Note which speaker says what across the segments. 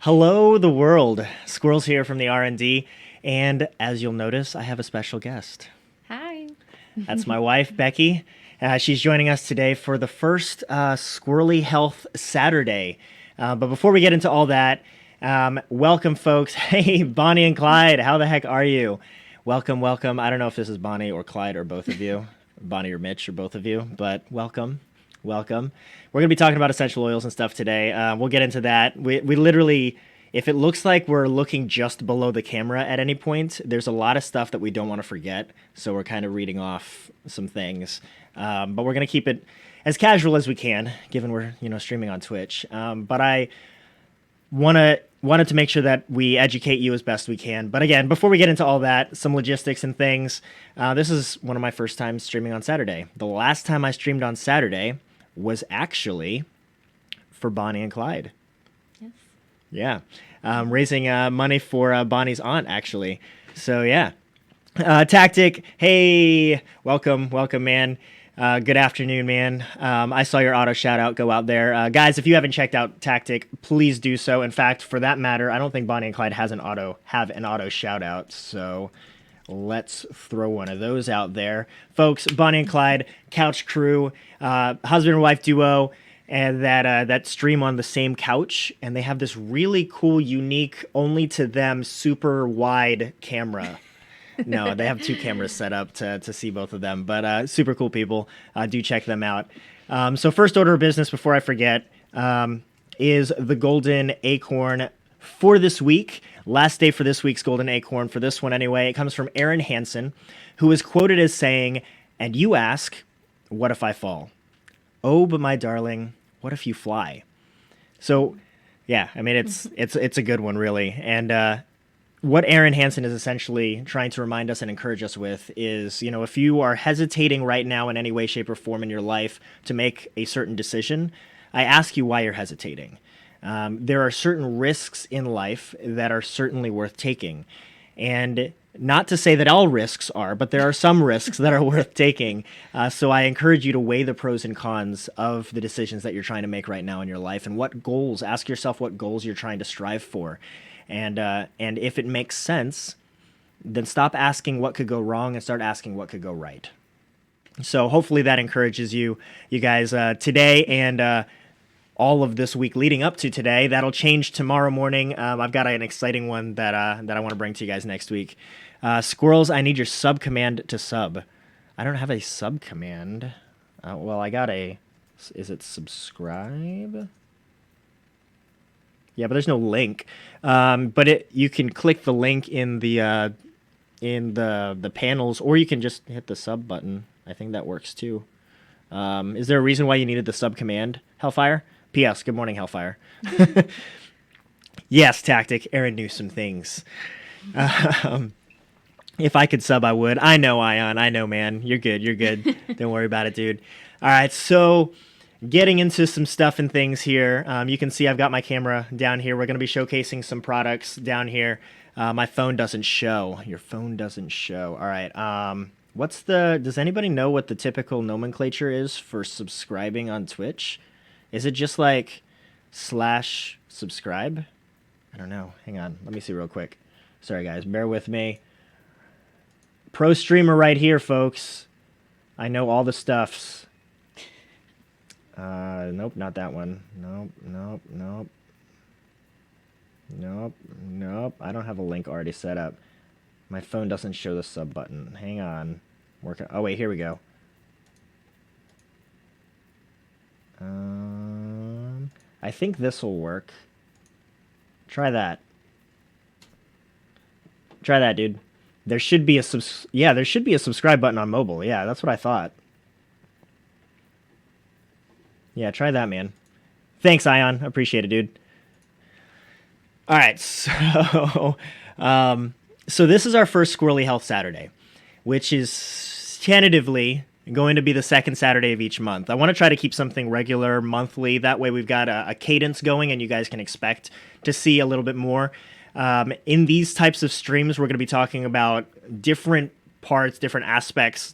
Speaker 1: Hello, the world. Squirrels here from the R&D, and as you'll notice, I have a special guest.
Speaker 2: Hi.
Speaker 1: That's my wife, Becky. She's joining us today for the first Squirrely Health Saturday. But before we get into all that, welcome, folks. Hey, Bonnie and Clyde, how the heck are you? Welcome, welcome. I don't know if this is Bonnie or Clyde or both of you, Bonnie or Mitch or both of you, but welcome. Welcome. We're going to be talking about essential oils and stuff today. We'll get into that. We literally, if it looks like we're looking just below the camera at any point, there's a lot of stuff that we don't want to forget. So we're kind of reading off some things. But we're going to keep it as casual as we can, given we're streaming on Twitch. But I wanted to make sure that we educate you as best we can. But again, before we get into all that, some logistics and things. This is one of my first times streaming on Saturday. The last time I streamed on Saturday was actually for Bonnie and Clyde.
Speaker 2: Yes.
Speaker 1: Yeah. Raising money for Bonnie's aunt, actually. So, yeah. Tactic, hey, welcome, man. Good afternoon, man. I saw your auto shout out go out there. Guys, if you haven't checked out Tactic, please do so. In fact, for that matter, I don't think Bonnie and Clyde have an auto shout out. So let's throw one of those out there. Folks, Bonnie and Clyde, couch crew, husband and wife duo, and that stream on the same couch. And they have this really cool, unique, only to them, super wide camera. No, they have two cameras set up to see both of them, but super cool people. Do check them out. So first order of business before I forget is the Golden Acorn for this week. Last day for this week's Golden Acorn, for this one anyway. It comes from Aaron Hansen, who is quoted as saying, "And you ask, what if I fall? Oh, but my darling, what if you fly?" So, yeah, I mean, it's a good one, really. And what Aaron Hansen is essentially trying to remind us and encourage us with is, if you are hesitating right now in any way, shape, or form in your life to make a certain decision, I ask you why you're hesitating. There are certain risks in life that are certainly worth taking. And not to say that all risks are, but there are some risks that are worth taking. So I encourage you to weigh the pros and cons of the decisions that you're trying to make right now in your life, and what goals, ask yourself what goals you're trying to strive for. And if it makes sense, then stop asking what could go wrong and start asking what could go right. So hopefully that encourages you guys today and all of this week leading up to today. That'll change tomorrow morning. I've got an exciting one that I want to bring to you guys next week. Squirrels, I need your sub command to sub. I don't have a sub command. Well, I got a. Is it subscribe? Yeah, but there's no link. But you can click the link in the panels, or you can just hit the sub button. I think that works too. Is there a reason why you needed the sub command, Hellfire? P.S. Good morning, Hellfire. Yes, Tactic. Aaron knew some things. If I could sub, I would. I know, Ion. I know, man. You're good. You're good. Don't worry about it, dude. All right, so getting into some stuff and things here. You can see I've got my camera down here. We're going to be showcasing some products down here. My phone doesn't show. Your phone doesn't show. All right. Does anybody know what the typical nomenclature is for subscribing on Twitch? Is it just like /subscribe? I don't know. Hang on. Let me see real quick. Sorry, guys. Bear with me. Pro streamer right here, folks. I know all the stuffs. Nope, not that one. Nope. I don't have a link already set up. My phone doesn't show the sub button. Hang on. Oh, wait, here we go. I think this will work. Try that. Try that, dude. There should be a subscribe button on mobile. Yeah, that's what I thought. Yeah, try that, man. Thanks, Ion. Appreciate it, dude. All right, so so this is our first Skwirlly Health Saturday, which is tentatively going to be the second Saturday of each month. I want to try to keep something regular, monthly. That way we've got a cadence going, and you guys can expect to see a little bit more. In these types of streams, we're going to be talking about different parts, different aspects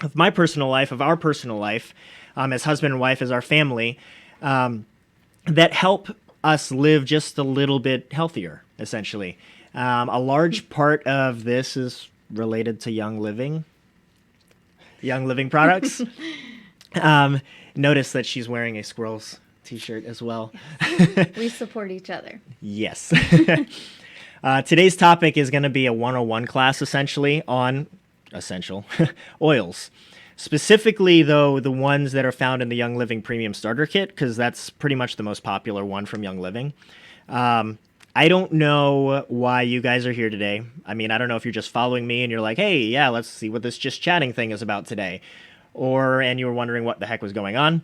Speaker 1: of my personal life, of our personal life, as husband and wife, as our family, that help us live just a little bit healthier, essentially. A large part of this is related to Young Living products. Notice that she's wearing a Squirrels t-shirt as well.
Speaker 2: We support each other.
Speaker 1: Yes. Today's topic is going to be a 101 class, essentially, on essential oils. Specifically, though, the ones that are found in the Young Living Premium Starter Kit, because that's pretty much the most popular one from Young Living. I don't know why you guys are here today. I mean, I don't know if you're just following me and you're like, hey, yeah, let's see what this just chatting thing is about today. And you were wondering what the heck was going on.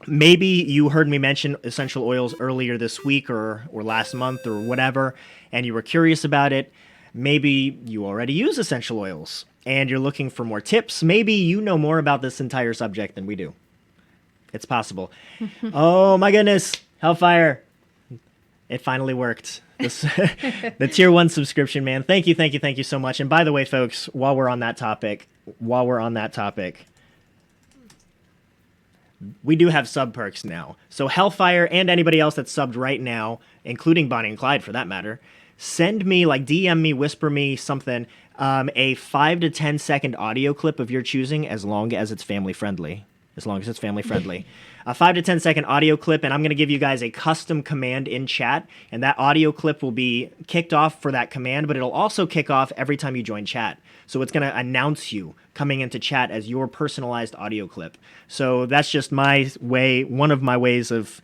Speaker 1: Maybe you heard me mention essential oils earlier this week or last month or whatever, and you were curious about it. Maybe you already use essential oils and you're looking for more tips. Maybe you know more about this entire subject than we do. It's possible. Oh my goodness, Hellfire. It finally worked. The tier 1 subscription, man. Thank you so much. And by the way, folks, while we're on that topic, we do have sub perks now. So Hellfire and anybody else that's subbed right now, including Bonnie and Clyde for that matter, send me, like DM me, whisper me something, a 5 to 10 second audio clip of your choosing as long as it's family friendly. A 5 to 10 second audio clip, and I'm going to give you guys a custom command in chat, and that audio clip will be kicked off for that command, but it'll also kick off every time you join chat. So it's going to announce you coming into chat as your personalized audio clip. So that's just my way, one of my ways of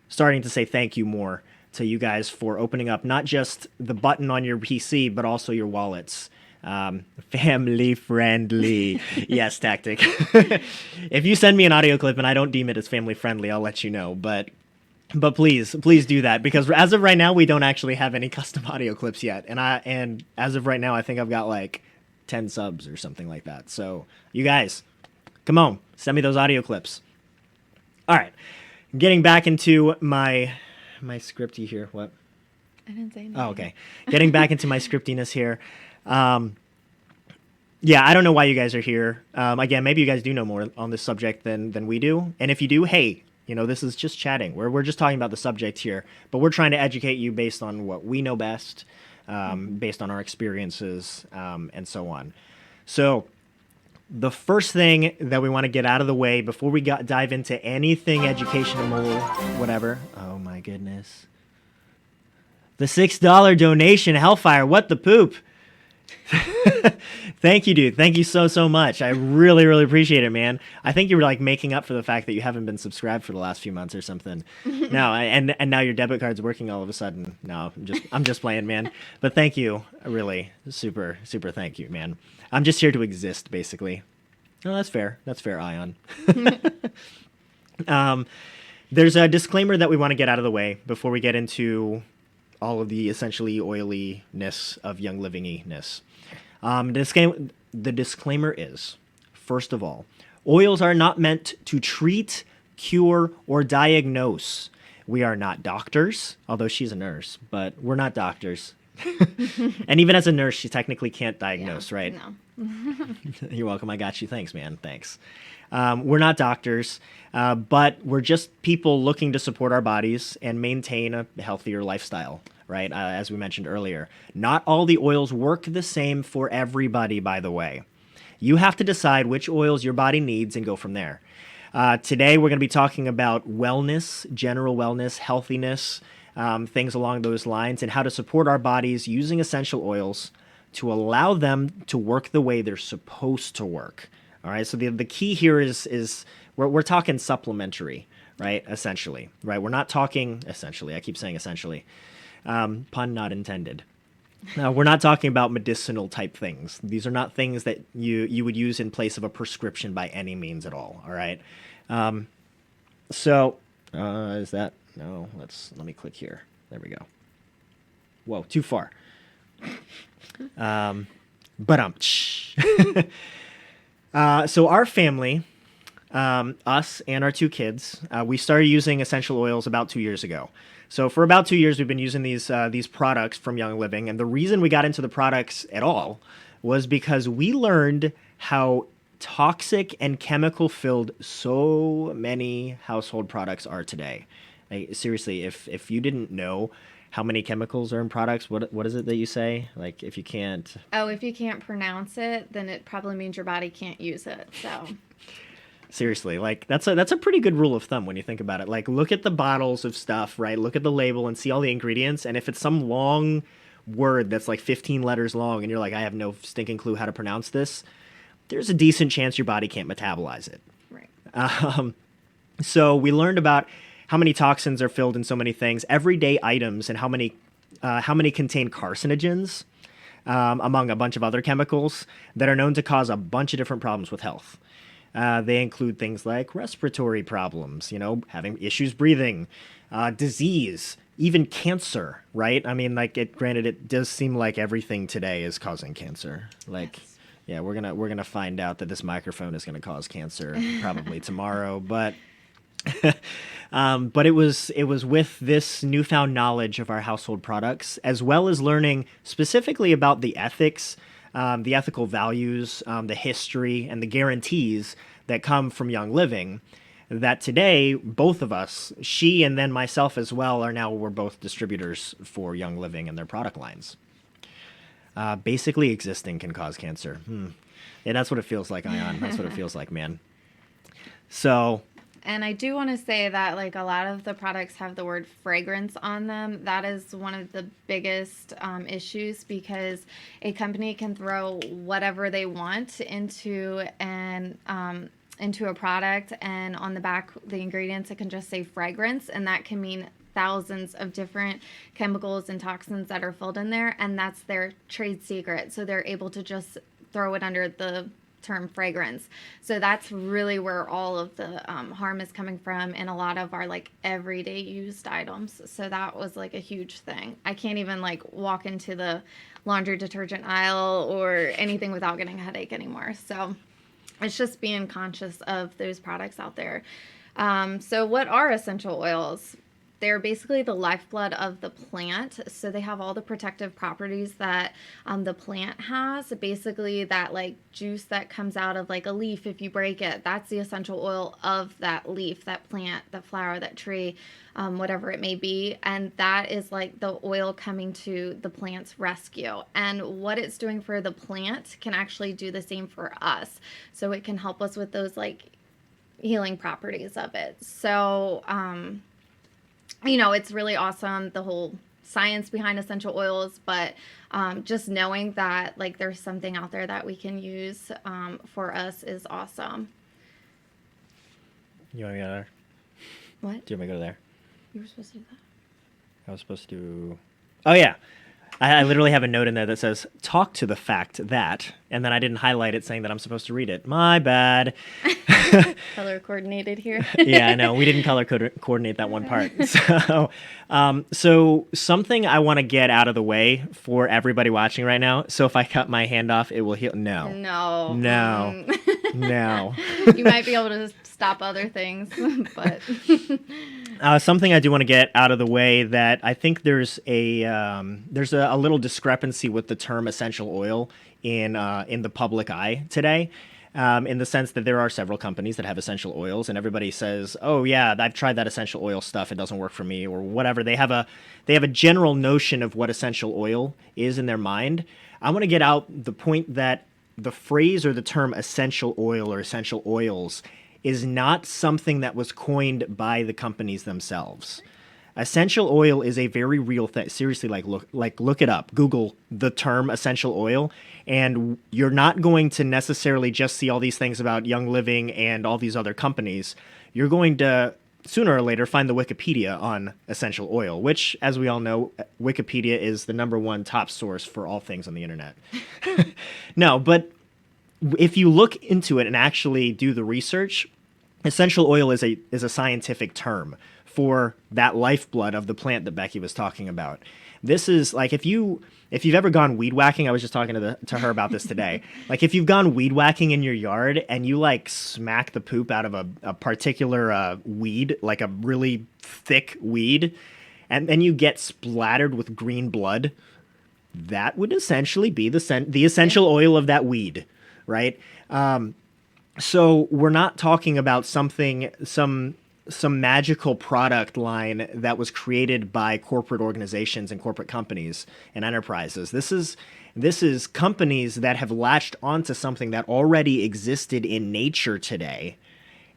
Speaker 1: starting to say thank you more to you guys for opening up not just the button on your PC, but also your wallets. Family friendly. Yes, Tactic. If you send me an audio clip and I don't deem it as family friendly, I'll let you know. But please do that, because as of right now, we don't actually have any custom audio clips yet. And as of right now, I think I've got like 10 subs or something like that. So you guys, come on, send me those audio clips. All right. Getting back into my scripty here. What?
Speaker 2: I didn't say anything.
Speaker 1: Oh, okay. Getting back into my scriptiness here. Yeah, I don't know why you guys are here. Again, maybe you guys do know more on this subject than we do. And if you do, hey, this is just chatting. We're just talking about the subject here, but we're trying to educate you based on what we know best, based on our experiences, and so on. So the first thing that we want to get out of the way before we dive into anything educational, whatever. Oh my goodness. The $6 donation, Hellfire, what the poop? Thank you, dude. Thank you so much. I really appreciate it, man. I think you were like making up for the fact that you haven't been subscribed for the last few months or something. No, and now your debit card's working all of a sudden. No, I'm just playing, man. But thank you, really, super thank you, man. I'm just here to exist, basically. Oh, that's fair. That's fair, Ion. There's a disclaimer that we want to get out of the way before we get into all of the essentially oiliness of Young Living-ness. The disclaimer is, first of all, oils are not meant to treat, cure, or diagnose. We are not doctors, although she's a nurse, but we're not doctors. And even as a nurse, she technically can't diagnose, right?
Speaker 2: No.
Speaker 1: You're welcome. I got you. Thanks, man. Thanks. We're not doctors, but we're just people looking to support our bodies and maintain a healthier lifestyle, right? As we mentioned earlier. Not all the oils work the same for everybody, by the way. You have to decide which oils your body needs and go from there. Today, we're going to be talking about wellness, general wellness, healthiness, things along those lines, and how to support our bodies using essential oils to allow them to work the way they're supposed to work. All right, so the key here is we're talking supplementary, right? Essentially, right? We're not talking essentially. I keep saying essentially. Pun not intended. Now, we're not talking about medicinal type things. These are not things that you would use in place of a prescription by any means at all. All right. Is that no? Let me click here. There we go. Whoa, too far. So our family, us and our 2 kids, we started using essential oils about 2 years ago. So for about 2 years, we've been using these products from Young Living. And the reason we got into the products at all was because we learned how toxic and chemical-filled so many household products are today. Like, seriously, if you didn't know how many chemicals are in products, what is it that you say? Like, if you can't,
Speaker 2: Oh, if you can't pronounce it, then it probably means your body can't use it. So,
Speaker 1: seriously, like that's a pretty good rule of thumb when you think about it. Like, look at the bottles of stuff, right? Look at the label and see all the ingredients, and if it's some long word that's like 15 letters long, and you're like, I have no stinking clue how to pronounce this, there's a decent chance your body can't metabolize it.
Speaker 2: right.
Speaker 1: So we learned about how many toxins are filled in so many things, everyday items, and how many contain carcinogens, among a bunch of other chemicals that are known to cause a bunch of different problems with health. They include things like respiratory problems, having issues breathing, disease, even cancer, right? I mean, like, granted, it does seem like everything today is causing cancer. Like,
Speaker 2: Yes.
Speaker 1: yeah, we're gonna find out that this microphone is gonna cause cancer probably tomorrow, but but it was with this newfound knowledge of our household products, as well as learning specifically about the ethics, the ethical values, the history, and the guarantees that come from Young Living, that today both of us, she and then myself as well, we're both distributors for Young Living and their product lines. Basically, existing can cause cancer. Yeah, that's what it feels like, Ion. That's what it feels like, man. So,
Speaker 2: And I do want to say that like a lot of the products have the word fragrance on them. That is one of the biggest issues, because a company can throw whatever they want into a product, and on the back the ingredients it can just say fragrance, and that can mean thousands of different chemicals and toxins that are filled in there, and that's their trade secret. So they're able to just throw it under the term fragrance. So that's really where all of the harm is coming from in a lot of our like everyday used items. So that was like a huge thing. I can't even like walk into the laundry detergent aisle or anything without getting a headache anymore. So it's just being conscious of those products out there. So what are essential oils? They're basically the lifeblood of the plant. So they have all the protective properties that the plant has. Basically, that like juice that comes out of like a leaf, if you break it, that's the essential oil of that leaf, that plant, that flower, that tree, whatever it may be. And that is like the oil coming to the plant's rescue. And what it's doing for the plant can actually do the same for us. So it can help us with those like healing properties of it. So, it's really awesome, the whole science behind essential oils, but just knowing that like there's something out there that we can use for us is awesome.
Speaker 1: you want me to go there?
Speaker 2: What?
Speaker 1: Do you want me to go there?
Speaker 2: You were supposed to do that.
Speaker 1: I was supposed to. Oh yeah, I literally have a note in there that says "talk to the fact that," and then I didn't highlight it, saying that I'm supposed to read it. My bad.
Speaker 2: Color coordinated here.
Speaker 1: Yeah, I know. We didn't color coordinate that one part. So something I want to get out of the way for everybody watching right now. So if I cut my hand off, it will heal. No.
Speaker 2: No.
Speaker 1: No. No.
Speaker 2: You might be able to stop other things, but
Speaker 1: Something I do want to get out of the way, that I think there's a little discrepancy with the term essential oil in the public eye today. In the sense that there are several companies that have essential oils, and everybody says, "Oh yeah, I've tried that essential oil stuff; it doesn't work for me," or whatever. They have a general notion of what essential oil is in their mind. I want to get out the point that the phrase or the term essential oil or essential oils is not something that was coined by the companies themselves. Essential oil is a very real thing. Seriously, look it up. Google the term essential oil, and you're not going to necessarily just see all these things about Young Living and all these other companies. You're going to sooner or later find the Wikipedia on essential oil, which, as we all know, Wikipedia is the #1 top source for all things on the internet. No, but if you look into it and actually do the research, essential oil is a scientific term for that lifeblood of the plant that Becky was talking about. This is like if you've ever gone weed whacking. I was just talking to her about this today. Like if you've gone weed whacking in your yard and you like smack the poop out of a particular weed, like a really thick weed, and then you get splattered with green blood, that would essentially be the essential oil of that weed, right? So we're not talking about some some magical product line that was created by corporate organizations and corporate companies and enterprises. This is companies that have latched onto something that already existed in nature today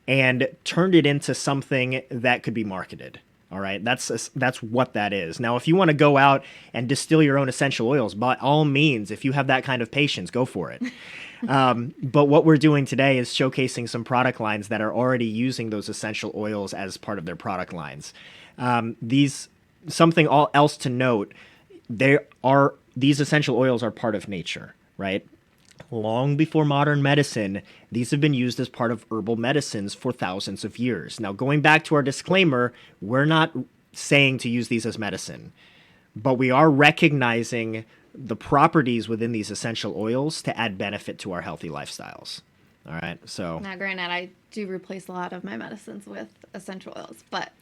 Speaker 1: and turned it into something that could be marketed. All right, that's what that is. Now, if you want to go out and distill your own essential oils, by all means, if you have that kind of patience, go for it. But what we're doing today is showcasing some product lines that are already using those essential oils as part of their product lines. Something else to note: these essential oils are part of nature, right? Long before modern medicine, these have been used as part of herbal medicines for thousands of years. Now, going back to our disclaimer, we're not saying to use these as medicine, but we are recognizing the properties within these essential oils to add benefit to our healthy lifestyles. All right, so.
Speaker 2: Now, granted, I do replace a lot of my medicines with essential oils, but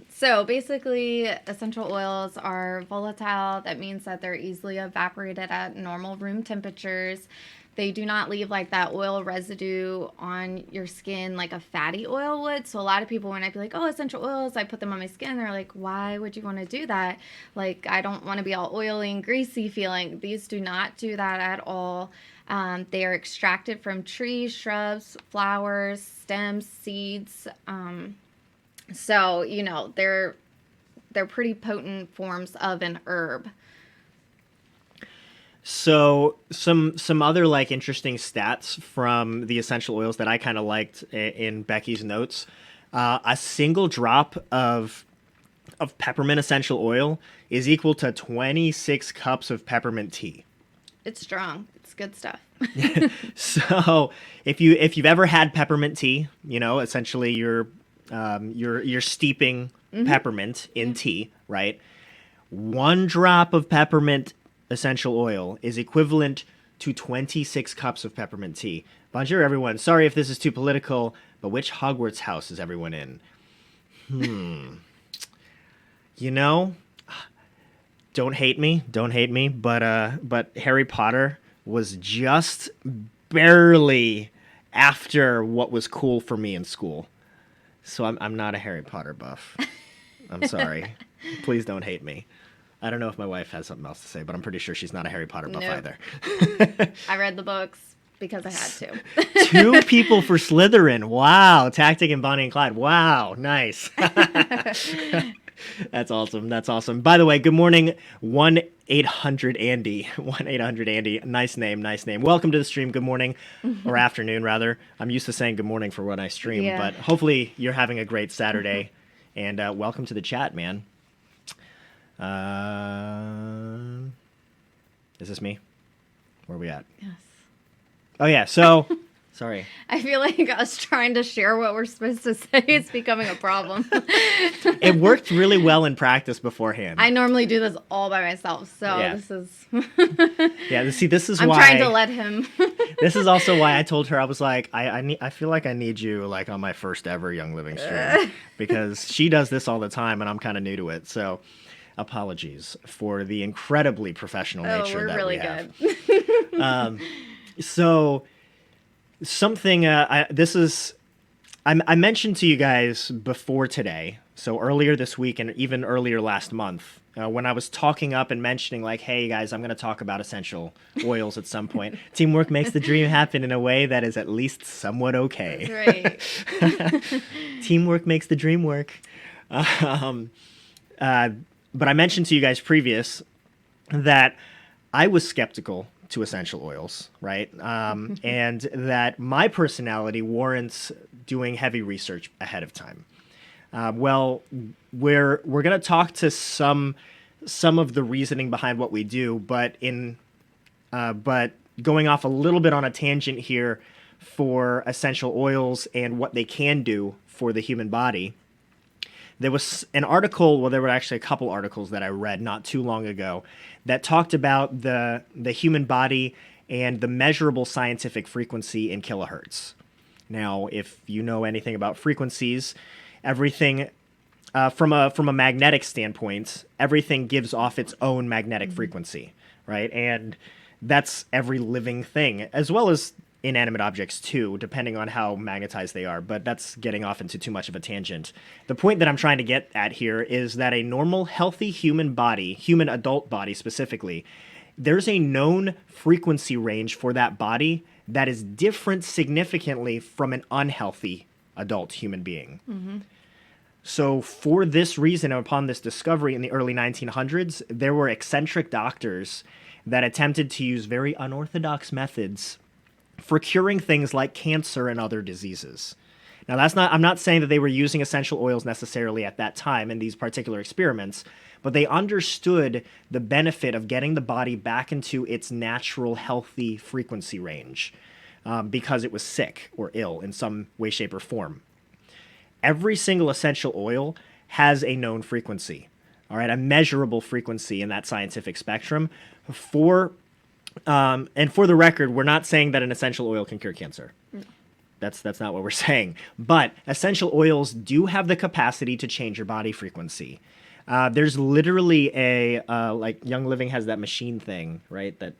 Speaker 2: so basically, essential oils are volatile. That means that they're easily evaporated at normal room temperatures. They do not leave like that oil residue on your skin like a fatty oil would. So a lot of people, when I be like, oh, essential oils, I put them on my skin, they're like, why would you want to do that? Like, I don't want to be all oily and greasy feeling. These do not do that at all. They are extracted from trees, shrubs, flowers, stems, seeds. So, you know, they're pretty potent forms of an herb.
Speaker 1: So some other like interesting stats from the essential oils that I kind of liked in Becky's notes. A single drop of peppermint essential oil is equal to 26 cups of peppermint tea.
Speaker 2: It's strong. It's good stuff.
Speaker 1: So if you've ever had peppermint tea, you know, essentially you're steeping peppermint in tea, right? One drop of peppermint essential oil is equivalent to 26 cups of peppermint tea. Bonjour, everyone. Sorry if this is too political, but which Hogwarts house is everyone in? You know, don't hate me, but Harry Potter was just barely after what was cool for me in school. So I'm not a Harry Potter buff. I'm sorry. Please don't hate me. I don't know if my wife has something else to say, but I'm pretty sure she's not a Harry Potter buff either.
Speaker 2: I read the books because I had to.
Speaker 1: 2 people for Slytherin. Wow. Tactic and Bonnie and Clyde. Wow. Nice. That's awesome. That's awesome. By the way, good morning, 1-800-ANDY. 1-800-ANDY. Nice name. Nice name. Welcome to the stream. Good morning, or afternoon, rather. I'm used to saying good morning for when I stream, but hopefully you're having a great Saturday. And welcome to the chat, man. Is this me? Where are we at?
Speaker 2: Yes.
Speaker 1: Oh, yeah. So, sorry.
Speaker 2: I feel like us trying to share what we're supposed to say is becoming a problem.
Speaker 1: It worked really well in practice beforehand.
Speaker 2: I normally do this all by myself, so this is...
Speaker 1: Yeah, see, this is
Speaker 2: I'm
Speaker 1: why...
Speaker 2: I'm trying to let him...
Speaker 1: This is also why I told her, I was like, I feel like I need you like on my first ever Young Living stream. Because she does this all the time, and I'm kind of new to it, so... Apologies for the incredibly professional nature that we have. Good. So something I mentioned to you guys before today, so earlier this week and even earlier last month, when I was talking up and mentioning like, hey guys, I'm going to talk about essential oils at some point. Teamwork makes the dream happen in a way that is at least somewhat okay.
Speaker 2: That's right.
Speaker 1: Teamwork makes the dream work. But I mentioned to you guys previous that I was skeptical to essential oils, right? And that my personality warrants doing heavy research ahead of time. Well, we're going to talk to some of the reasoning behind what we do, but going off a little bit on a tangent here for essential oils and what they can do for the human body. There was an article, well, there were actually a couple articles that I read not too long ago that talked about the human body and the measurable scientific frequency in kilohertz. Now, if you know anything about frequencies, everything from a magnetic standpoint, everything gives off its own magnetic frequency, right? And that's every living thing, as well as inanimate objects too, depending on how magnetized they are, but that's getting off into too much of a tangent. The point that I'm trying to get at here is that a normal, healthy human body, human adult body specifically, there's a known frequency range for that body that is different significantly from an unhealthy adult human being. So for this reason, upon this discovery in the early 1900s, there were eccentric doctors that attempted to use very unorthodox methods for curing things like cancer and other diseases. Now, I'm not saying that they were using essential oils necessarily at that time in these particular experiments, but they understood the benefit of getting the body back into its natural, healthy frequency range because it was sick or ill in some way, shape, or form. Every single essential oil has a known frequency, all right, a measurable frequency in that scientific spectrum. And for the record, we're not saying that an essential oil can cure cancer. No. That's not what we're saying. But essential oils do have the capacity to change your body frequency. There's literally like Young Living has that machine thing, right? That.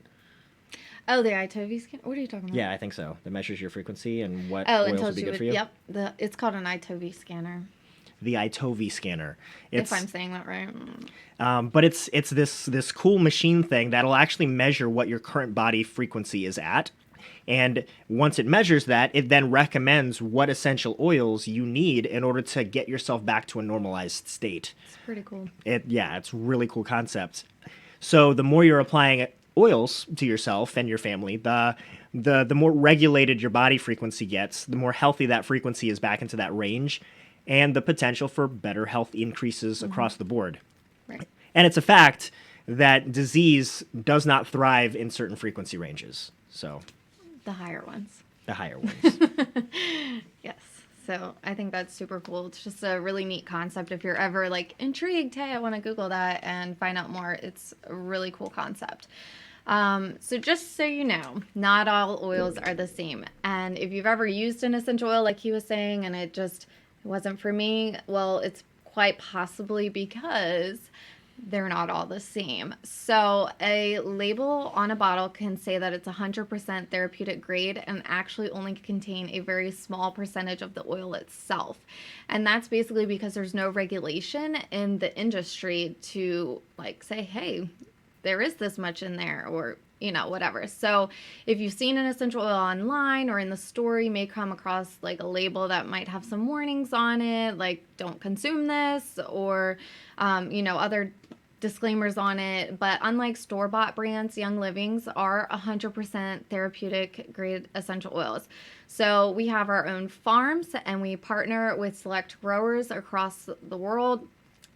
Speaker 2: Oh, the iTovi scanner? What are you talking about?
Speaker 1: Yeah, I think so. That measures your frequency and what oils would be good for you.
Speaker 2: Yep. It's called an iTovi scanner.
Speaker 1: The iTovi scanner.
Speaker 2: If I'm saying that right.
Speaker 1: But it's this cool machine thing that'll actually measure what your current body frequency is at. And once it measures that, it then recommends what essential oils you need in order to get yourself back to a normalized state.
Speaker 2: It's pretty cool.
Speaker 1: It's a really cool concept. So the more you're applying oils to yourself and your family, the more regulated your body frequency gets, the more healthy that frequency is back into that range, and the potential for better health increases across the board.
Speaker 2: Right.
Speaker 1: And it's a fact that disease does not thrive in certain frequency ranges. So
Speaker 2: the higher ones.
Speaker 1: The higher ones.
Speaker 2: Yes. So I think that's super cool. It's just a really neat concept. If you're ever like intrigued, hey, I want to Google that and find out more. It's a really cool concept. So just so you know, not all oils are the same. And if you've ever used an essential oil, like he was saying, and it wasn't for me, well, it's quite possibly because they're not all the same. So a label on a bottle can say that it's 100% therapeutic grade and actually only contain a very small percentage of the oil itself. And that's basically because there's no regulation in the industry to like say, hey, there is this much in there, or whatever. So if you've seen an essential oil online or in the store, you may come across like a label that might have some warnings on it, like don't consume this, or other disclaimers on it. But unlike store-bought brands, Young Living's are 100% therapeutic grade essential oils. So we have our own farms and we partner with select growers across the world.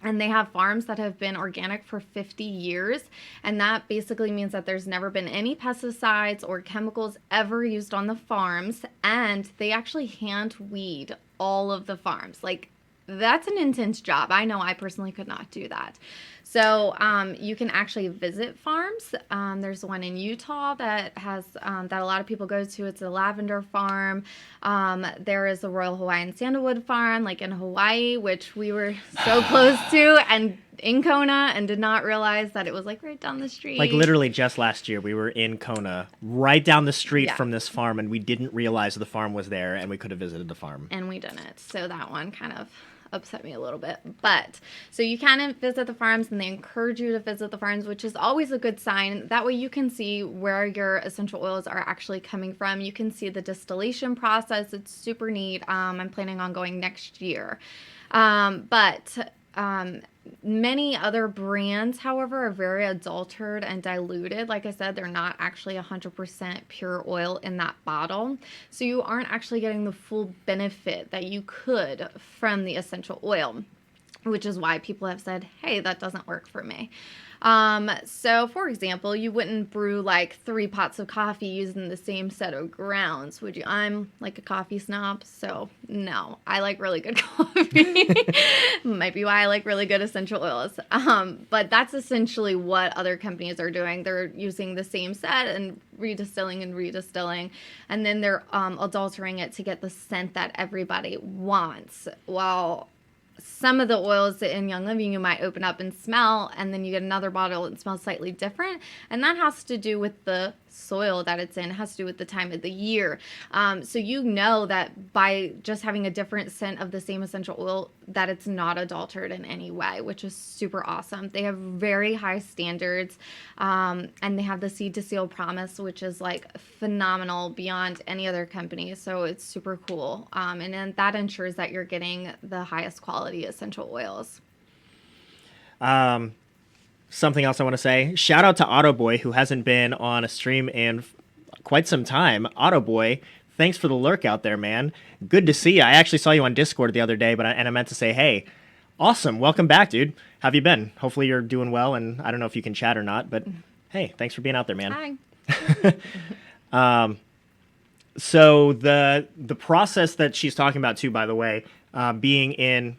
Speaker 2: And they have farms that have been organic for 50 years. And that basically means that there's never been any pesticides or chemicals ever used on the farms. And they actually hand weed all of the farms. Like, that's an intense job. I know I personally could not do that. So you can actually visit farms. There's one in Utah that has that a lot of people go to. It's a lavender farm. There is a Royal Hawaiian Sandalwood farm, like in Hawaii, which we were so close to, and in Kona, and did not realize that it was like right down the street.
Speaker 1: Like literally just last year, we were in Kona, right down the street from this farm, and we didn't realize the farm was there, and we could have visited the farm.
Speaker 2: And we didn't. So that one kind of upset me a little bit. But so you can visit the farms, and they encourage you to visit the farms, which is always a good sign. That way you can see where your essential oils are actually coming from. You can see the distillation process. It's super neat. I'm planning on going next year. Many other brands, however, are very adulterated and diluted. Like I said, they're not actually 100% pure oil in that bottle. So you aren't actually getting the full benefit that you could from the essential oil, which is why people have said, hey, that doesn't work for me. So for example, you wouldn't brew like 3 pots of coffee using the same set of grounds, would you? I'm like a coffee snob, so no, I like really good coffee. Might be why I like really good essential oils. But that's essentially what other companies are doing. They're using the same set and redistilling, and then they're adulterating it to get the scent that everybody wants. Well, some of the oils in Young Living you might open up and smell, and then you get another bottle that smells slightly different. And that has to do with the soil that it's in. It has to do with the time of the year. So you know that by just having a different scent of the same essential oil, that it's not adulterated in any way, which is super awesome. They have very high standards, and they have the seed to seal promise, which is like phenomenal beyond any other company. So it's super cool. And then that ensures that you're getting the highest quality essential oils.
Speaker 1: Something else I want to say. Shout out to Autoboy, who hasn't been on a stream in quite some time. Autoboy, thanks for the lurk out there, man. Good to see you. I actually saw you on Discord the other day, and I meant to say, hey, awesome. Welcome back, dude. How have you been? Hopefully you're doing well, and I don't know if you can chat or not, but hey, thanks for being out there, man.
Speaker 2: Hi.
Speaker 1: So the process that she's talking about too, by the way, being in,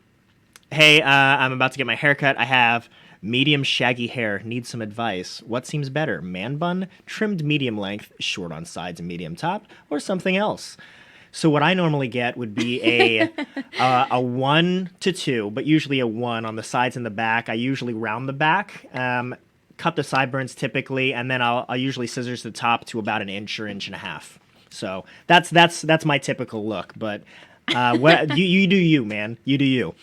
Speaker 1: hey, I'm about to get my hair cut. I have medium shaggy hair. Need some advice. What seems better? Man bun, trimmed medium length, short on sides and medium top, or something else? So what I normally get would be a 1 to 2, but usually a 1 on the sides and the back. I usually round the back, cut the sideburns typically, and then I'll usually scissors the top to about an inch or inch and a half. So that's my typical look. But what you do you, man. You do you.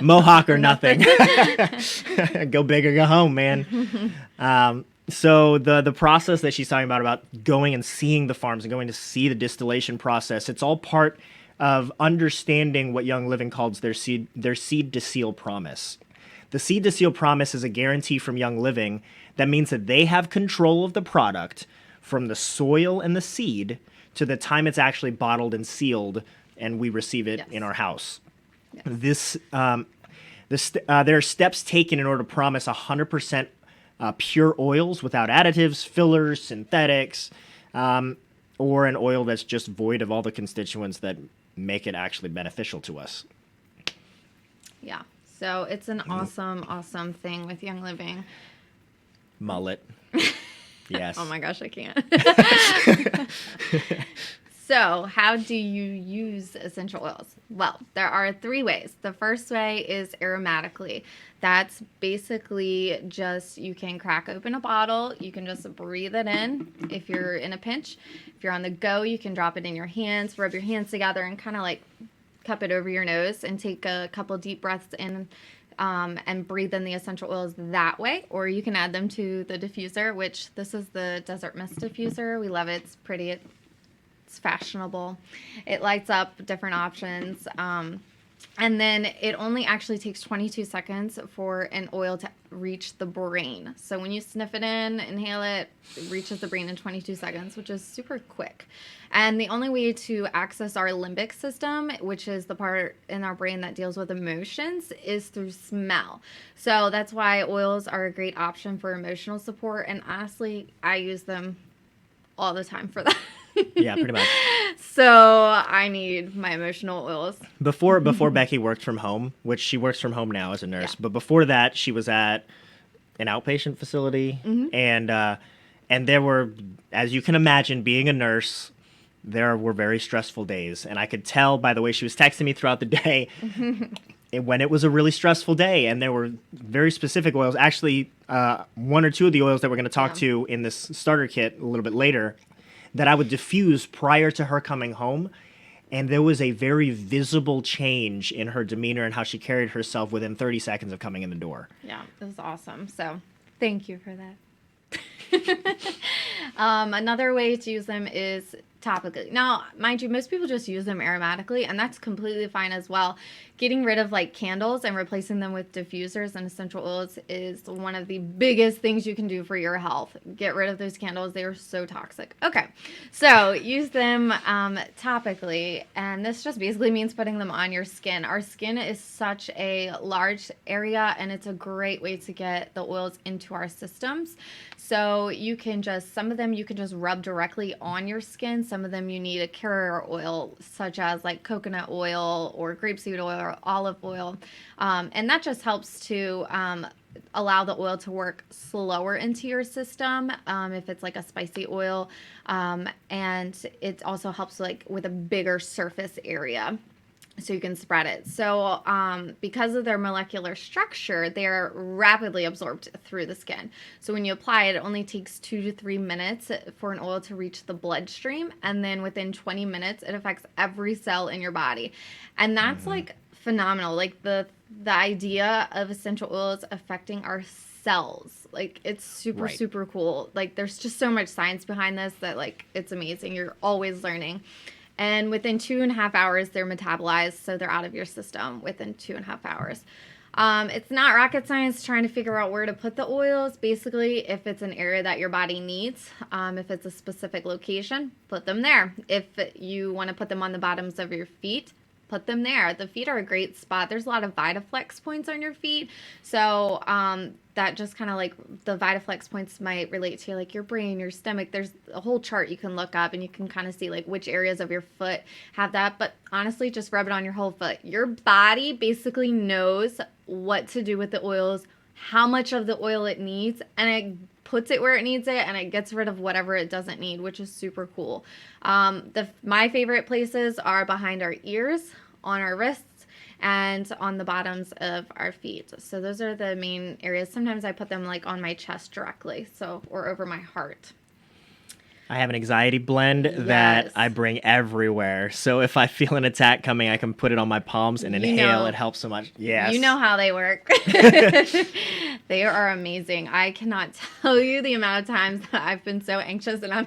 Speaker 1: Mohawk or nothing. Go big or go home, man. So the process that she's talking about going and seeing the farms and going to see the distillation process, it's all part of understanding what Young Living calls their seed to seal promise. The seed to seal promise is a guarantee from Young Living that means that they have control of the product from the soil and the seed to the time it's actually bottled and sealed and we receive it in our house. Yes. There are steps taken in order to promise 100% pure oils without additives, fillers, synthetics, or an oil that's just void of all the constituents that make it actually beneficial to us.
Speaker 2: Yeah. So it's an awesome thing with Young Living.
Speaker 1: Mullet. Yes.
Speaker 2: Oh my gosh, I can't. So how do you use essential oils? Well, there are 3 ways. The first way is aromatically. That's basically just, you can crack open a bottle. You can just breathe it in if you're in a pinch. If you're on the go, you can drop it in your hands, rub your hands together and kind of like cup it over your nose and take a couple deep breaths in and breathe in the essential oils that way. Or you can add them to the diffuser, which this is the Desert Mist diffuser. We love it. It's pretty. It's fashionable. It lights up different options. And then it only actually takes 22 seconds for an oil to reach the brain. So when you sniff it in, inhale it, it reaches the brain in 22 seconds, which is super quick. And the only way to access our limbic system, which is the part in our brain that deals with emotions, is through smell. So that's why oils are a great option for emotional support. And honestly, I use them all the time for that.
Speaker 1: Yeah, pretty much.
Speaker 2: So I need my emotional oils.
Speaker 1: Before Becky worked from home, which she works from home now as a nurse, but before that she was at an outpatient facility, and there were, as you can imagine, being a nurse, there were very stressful days, and I could tell by the way she was texting me throughout the day when it was a really stressful day, and there were very specific oils. Actually, 1 or 2 of the oils that we're going to talk to in this starter kit a little bit later, that I would diffuse prior to her coming home. And there was a very visible change in her demeanor and how she carried herself within 30 seconds of coming in the door.
Speaker 2: Yeah, it was awesome. So thank you for that. Another way to use them is topically. Now, mind you, most people just use them aromatically, and that's completely fine as well. Getting rid of like candles and replacing them with diffusers and essential oils is one of the biggest things you can do for your health. Get rid of those candles. They are so toxic. Okay, so use them topically, and this just basically means putting them on your skin. Our skin is such a large area, and it's a great way to get the oils into our systems. So you can just, some of them you can just rub directly on your skin. Some of them you need a carrier oil, such as like coconut oil or grapeseed oil or olive oil. And that just helps to allow the oil to work slower into your system if it's like a spicy oil. And it also helps like with a bigger surface area. so you can spread it. So, because of their molecular structure, they're rapidly absorbed through the skin. So when you apply it, it only takes 2 to 3 minutes for an oil to reach the bloodstream, and then within 20 minutes, it affects every cell in your body, and that's like phenomenal. Like the idea of essential oils affecting our cells, like it's super
Speaker 1: Right.
Speaker 2: super cool. Like there's just so much science behind this that like it's amazing. You're always learning. And within 2.5 hours, they're metabolized, so they're out of your system within 2.5 hours. It's not rocket science trying to figure out where to put the oils. Basically, if it's an area that your body needs, if it's a specific location, put them there. If you want to put them on the bottoms of your feet, put them there. The feet are a great spot. There's a lot of Vitaflex points on your feet. So that just kind of like the Vitaflex points might relate to like your brain, your stomach. There's a whole chart you can look up and you can kind of see like which areas of your foot have that. But honestly, just rub it on your whole foot. Your body basically knows what to do with the oils, how much of the oil it needs, and it puts it where it needs it, and it gets rid of whatever it doesn't need, which is super cool. My favorite places are behind our ears, on our wrists, and on the bottoms of our feet. So those are the main areas. Sometimes I put them like on my chest directly, so or over my heart.
Speaker 1: I have an anxiety blend
Speaker 2: Yes.
Speaker 1: that I bring everywhere. So if I feel an attack coming, I can put it on my palms and inhale. It helps so much. Yes.
Speaker 2: You know how they work. They are amazing. I cannot tell you the amount of times that I've been so anxious and I'm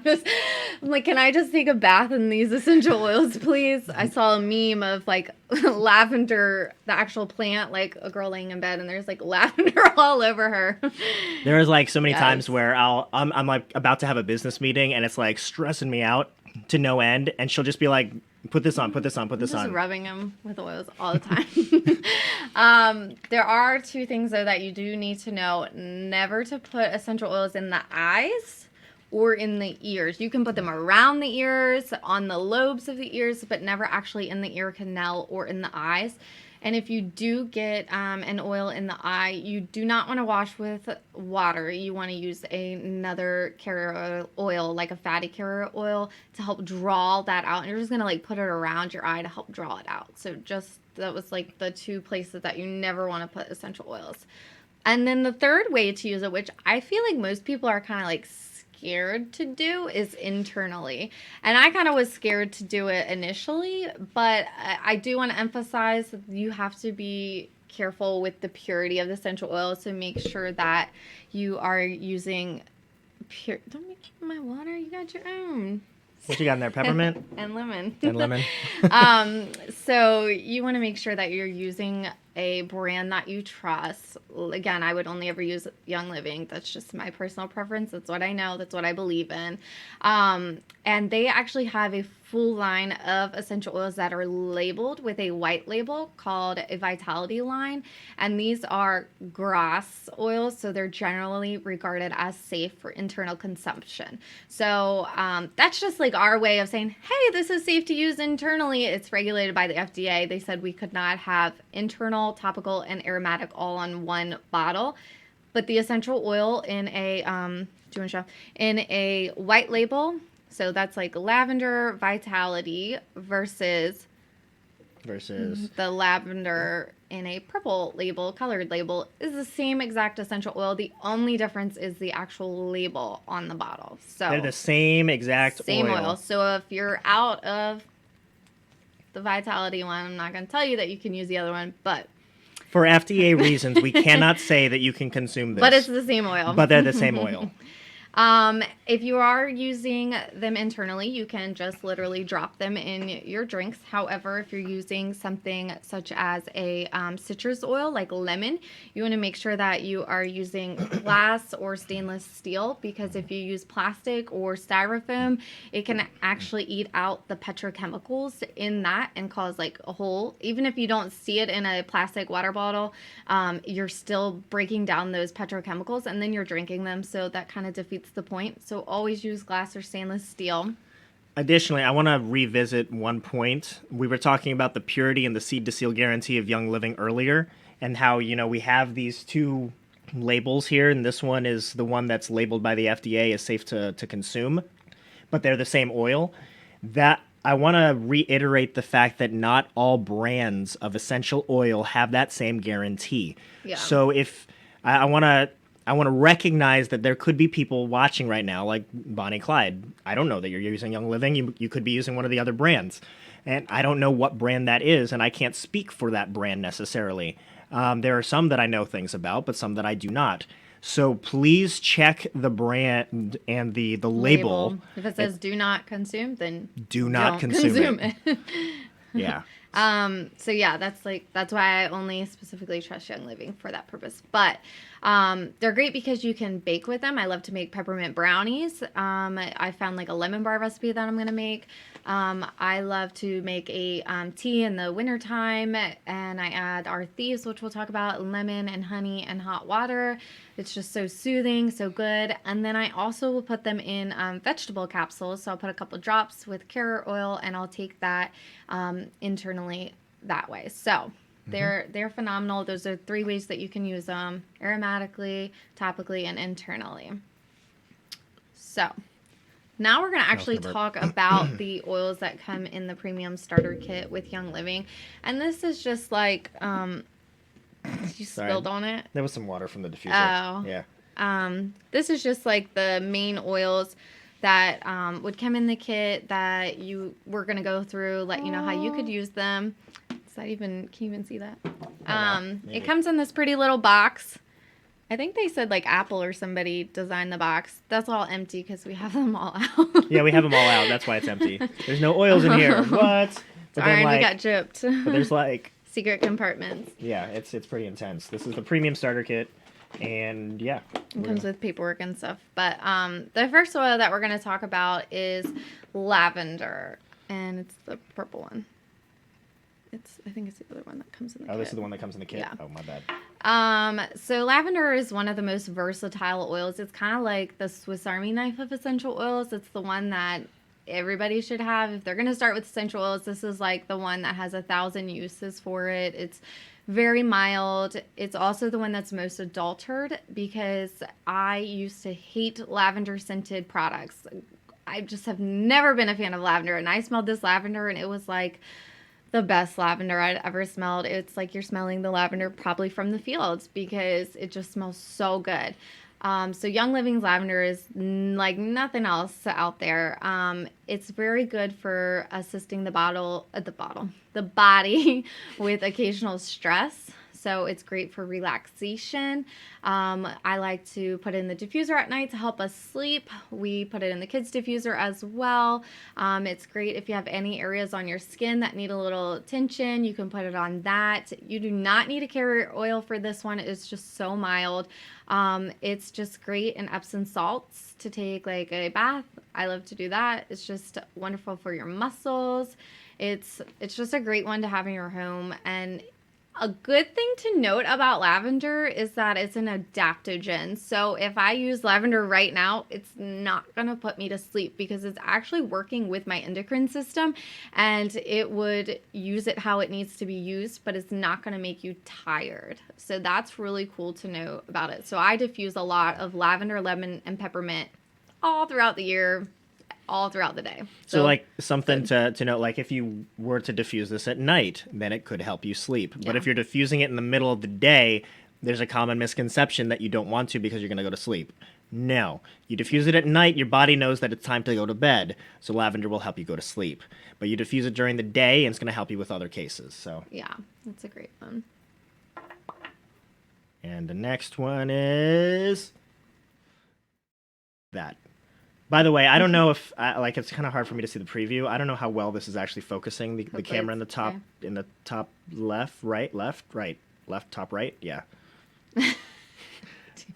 Speaker 2: like, can I just take a bath in these essential oils, please? I saw a meme of like lavender, the actual plant, like a girl laying in bed and there's like lavender all over her.
Speaker 1: There is like so many
Speaker 2: Yes.
Speaker 1: times where I'm like about to have a business meeting and it's like stressing me out to no end, and she'll just be like, put this on, put this on, put this
Speaker 2: Just
Speaker 1: on.
Speaker 2: rubbing them with oils all the time. There are two things though that you do need to know: never to put essential oils in the eyes or in the ears. You can put them around the ears, on the lobes of the ears, but never actually in the ear canal or in the eyes. And if you do get an oil in the eye, you do not want to wash with water. You want to use another carrier oil, like a fatty carrier oil, to help draw that out. And you're just going to like put it around your eye to help draw it out. So just that was like the two places that you never want to put essential oils. And then the third way to use it, which I feel like most people are kind of like scared to do, is internally. And I kind of was scared to do it initially, but I do want to emphasize that you have to be careful with the purity of the essential oils to make sure that you are using pure. Don't make my water. You got your own.
Speaker 1: What you got in there? Peppermint
Speaker 2: And lemon.
Speaker 1: and lemon.
Speaker 2: So you want to make sure that you're using a brand that you trust. Again, I would only ever use Young Living. That's just my personal preference. That's what I know. That's what I believe in. And they actually have a full line of essential oils that are labeled with a white label called a Vitality line. And these are grass oils, so they're generally regarded as safe for internal consumption. So that's just like our way of saying, hey, this is safe to use internally. It's regulated by the FDA. They said we could not have internal, topical, and aromatic all on one bottle. But the essential oil in a in a white label, so that's like lavender Vitality versus the lavender in a purple label, colored label, is the same exact essential oil. The only difference is the actual label on the bottle. So
Speaker 1: They're the same exact oil.
Speaker 2: So if you're out of the Vitality one, I'm not going to tell you that you can use the other one, but
Speaker 1: For FDA reasons, we cannot say that you can consume this.
Speaker 2: but it's the same oil.
Speaker 1: But they're the same oil.
Speaker 2: If you are using them internally, you can just literally drop them in your drinks. However, if you're using something such as a citrus oil like lemon, you want to make sure that you are using glass or stainless steel, because if you use plastic or styrofoam, it can actually eat out the petrochemicals in that and cause like a hole. Even if you don't see it in a plastic water bottle, you're still breaking down those petrochemicals and then you're drinking them. So that kind of defeats the point. So always use glass or stainless steel.
Speaker 1: Additionally, I want to revisit one point. We were talking about the purity and the seed to seal guarantee of Young Living earlier, and how, we have these two labels here, and this one is the one that's labeled by the FDA as safe to consume, but they're the same oil. That I want to reiterate the fact that not all brands of essential oil have that same guarantee.
Speaker 2: Yeah.
Speaker 1: So if I want to recognize that there could be people watching right now, like Bonnie Clyde. I don't know that you're using Young Living. You could be using one of the other brands. And I don't know what brand that is, and I can't speak for that brand necessarily. There are some that I know things about, but some that I do not. So please check the brand and the label.
Speaker 2: If it says "do not consume," then
Speaker 1: Do not
Speaker 2: don't
Speaker 1: consume it. Yeah.
Speaker 2: So yeah, that's why I only specifically trust Young Living for that purpose. But they're great because you can bake with them. I love to make peppermint brownies. I found like a lemon bar recipe that I'm gonna make. I love to make a tea in the wintertime, and I add our thieves, which we'll talk about, lemon and honey and hot water. It's just so soothing, so good. And then I also will put them in vegetable capsules. So I'll put a couple drops with carrot oil, and I'll take that internally that way. So they're phenomenal. Those are 3 ways that you can use them: aromatically, topically, and internally. So now we're going to actually talk about the oils that come in the premium starter kit with Young Living. And this is just like, you spilled on it.
Speaker 1: There was some water from the diffuser.
Speaker 2: Oh.
Speaker 1: Yeah.
Speaker 2: This is just like the main oils that would come in the kit that we're going to go through, let you know how you could use them. Can you even see that? It comes in this pretty little box. I think they said like Apple or somebody designed the box. That's all empty because we have them all out.
Speaker 1: Yeah, we have them all out. That's why it's empty. There's no oils in here. What? But
Speaker 2: Sorry, we got gypped.
Speaker 1: But there's like
Speaker 2: secret compartments.
Speaker 1: Yeah, it's pretty intense. This is the premium starter kit, and yeah,
Speaker 2: it comes with paperwork and stuff. But the first oil that we're going to talk about is lavender, and it's the purple one. I think it's the other one that comes in the kit.
Speaker 1: Oh, this is the one that comes in the kit?
Speaker 2: Yeah.
Speaker 1: Oh, my bad.
Speaker 2: So lavender is one of the most versatile oils. It's kind of like the Swiss Army knife of essential oils. It's the one that everybody should have. If they're going to start with essential oils, this is like the one that has 1,000 uses for it. It's very mild. It's also the one that's most adulterated because I used to hate lavender scented products. I just have never been a fan of lavender, and I smelled this lavender and it was like the best lavender I'd ever smelled. It's like you're smelling the lavender probably from the fields because it just smells so good. So Young Living's lavender is like nothing else out there. It's very good for assisting the body with occasional stress. So it's great for relaxation. I like to put it in the diffuser at night to help us sleep. We put it in the kids' diffuser as well. It's great if you have any areas on your skin that need a little attention. You can put it on that. You do not need a carrier oil for this one. It's just so mild. It's just great in Epsom salts to take like a bath. I love to do that. It's just wonderful for your muscles. It's just a great one to have in your home. And a good thing to note about lavender is that it's an adaptogen. So if I use lavender right now, it's not going to put me to sleep because it's actually working with my endocrine system, and it would use it how it needs to be used, but it's not going to make you tired. So that's really cool to know about it. So I diffuse a lot of lavender, lemon, and peppermint all throughout the year, all throughout the day.
Speaker 1: So like something to note, like if you were to diffuse this at night, then it could help you sleep. Yeah. But if you're diffusing it in the middle of the day, there's a common misconception that you don't want to because you're going to go to sleep. No. You diffuse it at night, your body knows that it's time to go to bed, so lavender will help you go to sleep. But you diffuse it during the day, and it's going to help you with other cases. So
Speaker 2: yeah, that's a great one.
Speaker 1: And the next one is that. By the way, I don't know if it's kind of hard for me to see the preview. I don't know how well this is actually focusing the camera in the top left, top right. Yeah. I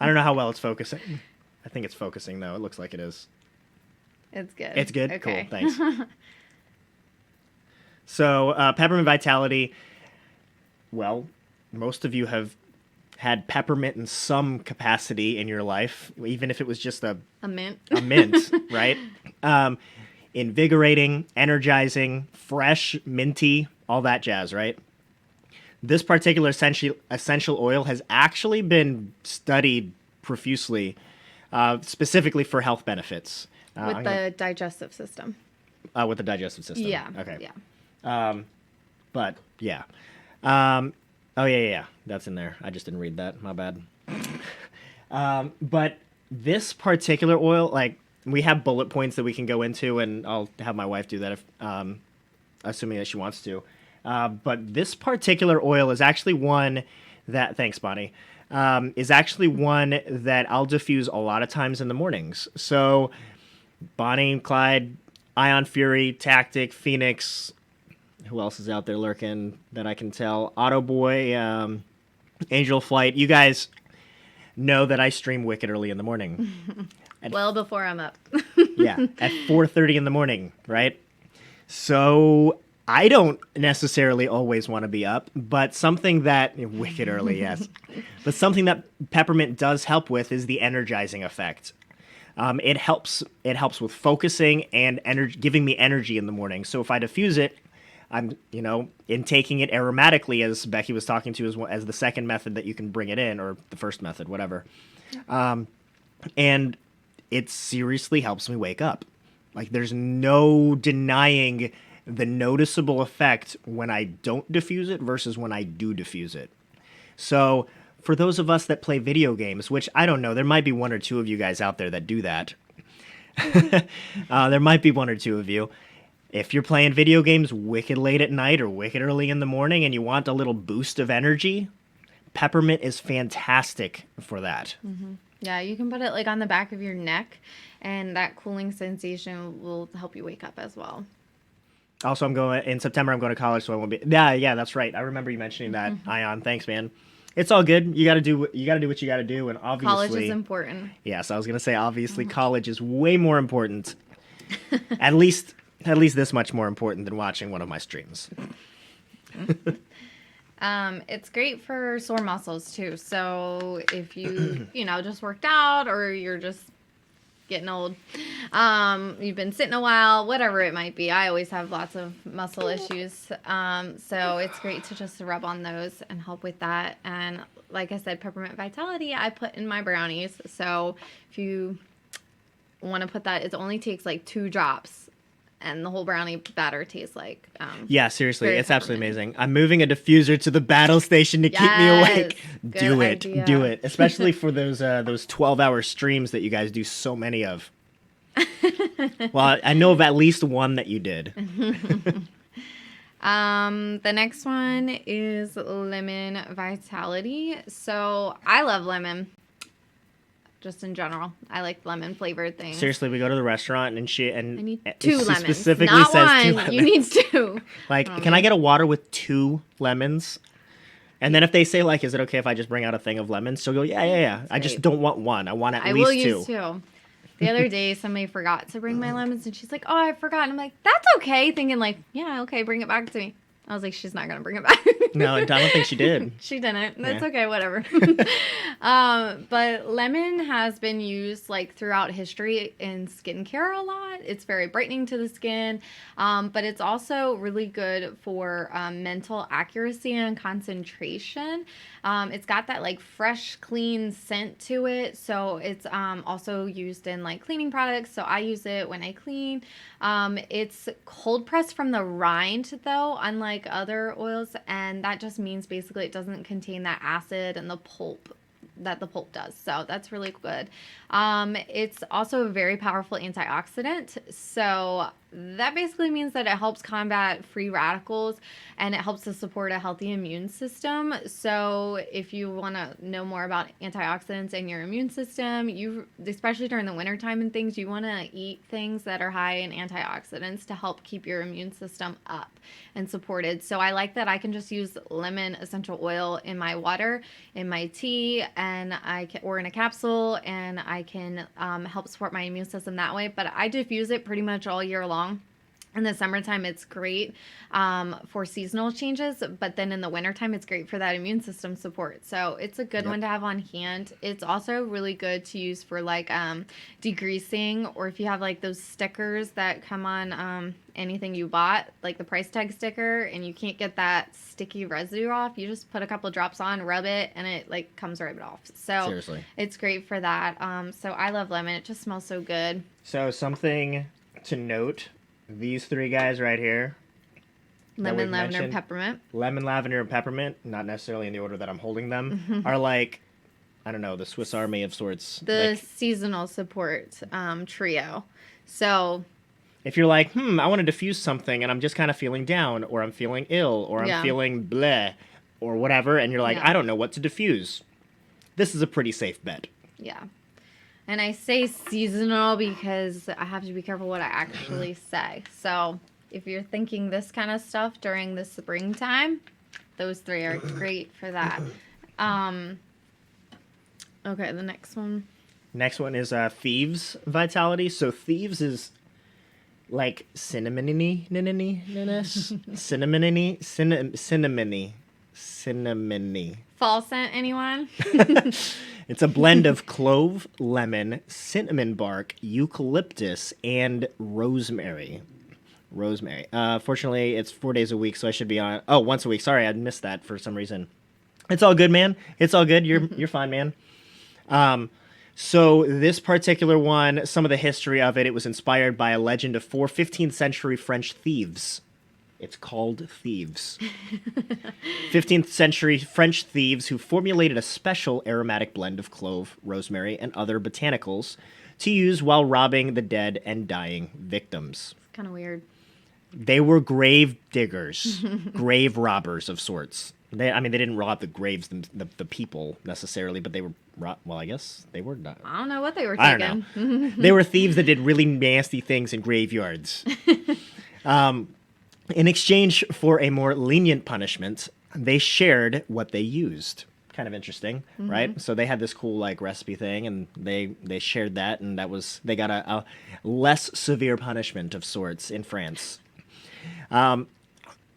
Speaker 1: don't know how well it's focusing. I think it's focusing though. It looks like it is.
Speaker 2: It's good.
Speaker 1: It's good.
Speaker 2: Okay.
Speaker 1: Cool. Thanks. So peppermint vitality. Well, most of you have had peppermint in some capacity in your life, even if it was just a
Speaker 2: mint.
Speaker 1: A mint, right? Invigorating, energizing, fresh, minty, all that jazz, right? This particular essential oil has actually been studied profusely, specifically for health benefits.
Speaker 2: With the digestive system.
Speaker 1: with the digestive system.
Speaker 2: Yeah.
Speaker 1: Okay.
Speaker 2: Yeah.
Speaker 1: But yeah. Oh yeah. That's in there. I just didn't read that. My bad. But this particular oil, like we have bullet points that we can go into, and I'll have my wife do that if, assuming that she wants to. But this particular oil is actually one that, thanks, Bonnie, is actually one that I'll diffuse a lot of times in the mornings. So Bonnie, Clyde, Ion Fury, Tactic, Phoenix, who else is out there lurking that I can tell? Auto Boy, Angel Flight. You guys know that I stream wicked early in the morning.
Speaker 2: Well before I'm up.
Speaker 1: Yeah, at 4:30 in the morning, right? So I don't necessarily always want to be up, but something that wicked early, yes. But something that peppermint does help with is the energizing effect. It helps with focusing and giving me energy in the morning. So if I diffuse it, I'm, in taking it aromatically, as Becky was talking to, as the second method that you can bring it in, or the first method, whatever. And it seriously helps me wake up. Like, there's no denying the noticeable effect when I don't diffuse it versus when I do diffuse it. So for those of us that play video games, which I don't know, there might be one or two of you guys out there that do that. There might be one or two of you. If you're playing video games wicked late at night or wicked early in the morning and you want a little boost of energy, peppermint is fantastic for that.
Speaker 2: Mm-hmm. Yeah, you can put it like on the back of your neck, and that cooling sensation will help you wake up as well.
Speaker 1: Also, in September, I'm going to college, so I won't be. Yeah, that's right. I remember you mentioning that, Ion. Thanks, man. It's all good. You got to do what you got to do, and obviously
Speaker 2: college is important.
Speaker 1: Yes, I was going to say obviously college is way more important. At least this much more important than watching one of my streams.
Speaker 2: It's great for sore muscles too. So if you just worked out, or you're just getting old, you've been sitting a while, whatever it might be. I always have lots of muscle issues. So it's great to just rub on those and help with that. And like I said, peppermint vitality, I put in my brownies. So if you want to put that, it only takes like 2 drops. And the whole brownie batter tastes like.
Speaker 1: Yeah, seriously, it's absolutely amazing. I'm moving a diffuser to the battle station to keep me awake. Do it. Especially for those 12-hour streams that you guys do so many of. Well, I know of at least one that you did.
Speaker 2: The next one is lemon vitality. So I love lemon. Just in general, I like lemon flavored things.
Speaker 1: Seriously, we go to the restaurant and
Speaker 2: I need 2 lemons.
Speaker 1: Specifically
Speaker 2: not
Speaker 1: says
Speaker 2: one.
Speaker 1: 2 lemons.
Speaker 2: You need 2.
Speaker 1: Like, can I get a water with 2 lemons? And then if they say, like, is it okay if I just bring out a thing of lemons? She'll go, yeah. I just don't want one. I want at least 2. I will use
Speaker 2: 2. The other day, somebody forgot to bring my lemons, and she's like, oh, I forgot. And I'm like, that's okay. Thinking like, yeah, okay, bring it back to me. I was like, she's not going to bring it back.
Speaker 1: No, I don't think she did.
Speaker 2: She didn't. That's okay, whatever. But lemon has been used like throughout history in skincare a lot. It's very brightening to the skin, but it's also really good for mental accuracy and concentration. It's got that like fresh, clean scent to it. So it's also used in like cleaning products. So I use it when I clean. It's cold pressed from the rind though, unlike other oils. And that just means basically it doesn't contain that acid and the pulp that the pulp does. So that's really good. It's also a very powerful antioxidant. So that basically means that it helps combat free radicals and it helps to support a healthy immune system. So if you want to know more about antioxidants and your immune system, especially during the wintertime and things, you want to eat things that are high in antioxidants to help keep your immune system up and supported. So I like that I can just use lemon essential oil in my water, in my tea, and or in a capsule, and I can help support my immune system that way. But I diffuse it pretty much all year long. In the summertime, it's great for seasonal changes, but then in the wintertime, it's great for that immune system support. So it's a good one to have on hand. It's also really good to use for like degreasing, or if you have like those stickers that come on anything you bought, like the price tag sticker, and you can't get that sticky residue off, you just put a couple drops on, rub it, and it like comes right off. So seriously, it's great for that. So I love lemon. It just smells so good.
Speaker 1: So something to note these three guys right here, that we've
Speaker 2: Lemon, lavender,
Speaker 1: mentioned,
Speaker 2: peppermint.
Speaker 1: lemon, lavender, and peppermint, not necessarily in the order that I'm holding them, are like, I don't know, the Swiss Army of sorts.
Speaker 2: The
Speaker 1: Like,
Speaker 2: seasonal support trio. So,
Speaker 1: if you're like, I want to diffuse something and I'm just kind of feeling down, or I'm feeling ill, or I'm
Speaker 2: yeah.
Speaker 1: feeling bleh, or whatever, and you're like,
Speaker 2: Yeah.
Speaker 1: I don't know what to diffuse, this is a pretty safe bet.
Speaker 2: Yeah. And I say seasonal because I have to be careful what I actually say. So, if you're thinking this kind of stuff during the springtime, those three are great for that. Okay, the next one.
Speaker 1: Next one is Thieves Vitality. So Thieves is like cinnamony, cinnamony.
Speaker 2: Fall scent, anyone?
Speaker 1: It's a blend of clove, lemon, cinnamon bark, eucalyptus, and rosemary. Fortunately, it's 4 days a week, so I should be on. Oh, once a week. Sorry, I missed that for some reason. It's all good, man. It's all good. You're fine, man. So this particular one, some of the history of it, it was inspired by a legend of 4 15th century French thieves. It's called Thieves. 15th century French thieves who formulated a special aromatic blend of clove, rosemary, and other botanicals to use while robbing the dead and dying victims.
Speaker 2: It's kind of weird.
Speaker 1: They were grave diggers, grave robbers of sorts. They didn't rob the graves, the people necessarily, but they were, well, I guess they were not.
Speaker 2: I don't know what they were
Speaker 1: I
Speaker 2: taking.
Speaker 1: don't know. They were thieves that did really nasty things in graveyards. In exchange for a more lenient punishment, they shared what they used. Kind of interesting, right? So they had this cool like recipe thing, and they shared that, and they got a less severe punishment of sorts in France.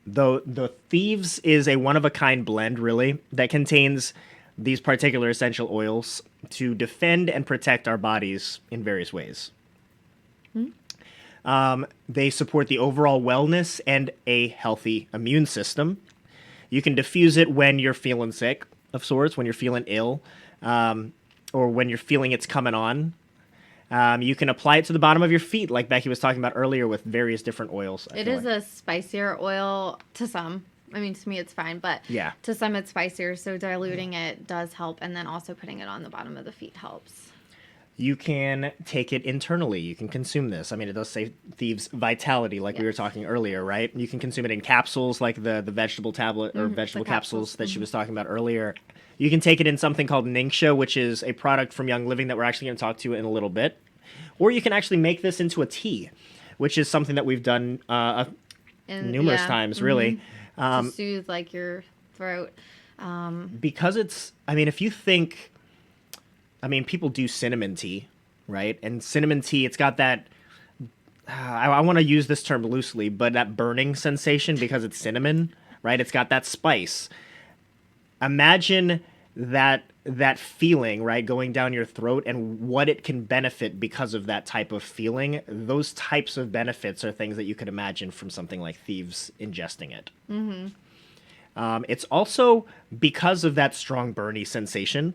Speaker 1: Though the Thieves is a one-of-a-kind blend, really, that contains these particular essential oils to defend and protect our bodies in various ways. They support the overall wellness and a healthy immune system. You can diffuse it when you're feeling sick, of sorts, when you're feeling ill, or when you're feeling it's coming on. You can apply it to the bottom of your feet, like Becky was talking about earlier, with various different oils.
Speaker 2: It is a spicier oil to some. I mean, to me, it's fine, but
Speaker 1: Yeah.
Speaker 2: to some, it's spicier. So diluting it does help, and then also putting it on the bottom of the feet helps.
Speaker 1: You can take it internally. You can consume this. I mean, it does say Thieves Vitality, like we were talking earlier, right? You can consume it in capsules, like the vegetable tablet or vegetable capsules that she was talking about earlier. You can take it in something called Ningxia, which is a product from Young Living that we're actually going to talk to in a little bit. Or you can actually make this into a tea, which is something that we've done numerous times, really.
Speaker 2: To soothe like your throat.
Speaker 1: Because it's, I mean, if you think, I mean, people do cinnamon tea, right? And cinnamon tea, it's got that, I want to use this term loosely, but that burning sensation because it's cinnamon, right? It's got that spice. Imagine that feeling, right, going down your throat and what it can benefit because of that type of feeling. Those types of benefits are things that you could imagine from something like Thieves ingesting it. It's also, because of that strong burny sensation,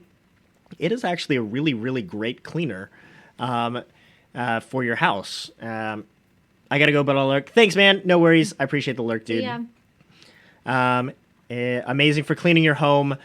Speaker 1: it is actually a really, really great cleaner for your house. I got to go, but I'll lurk. Thanks, man. No worries. I appreciate the lurk, dude.
Speaker 2: Yeah.
Speaker 1: Amazing for cleaning your home,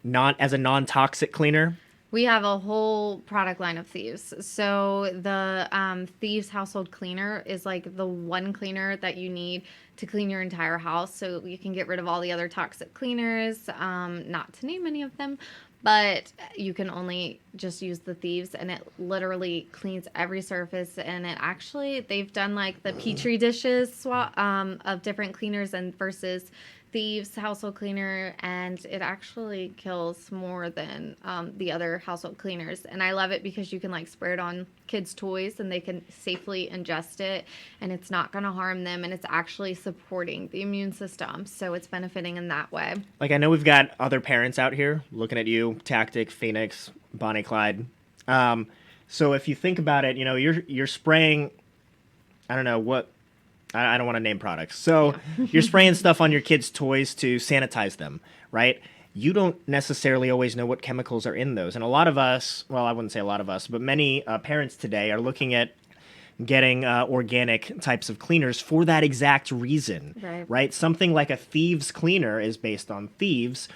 Speaker 1: not as a non-toxic cleaner.
Speaker 2: We have a whole product line of Thieves. So the Thieves household cleaner is like the one cleaner that you need to clean your entire house. So you can get rid of all the other toxic cleaners, not to name any of them, but you can only just use the Thieves, and it literally cleans every surface. And it actually, they've done like the Petri dishes of different cleaners and versus Thieves household cleaner, and it actually kills more than the other household cleaners. And I love it because you can like spray it on kids' toys and they can safely ingest it, and it's not going to harm them, and it's actually supporting the immune system, so it's benefiting in that way.
Speaker 1: Like, I know we've got other parents out here looking at you, Tactic, Phoenix, Bonnie Clyde. So if you think about it, you know, you're spraying, I don't know what, I don't want to name products. So you're spraying stuff on your kids' toys to sanitize them, right? You don't necessarily always know what chemicals are in those. And a lot of us, well, I wouldn't say a lot of us, but many parents today are looking at getting organic types of cleaners for that exact reason, right? Something like a thieves cleaner is based on thieves,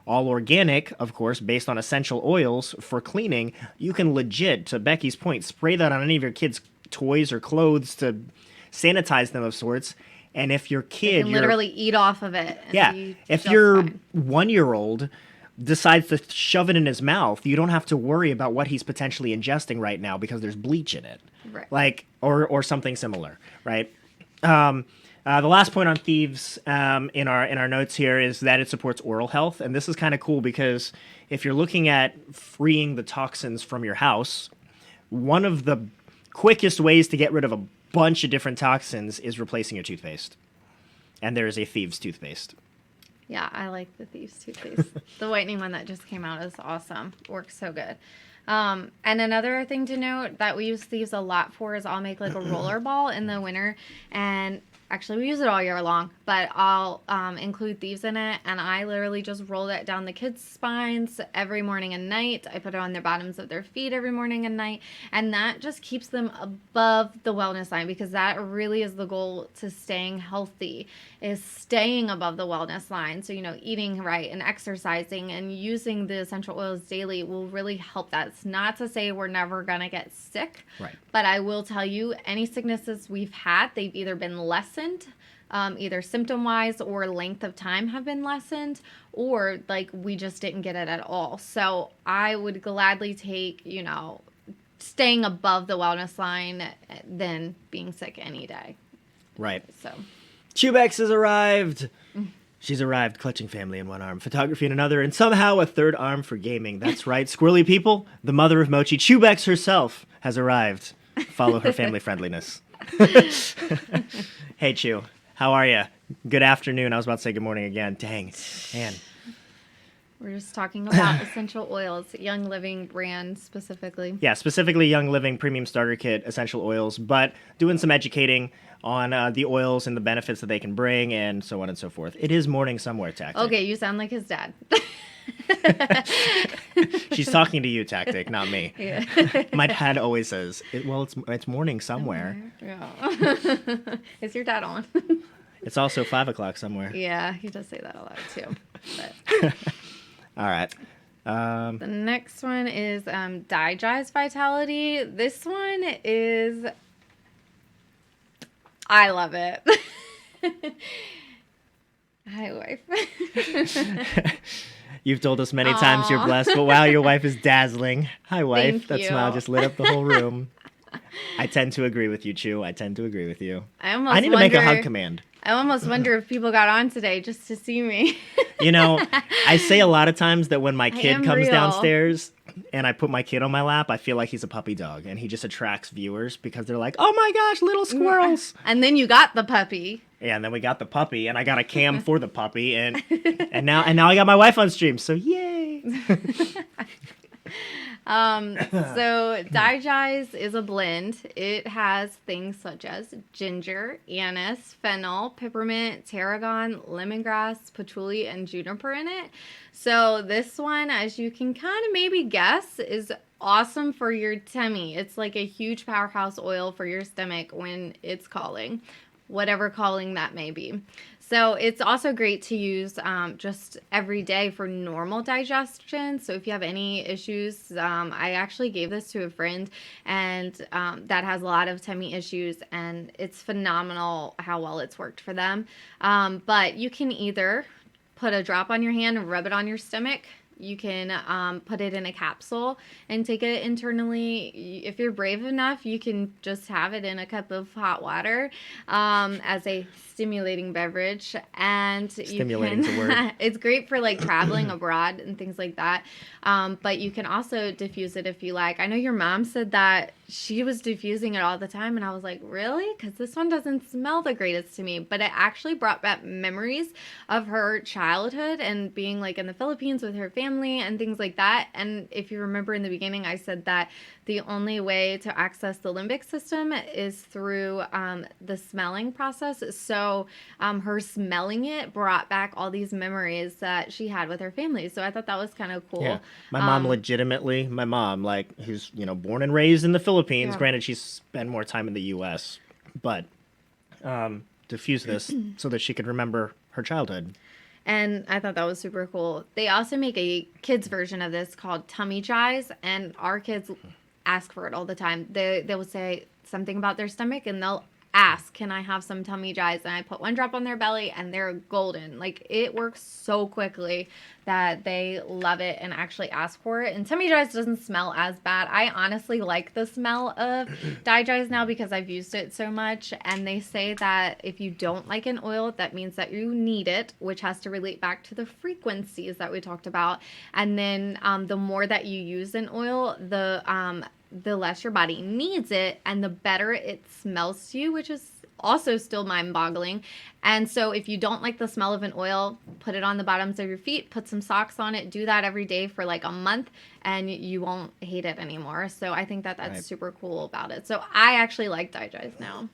Speaker 1: all organic, of course, based on essential oils for cleaning. You can legit, to Becky's point, spray that on any of your kids' toys or clothes to sanitize them of sorts. And if your kid,
Speaker 2: you can literally eat off of it. And
Speaker 1: yeah, if your 1-year-old decides to shove it in his mouth, you don't have to worry about what he's potentially ingesting right now because there's bleach in it, like or something similar, right? The last point on thieves in our notes here is that it supports oral health, and this is kind of cool because if you're looking at freeing the toxins from your house, one of the quickest ways to get rid of a bunch of different toxins is replacing your toothpaste, and there is a thieves toothpaste.
Speaker 2: Yeah, I like the thieves toothpaste. The whitening one that just came out is awesome. Works so good. And another thing to note that we use thieves a lot for is I'll make like a roller ball in the winter, and actually we use it all year long, but I'll include thieves in it, and I literally just roll that down the kids' spines every morning and night. I put it on the bottoms of their feet every morning and night, and that just keeps them above the wellness line, because that really is the goal to staying healthy, is staying above the wellness line. So, eating right and exercising and using the essential oils daily will really help that. It's not to say we're never going to get sick,
Speaker 1: right?
Speaker 2: But I will tell you, any sicknesses we've had, they've either been lessened, either symptom-wise or length of time have been lessened, or like we just didn't get it at all. So I would gladly take, staying above the wellness line than being sick any day.
Speaker 1: Right.
Speaker 2: So
Speaker 1: Chubex has arrived. She's arrived, clutching family in one arm, photography in another, and somehow a third arm for gaming. That's right, Skwirlly people, the mother of Mochi, Chubex herself, has arrived. Follow her family friendliness. Hey, Chew, how are you? Good afternoon. I was about to say good morning again. Dang, man.
Speaker 2: We're just talking about essential oils, Young Living brand specifically.
Speaker 1: Yeah, specifically Young Living Premium Starter Kit essential oils, but doing some educating on the oils and the benefits that they can bring and so on and so forth. It is morning somewhere, Tactic.
Speaker 2: Okay, you sound like his dad.
Speaker 1: She's talking to you, Tactic, not me.
Speaker 2: Yeah.
Speaker 1: My dad always says, it's morning somewhere.
Speaker 2: Yeah. Is your dad on?
Speaker 1: It's also 5 o'clock somewhere.
Speaker 2: Yeah, he does say that a lot too. But.
Speaker 1: All right.
Speaker 2: The next one is Digest Vitality. This one is... I love it. Hi, wife.
Speaker 1: You've told us many times you're blessed, but wow, your wife is dazzling. Hi, wife.
Speaker 2: Thank
Speaker 1: that
Speaker 2: you.
Speaker 1: smile just lit up the whole room. I tend to agree with you, Chew. I tend to agree with you.
Speaker 2: I
Speaker 1: need to make a hug command.
Speaker 2: I almost wonder if people got on today just to see me.
Speaker 1: I say a lot of times that when my kid comes
Speaker 2: real.
Speaker 1: downstairs and I put my kid on my lap, I feel like he's a puppy dog, and he just attracts viewers because they're like, oh my gosh, little squirrels.
Speaker 2: And then you got the puppy.
Speaker 1: Yeah, and then we got the puppy, and I got a cam for the puppy, and now I got my wife on stream, so yay.
Speaker 2: So Digest is a blend. It has things such as ginger, anise, fennel, peppermint, tarragon, lemongrass, patchouli, and juniper in it. So this one, as you can kind of maybe guess, is awesome for your tummy. It's like a huge powerhouse oil for your stomach when it's calling, whatever calling that may be. So it's also great to use just every day for normal digestion. So if you have any issues, I actually gave this to a friend, and that has a lot of tummy issues, and it's phenomenal how well it's worked for them. But you can either put a drop on your hand and rub it on your stomach. You can put it in a capsule and take it internally. If you're brave enough, you can just have it in a cup of hot water as a stimulating beverage. And
Speaker 1: Stimulating's a word.
Speaker 2: It's great for like traveling abroad and things like that. But you can also diffuse it if you like. I know your mom said that she was diffusing it all the time, and I was like, really? Because this one doesn't smell the greatest to me. But it actually brought back memories of her childhood and being like in the Philippines with her family family and things like that. And if you remember in the beginning, I said that the only way to access the limbic system is through the smelling process. So her smelling it brought back all these memories that she had with her family. So I thought that was kind of cool.
Speaker 1: Yeah. My mom like, who's, born and raised in the Philippines.
Speaker 2: Yeah.
Speaker 1: Granted, she's spent more time in the U.S., but diffused this so that she could remember her childhood.
Speaker 2: And I thought that was super cool. They also make a kids version of this called Tummy Jais, and our kids ask for it all the time. They will say something about their stomach, and they'll ask, can I have some Tummy Jais? And I put one drop on their belly, and they're golden. Like, it works so quickly that they love it and actually ask for it. And Tummy Jais doesn't smell as bad. I honestly like the smell of Jais now because I've used it so much. And they say that if you don't like an oil, that means that you need it, which has to relate back to the frequencies that we talked about. And then the more that you use an oil, the less your body needs it and the better it smells to you, which is also still mind-boggling. And so if you don't like the smell of an oil, put it on the bottoms of your feet, put some socks on it, do that every day for like a month, and you won't hate it anymore. So I think that that's super cool about it. So I actually like Digis now.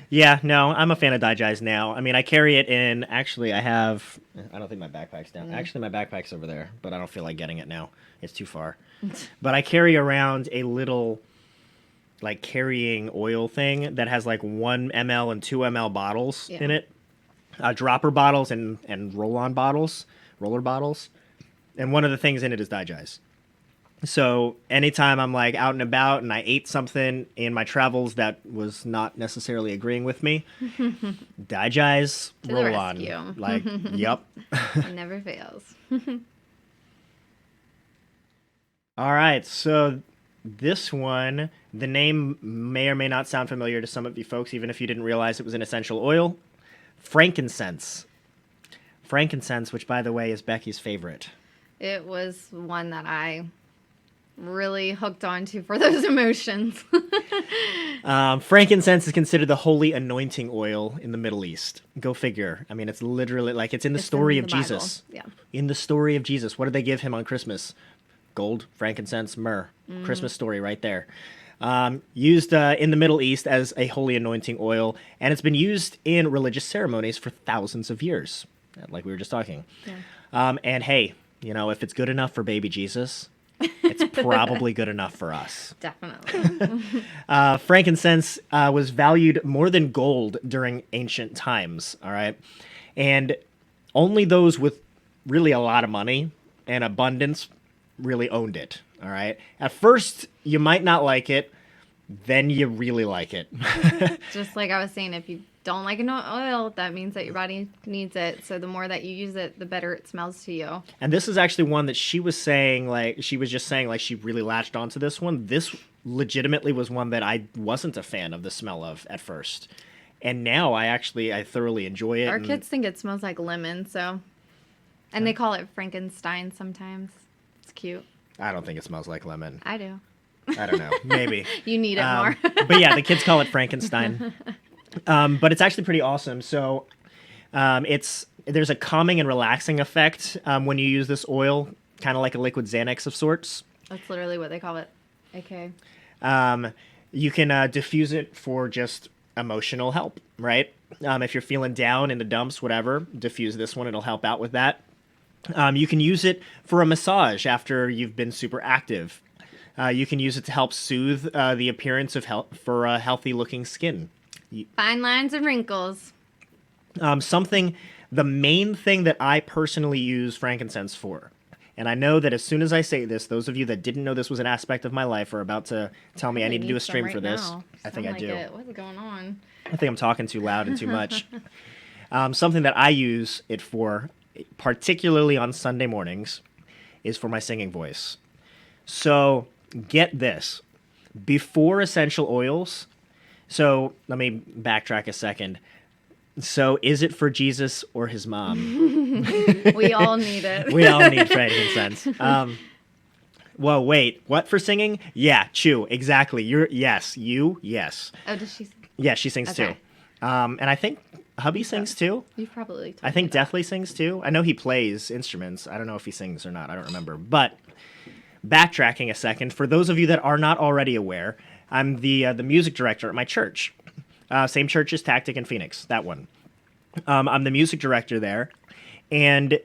Speaker 1: Yeah, no, I'm a fan of Digis now. I mean, I carry it in, actually, I don't think my backpack's down. Actually, my backpack's over there, but I don't feel like getting it now. It's too far. But I carry around a little, like, carrying oil thing that has, like, 1 ml and 2 ml bottles in it. Dropper bottles and roller bottles. And one of the things in it is Digis. So anytime I'm, like, out and about and I ate something in my travels that was not necessarily agreeing with me, Digis roll on. Like, yep.
Speaker 2: It never fails.
Speaker 1: All right, so this one, the name may or may not sound familiar to some of you folks, even if you didn't realize it was an essential oil. Frankincense. Frankincense, which, by the way, is Becky's favorite.
Speaker 2: It was one that I really hooked onto for those emotions.
Speaker 1: Frankincense is considered the holy anointing oil in the Middle East. Go figure. I mean, it's literally, like, it's in the story of Jesus.
Speaker 2: Yeah.
Speaker 1: In the story of Jesus. What did they give him on Christmas? Gold, frankincense, myrrh. Christmas story right there. Used in the Middle East as a holy anointing oil, and it's been used in religious ceremonies for thousands of years, like we were just talking. Yeah. And hey, if it's good enough for baby Jesus, it's probably good enough for us.
Speaker 2: Definitely.
Speaker 1: Frankincense was valued more than gold during ancient times, all right? And only those with really a lot of money and abundance really owned it, all right? At first, you might not like it, then you really like it.
Speaker 2: Just like I was saying, if you don't like an oil, that means that your body needs it. So the more that you use it, the better it smells to you.
Speaker 1: And this is actually one that she was saying, like, she really latched onto this one. This legitimately was one that I wasn't a fan of the smell of at first. And now I thoroughly enjoy it.
Speaker 2: Our kids think it smells like lemon, so. And they call it Frankenstein sometimes. It's cute.
Speaker 1: I don't think it smells like lemon.
Speaker 2: I do.
Speaker 1: I don't know. Maybe.
Speaker 2: You need it more.
Speaker 1: But yeah, the kids call it Frankenstein. But it's actually pretty awesome. So there's a calming and relaxing effect when you use this oil, kind of like a liquid Xanax of sorts.
Speaker 2: That's literally what they call it. Okay.
Speaker 1: You can diffuse it for just emotional help, right? If you're feeling down in the dumps, whatever, diffuse this one. It'll help out with that. You can use it for a massage after you've been super active. You can use it to help soothe the appearance of for healthy-looking skin.
Speaker 2: Fine lines and wrinkles.
Speaker 1: The main thing that I personally use frankincense for, and I know that as soon as I say this, those of you that didn't know this was an aspect of my life are about to tell me I need to do a stream for this. I think I do.
Speaker 2: What's going on?
Speaker 1: I think I'm talking too loud and too much. Something that I use it for, particularly on Sunday mornings, is for my singing voice. So get this. Before essential oils, so let me backtrack a second. So is it for Jesus or his mom?
Speaker 2: We all need it.
Speaker 1: We all need frankincense. Well, wait, what for singing? Yeah, Chew, exactly. Yes.
Speaker 2: Oh, does she?
Speaker 1: Yeah, she sings too. And I think Hubby sings too.
Speaker 2: You've probably told
Speaker 1: I
Speaker 2: me
Speaker 1: think
Speaker 2: that.
Speaker 1: Deathly sings too. I know he plays instruments. I don't know if he sings or not. I don't remember. But backtracking a second, for those of you that are not already aware, I'm the music director at my church. Same church as Tactic in Phoenix, that one. I'm the music director there. And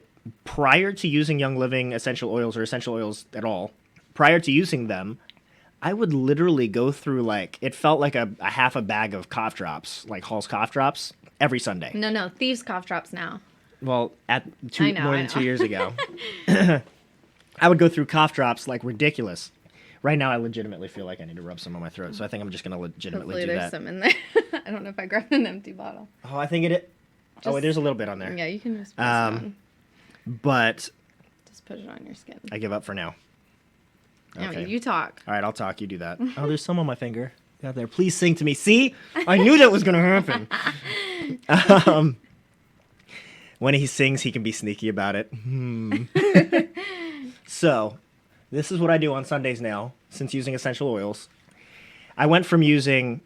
Speaker 1: prior to using Young Living essential oils or essential oils at all, prior to using them, I would literally go through it felt like a half a bag of cough drops, like Hall's cough drops, every Sunday.
Speaker 2: No, thieves cough drops now.
Speaker 1: Well,
Speaker 2: I know,
Speaker 1: more
Speaker 2: I
Speaker 1: than
Speaker 2: know.
Speaker 1: 2 years ago, I would go through cough drops like ridiculous. Right now, I legitimately feel like I need to rub some on my throat, so I think I'm just going to legitimately
Speaker 2: Hopefully
Speaker 1: do
Speaker 2: there's
Speaker 1: that.
Speaker 2: some in there. I don't know if I grabbed an empty bottle.
Speaker 1: Oh, I think it. Oh,
Speaker 2: Just-
Speaker 1: there's a little bit on there.
Speaker 2: Yeah, you can just press it on.
Speaker 1: But
Speaker 2: Just put it on your skin.
Speaker 1: I give up for now.
Speaker 2: No,
Speaker 1: Okay.
Speaker 2: you talk.
Speaker 1: All right, I'll talk. You do that. Oh, there's some on my finger. Out there. Please sing to me. See? I knew that was going to happen. When he sings, he can be sneaky about it. So, this is what I do on Sundays now, since using essential oils. I went from using,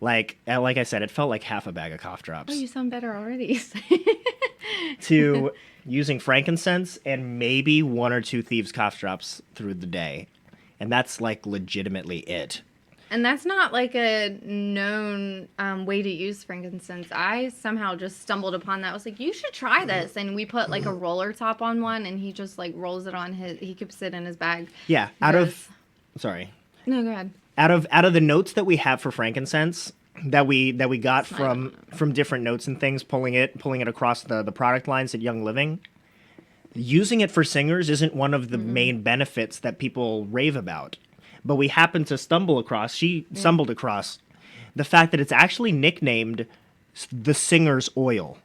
Speaker 1: like I said, it felt like half a bag of cough drops,
Speaker 2: Oh, you sound better already.
Speaker 1: to using frankincense and maybe one or two thieves cough drops through the day. And that's like legitimately it.
Speaker 2: And that's not like a known way to use frankincense. I somehow just stumbled upon that. I was like, you should try this. And we put like a roller top on one, and he just like rolls it on he keeps it in his bag.
Speaker 1: Yeah, sorry.
Speaker 2: No, go ahead.
Speaker 1: Out of the notes that we have for frankincense that we got from different notes and things, pulling it across the product lines at Young Living, using it for singers isn't one of the main benefits that people rave about. But we happened to stumbled across the fact that it's actually nicknamed the singer's oil.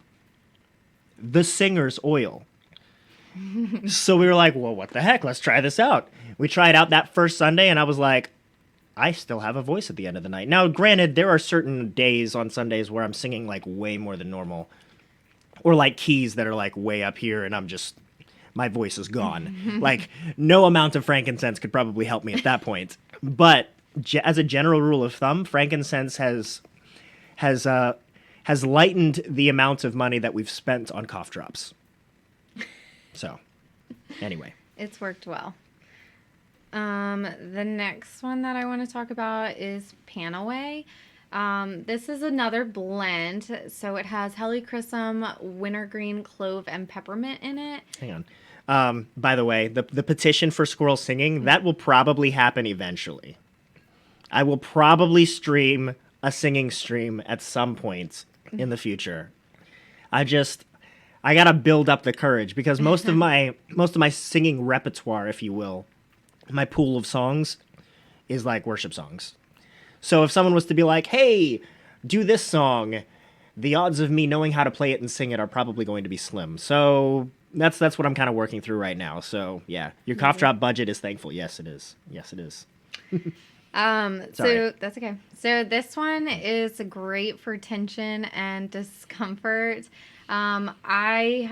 Speaker 1: The singer's oil. So we were like, well, what the heck? Let's try this out. We tried out that first Sunday, and I was like, I still have a voice at the end of the night. Now, granted, there are certain days on Sundays where I'm singing like way more than normal, or like keys that are like way up here, and my voice is gone. Like no amount of frankincense could probably help me at that point. But as a general rule of thumb, frankincense has lightened the amount of money that we've spent on cough drops. So, anyway.
Speaker 2: It's worked well. The next one that I want to talk about is Panaway. This is another blend. So it has helichrysum, wintergreen, clove, and peppermint in it.
Speaker 1: Hang on. By the way, the petition for squirrel singing, that will probably happen eventually. I will probably stream a singing stream at some point in the future. I gotta build up the courage, because most of my singing repertoire, if you will, my pool of songs is like worship songs. So if someone was to be like, hey, do this song, the odds of me knowing how to play it and sing it are probably going to be slim. So that's what I'm kind of working through right now. So yeah, your cough drop budget is thankful. Yes, it is. Yes, it is.
Speaker 2: So that's okay. So this one is great for tension and discomfort. I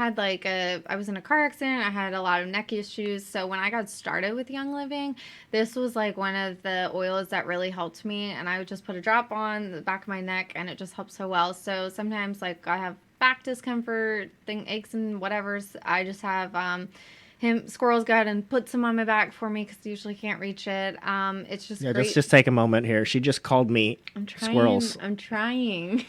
Speaker 2: was in a car accident. I had a lot of neck issues. So when I got started with Young Living, this was like one of the oils that really helped me. And I would just put a drop on the back of my neck, and it just helped so well. So sometimes like I have back discomfort, aches and whatever's, I just have, Squirrel's go ahead and put some on my back for me, because I usually can't reach it. It's just great.
Speaker 1: Let's just take a moment here. She just called me squirrels.
Speaker 2: I'm trying.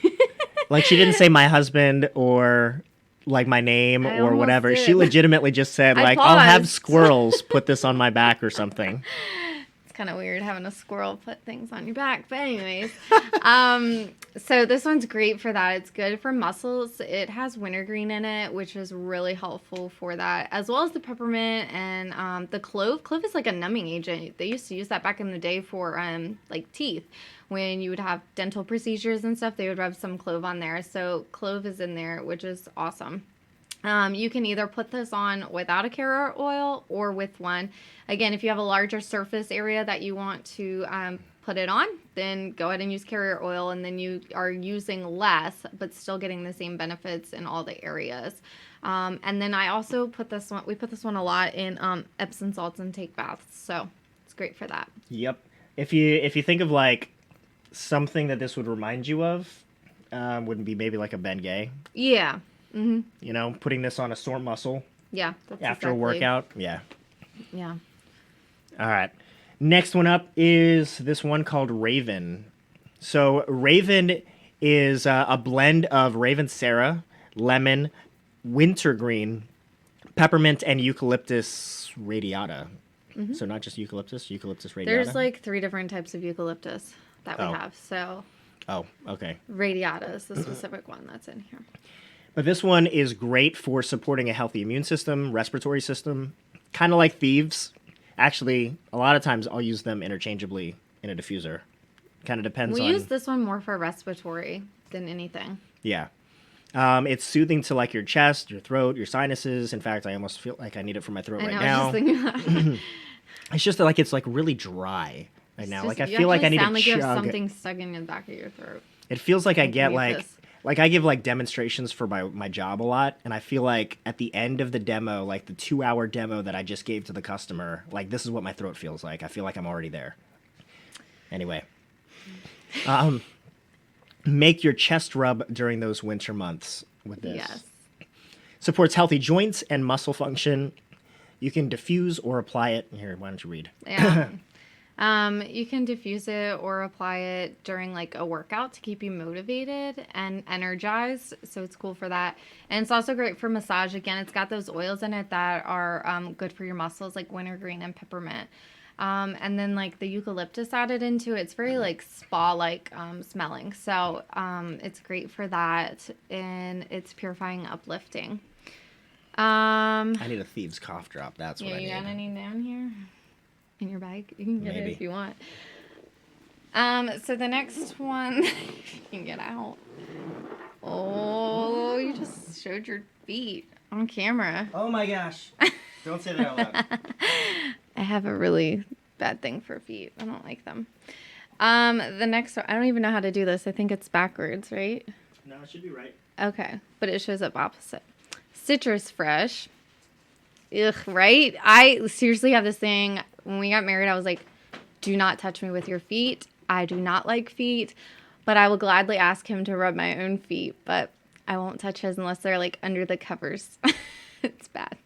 Speaker 1: Like she didn't say my husband or like my name
Speaker 2: I
Speaker 1: or
Speaker 2: almost
Speaker 1: whatever.
Speaker 2: did.
Speaker 1: She legitimately just said
Speaker 2: I
Speaker 1: like, I'll have
Speaker 2: paused.
Speaker 1: squirrels put this on my back or something.
Speaker 2: It's kind of weird having a squirrel put things on your back. But anyways, so this one's great for that. It's good for muscles. It has wintergreen in it, which is really helpful for that, as well as the peppermint and the clove. Clove is like a numbing agent. They used to use that back in the day for like teeth. When you would have dental procedures and stuff, they would rub some clove on there. So clove is in there, which is awesome. You can either put this on without a carrier oil or with one. Again, if you have a larger surface area that you want to put it on, then go ahead and use carrier oil, and then you are using less, but still getting the same benefits in all the areas. And then I also we put this one a lot in Epsom salts and take baths. So it's great for that.
Speaker 1: Yep. If you think of like something that this would remind you of, wouldn't be maybe like a Bengay.
Speaker 2: Yeah. Mm-hmm.
Speaker 1: You know, putting this on a sore muscle
Speaker 2: Yeah. That's
Speaker 1: after a
Speaker 2: exactly.
Speaker 1: workout. Yeah.
Speaker 2: Yeah.
Speaker 1: All right. Next one up is this one called Raven. So Raven is a blend of Raven Sarah, lemon, wintergreen, peppermint, and eucalyptus radiata. So not just eucalyptus radiata.
Speaker 2: There's like 3 different types of eucalyptus that we
Speaker 1: Oh.
Speaker 2: have. So
Speaker 1: Oh, okay.
Speaker 2: radiata is the specific one that's in here.
Speaker 1: But this one is great for supporting a healthy immune system, respiratory system, kind of like thieves. Actually, a lot of times I'll use them interchangeably in a diffuser. Kind of depends
Speaker 2: We
Speaker 1: on...
Speaker 2: use this one more for respiratory than anything.
Speaker 1: Yeah. It's soothing to like your chest, your throat, your sinuses. In fact, I almost feel like I need it for my throat
Speaker 2: I
Speaker 1: right
Speaker 2: know,
Speaker 1: now.
Speaker 2: I was just thinking that.
Speaker 1: It's just that, like it's like really dry right now.
Speaker 2: Just-
Speaker 1: Like I
Speaker 2: you
Speaker 1: feel like I
Speaker 2: actually
Speaker 1: need to
Speaker 2: sound like you have
Speaker 1: chug.
Speaker 2: something stuck in the back of your throat.
Speaker 1: It feels like I get
Speaker 2: mute
Speaker 1: like
Speaker 2: this.
Speaker 1: I give like demonstrations for my job a lot, and I feel like at the end of the demo, like the 2-hour demo that I just gave to the customer, like this is what my throat feels like. I feel like I'm already there. Anyway, make your chest rub during those winter months with this.
Speaker 2: Yes.
Speaker 1: Supports healthy joints and muscle function. You can diffuse or apply it. Here, why don't you read?
Speaker 2: Yeah. You can diffuse it or apply it during like a workout to keep you motivated and energized. So it's cool for that. And it's also great for massage. Again, it's got those oils in it that are good for your muscles, like wintergreen and peppermint. And then like the eucalyptus added into it. It's very like spa-like smelling. So it's great for that. And it's purifying, uplifting.
Speaker 1: I need a thieves cough drop. That's what I need.
Speaker 2: You got any down here in your bag? You can get
Speaker 1: Maybe.
Speaker 2: it if you want. So the next one, you can get out. Oh, you just showed your feet on camera.
Speaker 1: Oh my gosh! Don't say that out loud.
Speaker 2: I have a really bad thing for feet. I don't like them. The next one, I don't even know how to do this. I think it's backwards, right?
Speaker 1: No, it should be right.
Speaker 2: Okay, but it shows up opposite. Citrus Fresh. Ugh, right? I seriously have this thing. When we got married, I was like, do not touch me with your feet. I do not like feet, but I will gladly ask him to rub my own feet, but I won't touch his unless they're like under the covers. It's bad.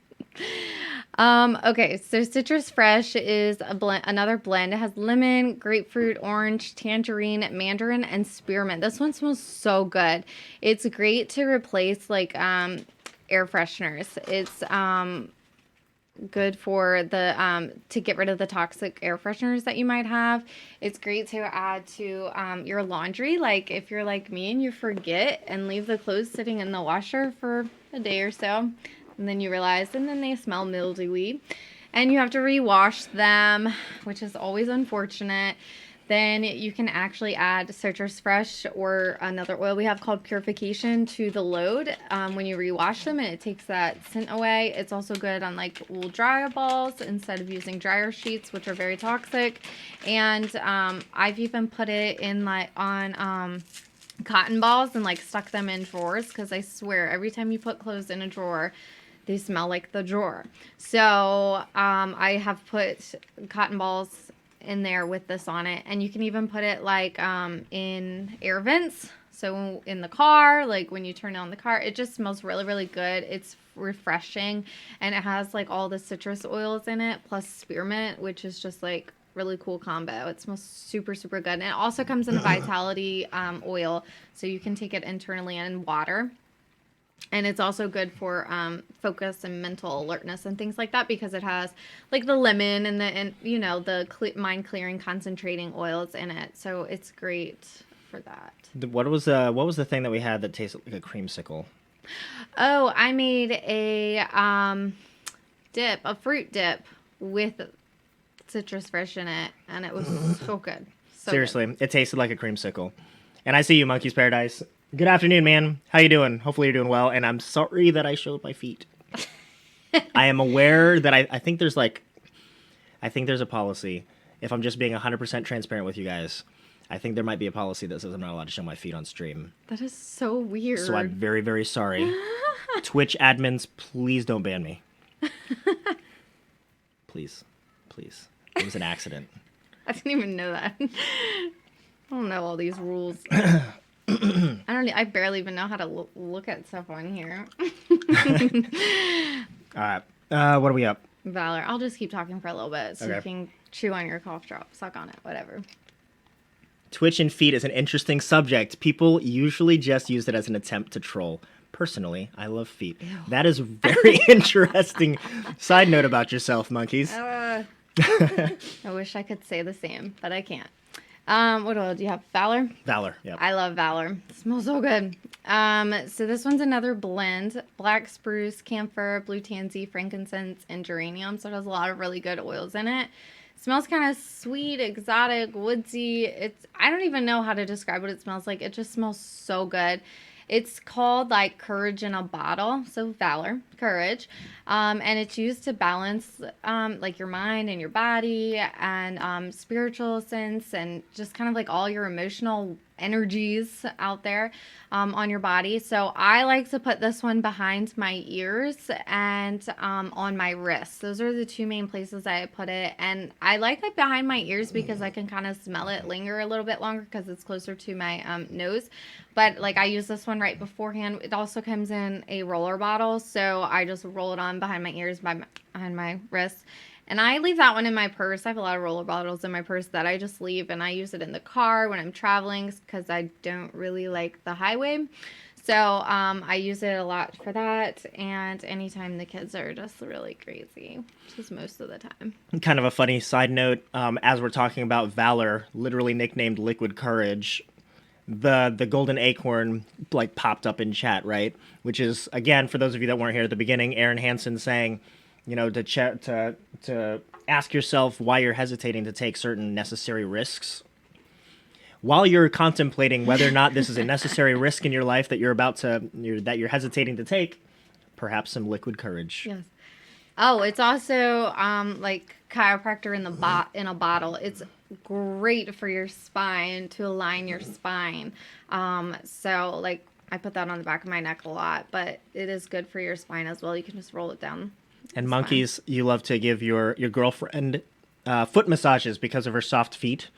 Speaker 2: Okay, so Citrus Fresh is another blend. It has lemon, grapefruit, orange, tangerine, mandarin, and spearmint. This one smells so good. It's great to replace like air fresheners. It's good for the to get rid of the toxic air fresheners that you might have. It's great to add to your laundry. Like if you're like me and you forget and leave the clothes sitting in the washer for a day or so, and then you realize, and then they smell mildewy, and you have to rewash them, which is always unfortunate. Then you can actually add Citrus Fresh or another oil we have called Purification to the load when you rewash them, and it takes that scent away. It's also good on like wool dryer balls instead of using dryer sheets, which are very toxic. And I've even put it in like on cotton balls and like stuck them in drawers, because I swear every time you put clothes in a drawer, they smell like the drawer. So I have put cotton balls in there with this on it, and you can even put it like in air vents, so in the car, like when you turn on the car, it just smells really, really good. It's refreshing, and it has like all the citrus oils in it plus spearmint, which is just like really cool combo. It smells super, super good, and it also comes in a vitality oil, so you can take it internally in water. And it's also good for focus and mental alertness and things like that, because it has like the lemon and the mind clearing concentrating oils in it. So it's great for that.
Speaker 1: What was the thing that we had that tasted like a creamsicle?
Speaker 2: Oh, I made a fruit dip with Citrus Fresh in it, and it was so good. So
Speaker 1: Seriously,
Speaker 2: good.
Speaker 1: it tasted like a creamsicle. And I see you, Monkey's Paradise. Good afternoon, man. How you doing? Hopefully you're doing well. And I'm sorry that I showed my feet. I am aware that I think there's a policy. If I'm just being 100% transparent with you guys, I think there might be a policy that says I'm not allowed to show my feet on stream.
Speaker 2: That is so weird.
Speaker 1: So I'm very, very sorry. Twitch admins, please don't ban me. Please. Please. It was an accident.
Speaker 2: I didn't even know that. I don't know all these rules. I barely even know how to look at stuff on here.
Speaker 1: All right. What are we up?
Speaker 2: Valor. I'll just keep talking for a little bit so you
Speaker 1: Okay.
Speaker 2: can chew on your cough drop, suck on it, whatever.
Speaker 1: Twitch and feet is an interesting subject. People usually just use it as an attempt to troll. Personally, I love feet.
Speaker 2: Ew.
Speaker 1: That is very interesting. Side note about yourself, monkeys.
Speaker 2: I wish I could say the same, but I can't. What else do you have? Valor?
Speaker 1: Valor. Yeah.
Speaker 2: I love Valor. It smells so good. So this one's another blend. Black spruce, camphor, blue tansy, frankincense, and geranium. So it has a lot of really good oils in it. Smells kind of sweet, exotic, woodsy. I don't even know how to describe what it smells like. It just smells so good. It's called like Courage in a Bottle. So Valor, Courage. And it's used to balance like your mind and your body and spiritual sense and just kind of like all your emotional energies out there on your body. So I like to put this one behind my ears and on my wrists. Those are the two main places I put it. And I like it behind my ears because I can kind of smell it linger a little bit longer because it's closer to my nose. But like I use this one right beforehand. It also comes in a roller bottle. So I just roll it on behind my ears, behind my wrists. And I leave that one in my purse. I have a lot of roller bottles in my purse that I just leave, and I use it in the car when I'm traveling because I don't really like the highway. So I use it a lot for that, and anytime the kids are just really crazy, which is most of the time.
Speaker 1: Kind of a funny side note, as we're talking about Valor, literally nicknamed Liquid Courage, the golden acorn like popped up in chat, right? Which is, again, for those of you that weren't here at the beginning, Aaron Hansen saying, you know, to ask yourself why you're hesitating to take certain necessary risks. While you're contemplating whether or not this is a necessary risk in your life that you're hesitating to take, perhaps some liquid courage.
Speaker 2: Yes. Oh, it's also like chiropractor in a bottle. It's great for your spine, to align your spine. So like I put that on the back of my neck a lot, but it is good for your spine as well. You can just roll it down.
Speaker 1: And monkeys, you love to give your girlfriend foot massages because of her soft feet.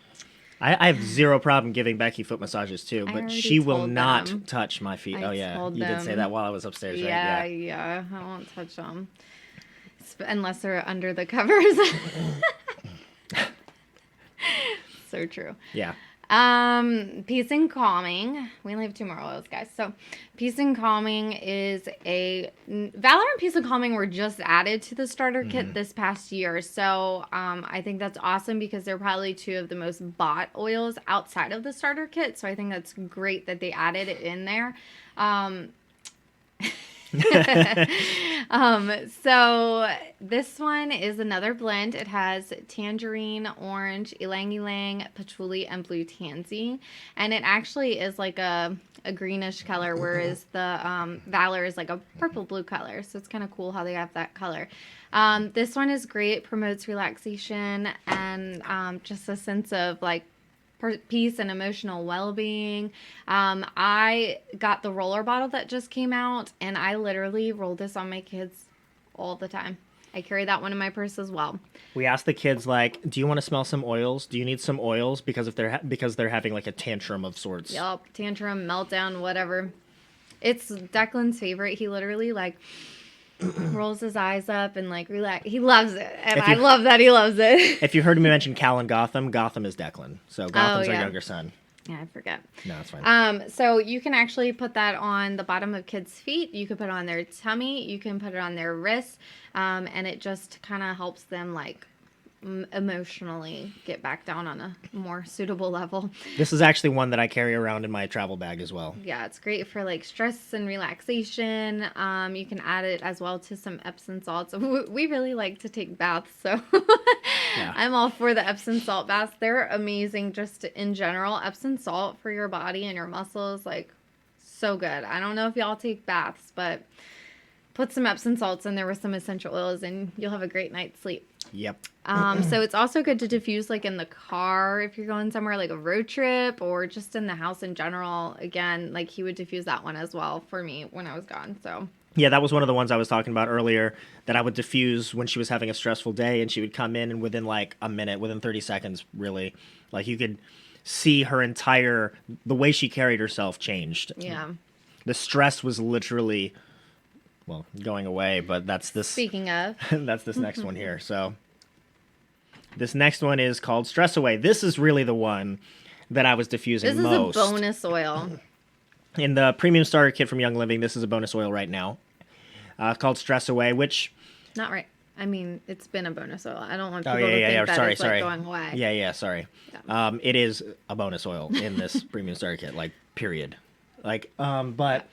Speaker 1: I have zero problem giving Becky foot massages too, but she will not touch my feet. Oh yeah, you did say that while I was upstairs, right?
Speaker 2: Yeah, I won't touch them unless they're under the covers. So true.
Speaker 1: Yeah.
Speaker 2: Peace and Calming. We only have 2 more oils, guys. So, Peace and Calming is Valor and Peace and Calming were just added to the starter kit this past year. So, I think that's awesome because they're probably 2 of the most bought oils outside of the starter kit. So, I think that's great that they added it in there. So this one is another blend. It has tangerine, orange, ylang ylang, patchouli, and blue tansy. And it actually is like a greenish color, whereas the Valor is like a purple blue color. So it's kind of cool how they have that color. This one is great, promotes relaxation and just a sense of like peace and emotional well-being. I got the roller bottle that just came out, and I literally roll this on my kids all the time. I carry that one in my purse as well.
Speaker 1: We asked the kids, like, do you want to smell some oils? Do you need some oils? Because if they're having like a tantrum of sorts.
Speaker 2: Yup, tantrum, meltdown, whatever. It's Declan's favorite. He literally like rolls his eyes up and like relax. He loves it, and I love that he loves it.
Speaker 1: If you heard me mention Cal and Gotham, Gotham is Declan. So Gotham's our younger son.
Speaker 2: Yeah, I forget.
Speaker 1: No, it's fine.
Speaker 2: So you can actually put that on the bottom of kids' feet. You can put it on their tummy. You can put it on their wrists, and it just kind of helps them like emotionally get back down on a more suitable level.
Speaker 1: This is actually one that I carry around in my travel bag as well.
Speaker 2: Yeah, it's great for like stress and relaxation. You can add it as well to some Epsom salts. We really like to take baths, so yeah. I'm all for the Epsom salt baths. They're amazing just in general. Epsom salt for your body and your muscles, like so good. I don't know if y'all take baths, but put some Epsom salts in there with some essential oils and you'll have a great night's sleep.
Speaker 1: Yep.
Speaker 2: So it's also good to diffuse like in the car if you're going somewhere like a road trip or just in the house in general. Again, like he would diffuse that one as well for me when I was gone. So
Speaker 1: yeah, that was one of the ones I was talking about earlier that I would diffuse when she was having a stressful day, and she would come in and within like a minute, within 30 seconds, really, like you could see the way she carried herself changed.
Speaker 2: Yeah.
Speaker 1: The stress was literally, well, going away, but that's this.
Speaker 2: Speaking of.
Speaker 1: That's this next one here. So this next one is called Stress Away. This is really the one that I was diffusing most.
Speaker 2: This is a bonus oil.
Speaker 1: In the premium starter kit from Young Living, this is a bonus oil right now, called Stress Away, which...
Speaker 2: Not right. I mean, it's been a bonus oil. I don't want people
Speaker 1: to think
Speaker 2: that it's like going away.
Speaker 1: Yeah, sorry. Yeah. It is a bonus oil in this premium starter kit, like, period. Like, but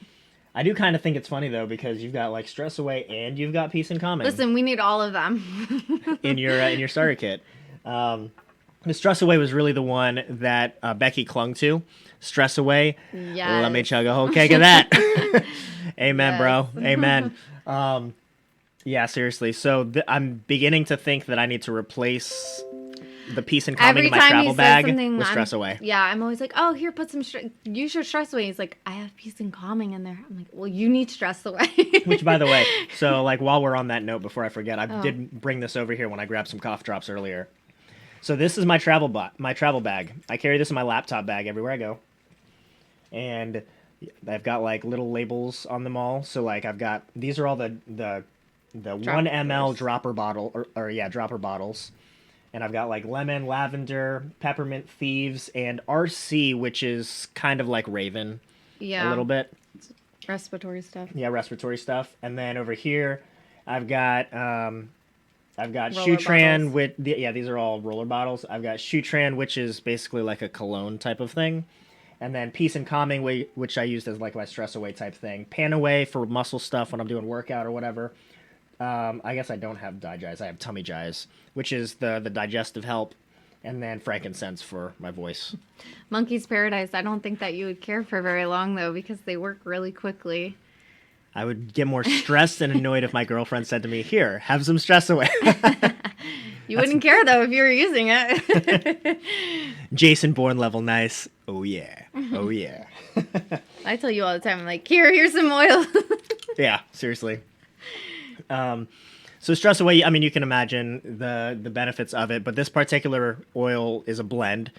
Speaker 1: I do kind of think it's funny, though, because you've got, like, Stress Away and you've got Peace and Calming.
Speaker 2: Listen, we need all of them.
Speaker 1: in your starter kit. The Stress Away was really the one that Becky clung to. Stress Away.
Speaker 2: Yes.
Speaker 1: Let me chug a whole keg of that. Amen, yes. Bro. Amen. Yeah, seriously. So I'm beginning to think that I need to replace the Peace and Calming in my travel bag with Stress Away.
Speaker 2: Yeah, I'm always like, oh, here, put some, use your Stress Away. He's like, I have Peace and Calming in there. I'm like, well, you need Stress Away.
Speaker 1: Which, by the way, so like while we're on that note, before I forget, I did bring this over here when I grabbed some cough drops earlier. So this is my travel bag. I carry this in my laptop bag everywhere I go. And I've got like little labels on them all. So like I've got, these are all the 1 ml dropper bottle, dropper bottles. And I've got like lemon, lavender, peppermint, thieves, and RC, which is kind of like Raven.
Speaker 2: Yeah.
Speaker 1: A little bit.
Speaker 2: Respiratory stuff.
Speaker 1: Yeah, respiratory stuff. And then over here, I've got Shutran with these are all roller bottles. I've got Shutran, which is basically like a cologne type of thing. And then Peace and Calming, which I used as like my Stress Away type thing. Pan Away for muscle stuff when I'm doing workout or whatever. I guess I don't have Digize. I have Tummy Jize, which is the digestive help. And then frankincense for my voice.
Speaker 2: Monkey's Paradise. I don't think that you would care for very long, though, because they work really quickly.
Speaker 1: I would get more stressed and annoyed if my girlfriend said to me, here, have some Stress Away.
Speaker 2: You wouldn't care, though, if you were using it.
Speaker 1: Jason Bourne level nice. Oh, yeah. Oh, yeah.
Speaker 2: I tell you all the time, I'm like, here's some oil.
Speaker 1: Yeah, seriously. So Stress Away, I mean, you can imagine the benefits of it, but this particular oil is a blend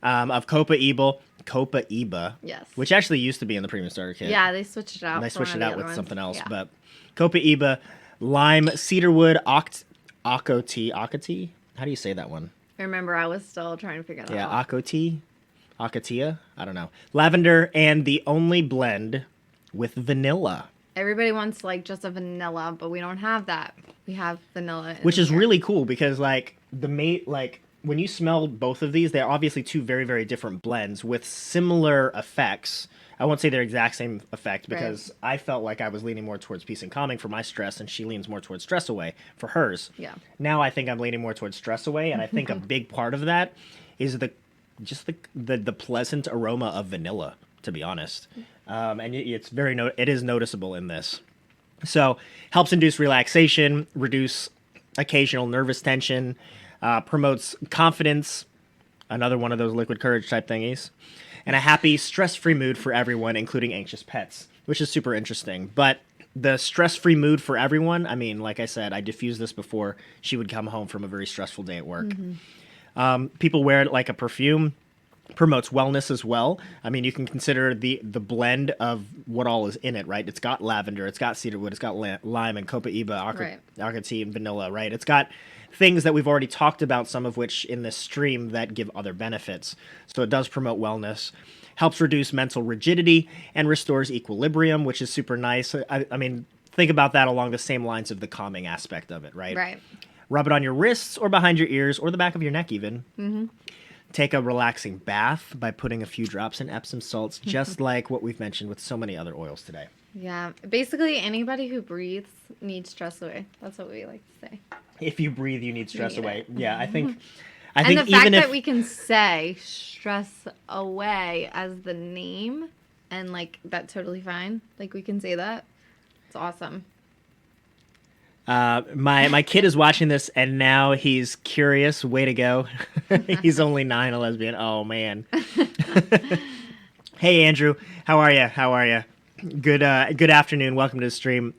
Speaker 1: of Copa Eba,
Speaker 2: yes,
Speaker 1: which actually used to be in the premium starter kit.
Speaker 2: Yeah, they switched it out.
Speaker 1: And they switched it out with something else, but Copa Eba, lime, cedarwood, Akoti. How do you say that one?
Speaker 2: Remember, I was still trying to figure that out.
Speaker 1: Yeah, Akatia. I don't know. Lavender, and the only blend with vanilla.
Speaker 2: Everybody wants like just a vanilla, but we don't have that. We have vanilla,
Speaker 1: which is really cool because like when you smell both of these, they're obviously two very, very different blends with similar effects. I won't say they're exact same effect because I felt like I was leaning more towards Peace and Calming for my stress, and she leans more towards Stress Away for hers.
Speaker 2: Yeah.
Speaker 1: Now I think I'm leaning more towards Stress Away, and I think a big part of that is the pleasant aroma of vanilla, to be honest. And it is noticeable in this. So helps induce relaxation, reduce occasional nervous tension, promotes confidence, another one of those liquid courage type thingies, and a happy, stress-free mood for everyone, including anxious pets, which is super interesting. But the stress-free mood for everyone, I mean, like I said, I diffused this before she would come home from a very stressful day at work. Mm-hmm. People wear it like a perfume. Promotes wellness as well. I mean, you can consider the blend of what all is in it, right? It's got lavender, it's got cedarwood, it's got lime and Copa Eba, Akati, and vanilla, right? It's got things that we've already talked about, some of which in this stream that give other benefits. So it does promote wellness, helps reduce mental rigidity, and restores equilibrium, which is super nice. I mean, think about that along the same lines of the calming aspect of it, right?
Speaker 2: Right.
Speaker 1: Rub it on your wrists or behind your ears or the back of your neck even. Mm-hmm. Take a relaxing bath by putting a few drops in Epsom salts, just like what we've mentioned with so many other oils today.
Speaker 2: Yeah. Basically, anybody who breathes needs Stress Away. That's what we like to say.
Speaker 1: If you breathe, you need Stress Away. Yeah, I think
Speaker 2: and the fact that we can say Stress Away as the name, and like that's totally fine. Like we can say that. It's awesome.
Speaker 1: My kid is watching this and now he's curious. Way to go. He's only 9, a lesbian. Oh man. Hey Andrew, how are you? Good afternoon. Welcome to the stream.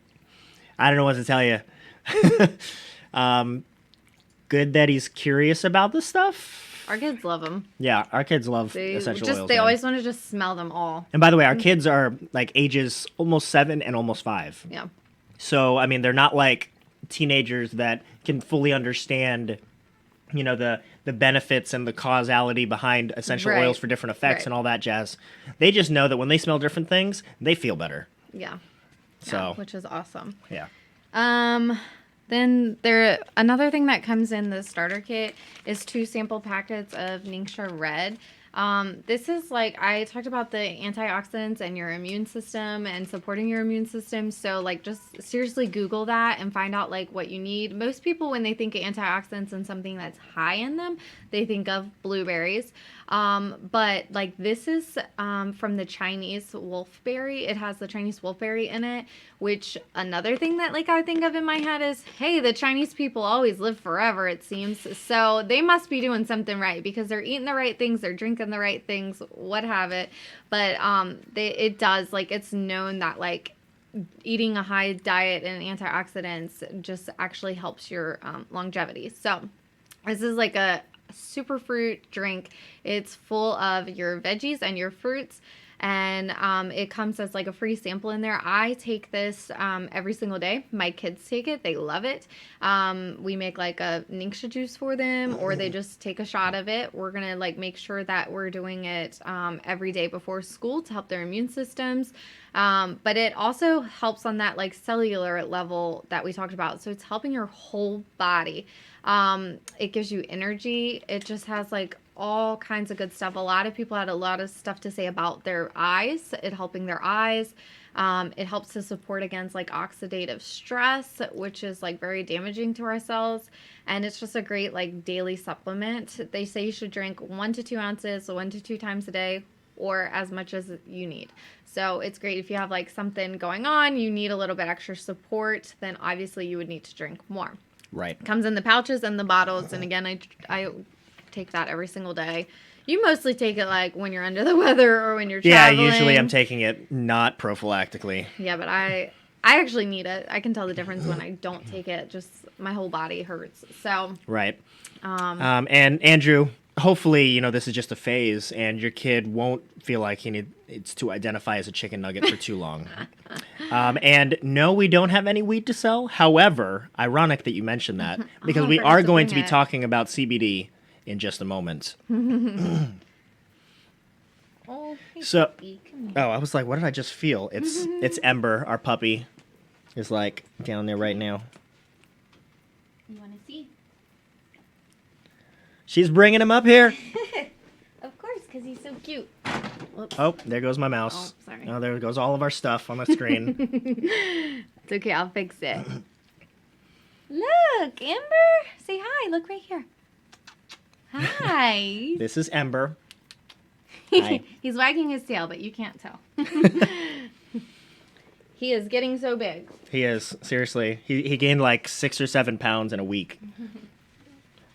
Speaker 1: I don't know what to tell you. Good that he's curious about this stuff.
Speaker 2: Our kids love them.
Speaker 1: Yeah, our kids love essential oils.
Speaker 2: They
Speaker 1: man.
Speaker 2: always want to just smell them all.
Speaker 1: And by the way, our kids are like ages almost 7 and almost 5.
Speaker 2: Yeah.
Speaker 1: So, I mean, they're not like teenagers that can fully understand, the benefits and the causality behind essential
Speaker 2: Right.
Speaker 1: oils for different effects
Speaker 2: Right.
Speaker 1: and all that jazz. They just know that when they smell different things, they feel better.
Speaker 2: Yeah.
Speaker 1: So,
Speaker 2: Which is awesome.
Speaker 1: yeah.
Speaker 2: Then another thing that comes in the starter kit is 2 sample packets of Ningxia Red. This is like, I talked about the antioxidants and your immune system and supporting your immune system. So like, just seriously Google that and find out like what you need. Most people, when they think of antioxidants and something that's high in them, they think of blueberries. But like this is from the Chinese wolfberry. It has the Chinese wolfberry in it, which another thing that like I think of in my head is, hey, the Chinese people always live forever, it seems. So they must be doing something right because they're eating the right things, they're drinking the right things, what have it. But it does, like, it's known that like eating a high diet and antioxidants just actually helps your longevity. So this is like a super fruit drink. It's full of your veggies and your fruits, and it comes as like a free sample in there. I take this every single day. My kids take it. They love it. We make like a Ningxia juice for them, or they just take a shot of it. We're gonna like make sure that we're doing it every day before school to help their immune systems. But it also helps on that like cellular level that we talked about. So it's helping your whole body. It gives you energy. It just has like all kinds of good stuff. A lot of people had a lot of stuff to say about their eyes, it helping their eyes. It helps to support against like oxidative stress, which is like very damaging to our cells. And it's just a great like daily supplement. They say you should drink 1 to 2 ounces, 1 to 2 times a day, or as much as you need. So it's great if you have like something going on, you need a little bit extra support, then obviously you would need to drink more.
Speaker 1: Right.
Speaker 2: Comes in the pouches and the bottles. And again, I take that every single day. You mostly take it like when you're under the weather or when you're traveling.
Speaker 1: Yeah, usually I'm taking it not prophylactically.
Speaker 2: Yeah, but I actually need it. I can tell the difference when I don't take it. Just my whole body hurts. So
Speaker 1: right. And Andrew, hopefully, this is just a phase, and your kid won't feel like he needs to identify as a chicken nugget for too long. And no, we don't have any weed to sell. However, ironic that you mentioned that, because we are going to be talking about CBD in just a moment. So, I was like, what did I just feel? It's Ember, our puppy, is like down there right now.
Speaker 2: You want to see?
Speaker 1: She's bringing him up here.
Speaker 2: Of course, because he's so cute. Whoops.
Speaker 1: Oh, there goes my mouse.
Speaker 2: Oh, sorry.
Speaker 1: Oh, there goes all of our stuff on the screen.
Speaker 2: It's okay, I'll fix it. Look, Amber. Say hi. Look right here. Hi.
Speaker 1: This is Ember. Hi.
Speaker 2: He's wagging his tail, but you can't tell. He is getting so big.
Speaker 1: He is, seriously. He gained like 6 or 7 pounds in a week.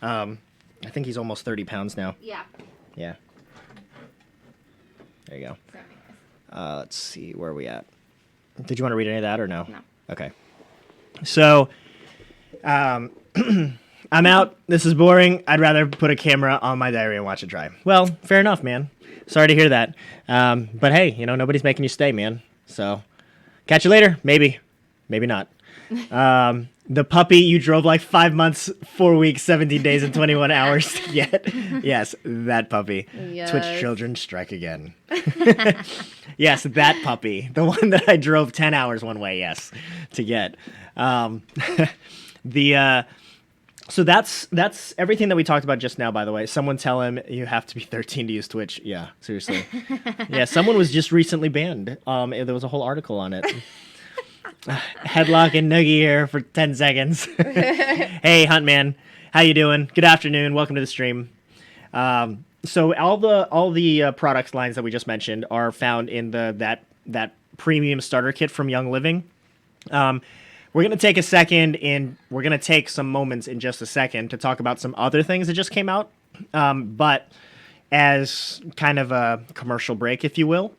Speaker 1: I think he's almost 30 pounds now.
Speaker 2: Yeah.
Speaker 1: Yeah. There you go. Let's see, where are we at? Did you want to read any of that or no?
Speaker 2: No.
Speaker 1: Okay. So, I'm out. This is boring. I'd rather put a camera on my diary and watch it dry. Well, fair enough, man. Sorry to hear that. But hey, nobody's making you stay, man. So, catch you later. Maybe. Maybe not. The puppy you drove like 5 months, 4 weeks, 17 days, and 21 hours to get. Yes, that puppy.
Speaker 2: Yes.
Speaker 1: Twitch children strike again. Yes, that puppy. The one that I drove 10 hours one way, yes, to get. So that's everything that we talked about just now, by the way. Someone tell him you have to be 13 to use Twitch. Yeah, seriously. Yeah, someone was just recently banned. There was a whole article on it. Headlock and Noogie here for 10 seconds. Hey, Huntman. How you doing? Good afternoon. Welcome to the stream. So all the products lines that we just mentioned are found in that premium starter kit from Young Living. We're going to take a second and we're going to take some moments in just a second to talk about some other things that just came out. But as kind of a commercial break, if you will,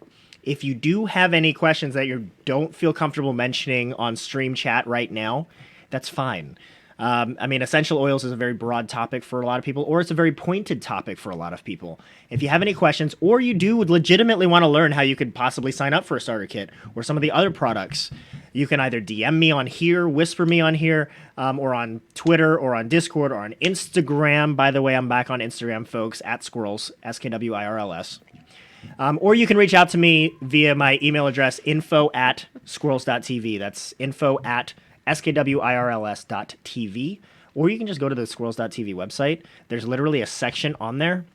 Speaker 1: if you do have any questions that you don't feel comfortable mentioning on stream chat right now, that's fine. I mean, essential oils is a very broad topic for a lot of people, or it's a very pointed topic for a lot of people. If you have any questions, or you do legitimately want to learn how you could possibly sign up for a starter kit or some of the other products, you can either DM me on here, whisper me on here, or on Twitter, or on Discord, or on Instagram. By the way, I'm back on Instagram, folks, at Skwirls, SKWIRLS. Or you can reach out to me via my email address, info@skwirls.tv. That's info@skwirls.tv. Or you can just go to the skwirls.tv website. There's literally a section on there.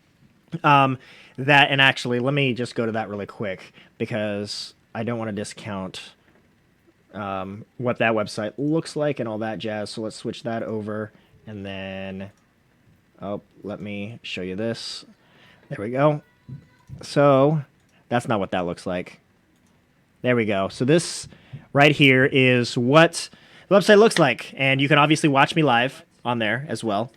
Speaker 1: And actually, let me just go to that really quick because I don't want to discount what that website looks like and all that jazz. So let's switch that over. And then, let me show you this. There we go. So that's not what that looks like. There we go. So this right here is what the website looks like. And you can obviously watch me live on there as well.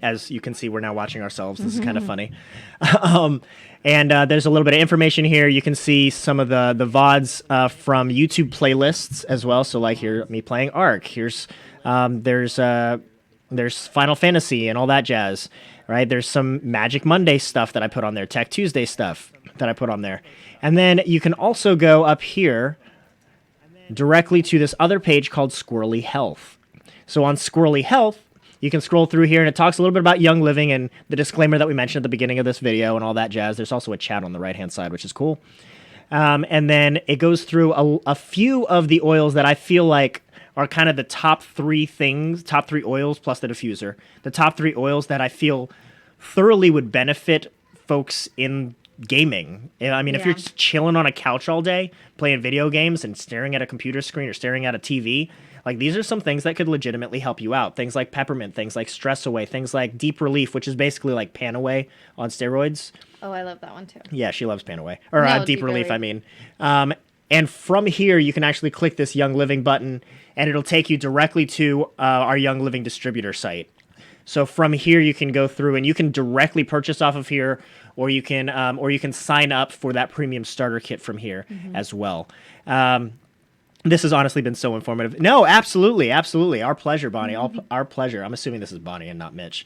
Speaker 1: As you can see, we're now watching ourselves. This is kind of funny. And there's a little bit of information here. You can see some of the VODs from YouTube playlists as well. So like here, me playing Ark. Here's there's Final Fantasy and all that jazz. Right? There's some Magic Monday stuff that I put on there, Tech Tuesday stuff that I put on there. And then you can also go up here directly to this other page called Skwirlly Health. So on Skwirlly Health, you can scroll through here and it talks a little bit about Young Living and the disclaimer that we mentioned at the beginning of this video and all that jazz. There's also a chat on the right-hand side, which is cool. And then it goes through a few of the oils that I feel like are kind of the top three oils plus the diffuser. The top three oils that I feel thoroughly would benefit folks in gaming. I mean, if you're just chilling on a couch all day, playing video games and staring at a computer screen or staring at a TV, like these are some things that could legitimately help you out. Things like peppermint, things like stress away, things like deep relief, which is basically like pan away on steroids.
Speaker 2: Oh, I love that one too.
Speaker 1: Yeah, she loves pan away. Or
Speaker 2: No,
Speaker 1: deep relief, I mean. And from here, you can actually click this Young Living button, and it'll take you directly to our Young Living distributor site. So from here, you can go through and you can directly purchase off of here, or you can sign up for that premium starter kit from here as well. This has honestly been so informative. No, absolutely, absolutely. Our pleasure, Bonnie. Our pleasure. I'm assuming this is Bonnie and not Mitch.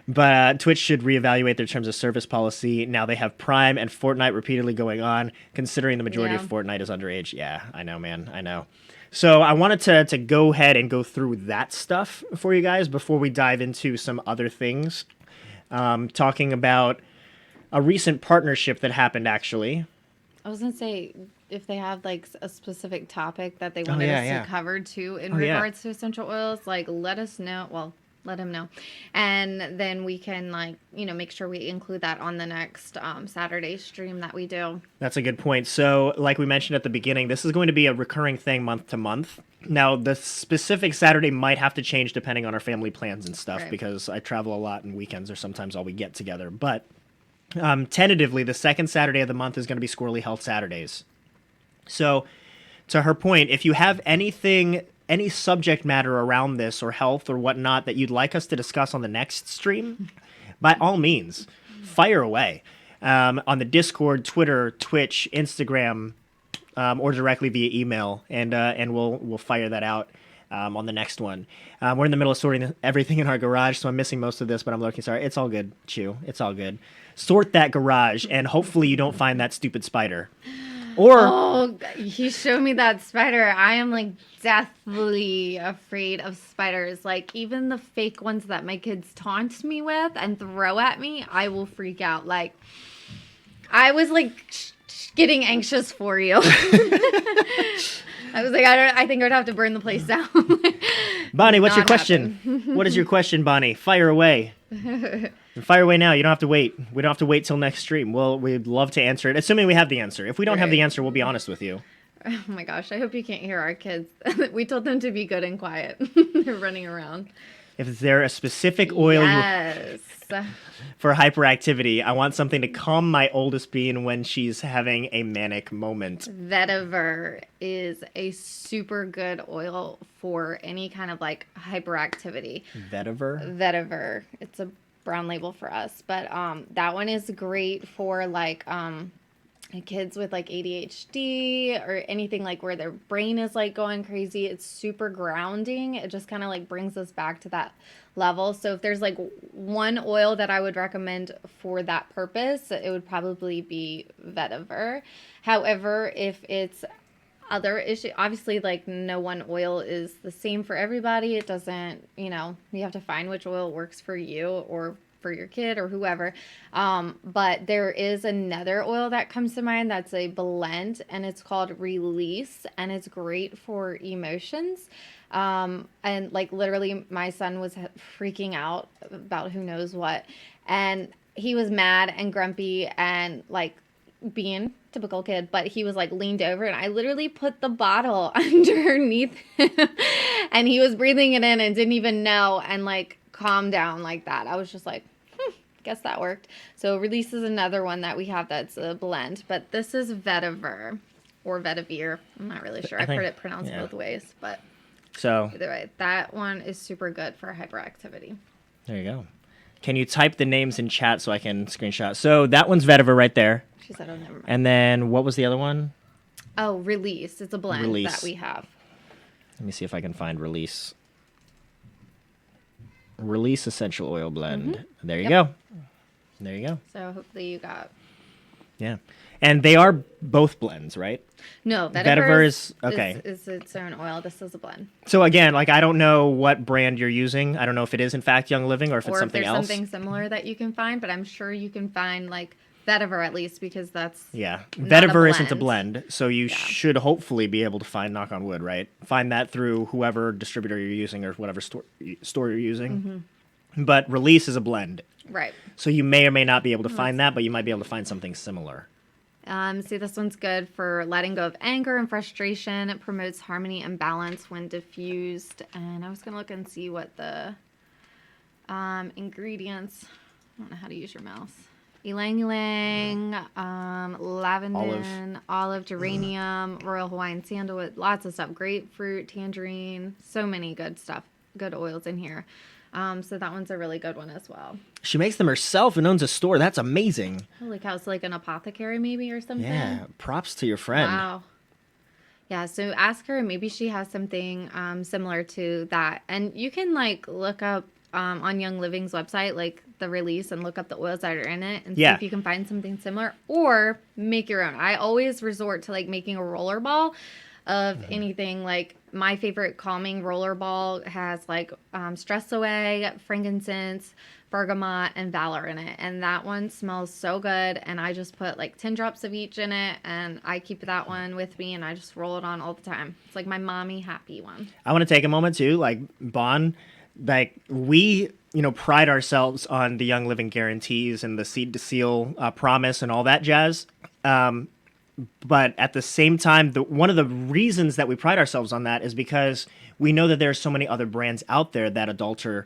Speaker 1: But Twitch should reevaluate their terms of service policy. Now they have Prime and Fortnite repeatedly going on, considering the majority of Fortnite is underage. Yeah, I know, man. I know. So I wanted to go ahead and go through that stuff for you guys before we dive into some other things. Talking about a recent partnership that happened, actually.
Speaker 2: I was going to say, if they have like a specific topic that they wanted us to cover too in regards to essential oils, like let us know. Well, let him know. And then we can make sure we include that on the next Saturday stream that we do.
Speaker 1: That's a good point. So like we mentioned at the beginning, this is going to be a recurring thing month to month. Now, the specific Saturday might have to change depending on our family plans and stuff because I travel a lot and weekends are sometimes all we get together. But tentatively, the second Saturday of the month is going to be Skwirlly Health Saturdays. So to her point, if you have any subject matter around this or health or whatnot that you'd like us to discuss on the next stream, by all means, fire away on the Discord, Twitter, Twitch, Instagram, or directly via email, and we'll fire that out on the next one. We're in the middle of sorting everything in our garage, so I'm missing most of this, but I'm looking sorry. It's all good, Chew. It's all good. Sort that garage, and hopefully you don't find that stupid spider. Or
Speaker 2: he showed me that spider. I am like deathly afraid of spiders. Like even the fake ones that my kids taunt me with and throw at me, I will freak out. Like I was like getting anxious for you. I was like, I think I'd have to burn the place down.
Speaker 1: Bonnie, what's your question? What is your question, Bonnie? Fire away. Fire away now. You don't have to wait. We don't have to wait till next stream. Well, we'd love to answer it, assuming we have the answer. If we don't have the answer, we'll be honest with you.
Speaker 2: Oh my gosh, I hope you can't hear our kids. We told them to be good and quiet. They're running around.
Speaker 1: If there a specific oil for hyperactivity, I want something to calm my oldest bean when she's having a manic moment.
Speaker 2: Vetiver is a super good oil for any kind of like hyperactivity.
Speaker 1: Vetiver?
Speaker 2: Vetiver. It's a brown label for us, but that one is great for like kids with like ADHD or anything like where their brain is like going crazy. It's super grounding. It just kind of like brings us back to that level. So if there's like one oil that I would recommend for that purpose, it would probably be vetiver. However, if it's other issue, obviously like no one oil is the same for everybody. It doesn't, you have to find which oil works for you or for your kid or whoever. But there is another oil that comes to mind that's a blend, and it's called Release, and it's great for emotions. And like literally my son was freaking out about who knows what, and he was mad and grumpy and like being typical kid, but he was like leaned over, and I literally put the bottle underneath him and he was breathing it in and didn't even know, and like calmed down like that. I was just like, guess that worked. So Release is another one that we have that's a blend, but this is vetiver or vetivir. I'm not really sure. I've heard it pronounced both ways, but
Speaker 1: so
Speaker 2: either way, that one is super good for hyperactivity.
Speaker 1: There you go. Can you type the names in chat so I can screenshot? So that one's vetiver right there.
Speaker 2: She said, oh, never mind.
Speaker 1: And then what was the other one?
Speaker 2: Oh, Release. It's a blend that we have.
Speaker 1: Let me see if I can find Release. Release essential oil blend. There you go. There you go.
Speaker 2: So hopefully you got.
Speaker 1: Yeah. And they are both blends, right?
Speaker 2: No,
Speaker 1: vetiver is okay.
Speaker 2: Is its own oil. This is a blend.
Speaker 1: So again, like I don't know what brand you're using. I don't know if it is in fact Young Living or if it's something else.
Speaker 2: Or if there's something similar that you can find, but I'm sure you can find like vetiver at least, because that's
Speaker 1: vetiver isn't a blend, so you should hopefully be able to find, knock on wood, right? Find that through whoever distributor you're using or whatever store you're using. But Release is a blend,
Speaker 2: right?
Speaker 1: So you may or may not be able to find that, but you might be able to find something similar.
Speaker 2: See, this one's good for letting go of anger and frustration. It promotes harmony and balance when diffused. And I was gonna look and see what the ingredients. I don't know how to use your mouse. Ylang ylang, lavender, olive, geranium, royal Hawaiian sandalwood, lots of stuff. Grapefruit, tangerine, so many good stuff, good oils in here. So that one's a really good one as well.
Speaker 1: She makes them herself and owns a store. That's amazing.
Speaker 2: Holy cow, it's like an apothecary maybe or something.
Speaker 1: Yeah, props to your friend.
Speaker 2: Wow. Yeah, so ask her. Maybe she has something similar to that. And you can like look up on Young Living's website, like the Release, and look up the oils that are in it and see if you can find something similar or make your own. I always resort to like making a roller ball of anything. Like my favorite calming roller ball has like stress away, frankincense, bergamot, and valor in it, and that one smells so good. And I just put like 10 drops of each in it, and I keep that one with me, and I just roll it on all the time. It's like my mommy happy one.
Speaker 1: I want to take a moment too, like Bon, like we pride ourselves on the Young Living guarantees and the seed to seal promise and all that jazz. But at the same time, one of the reasons that we pride ourselves on that is because we know that there are so many other brands out there that adulter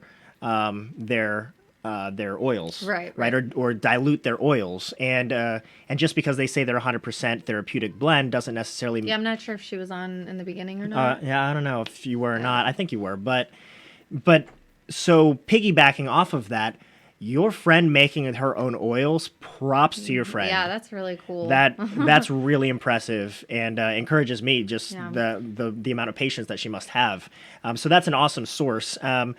Speaker 1: their oils, right, or dilute their oils, and just because they say they're 100% therapeutic blend doesn't necessarily.
Speaker 2: Yeah, I'm not sure if she was on in the beginning or not.
Speaker 1: Yeah, I don't know if you were or not. I think you were, but so piggybacking off of that. Your friend making her own oils, props to your friend.
Speaker 2: Yeah, that's really cool.
Speaker 1: That's really impressive and encourages me just the amount of patience that she must have. So that's an awesome source. I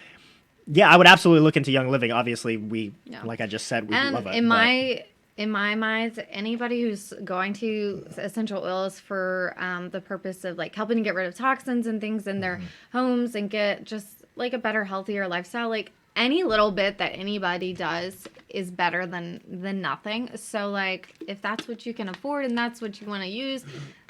Speaker 1: would absolutely look into Young Living. Obviously, like I just said, we love it.
Speaker 2: In my mind, anybody who's going to essential oils for the purpose of like helping to get rid of toxins and things in their homes and get just like a better, healthier lifestyle, like any little bit that anybody does is better than nothing. So like if that's what you can afford and that's what you want to use,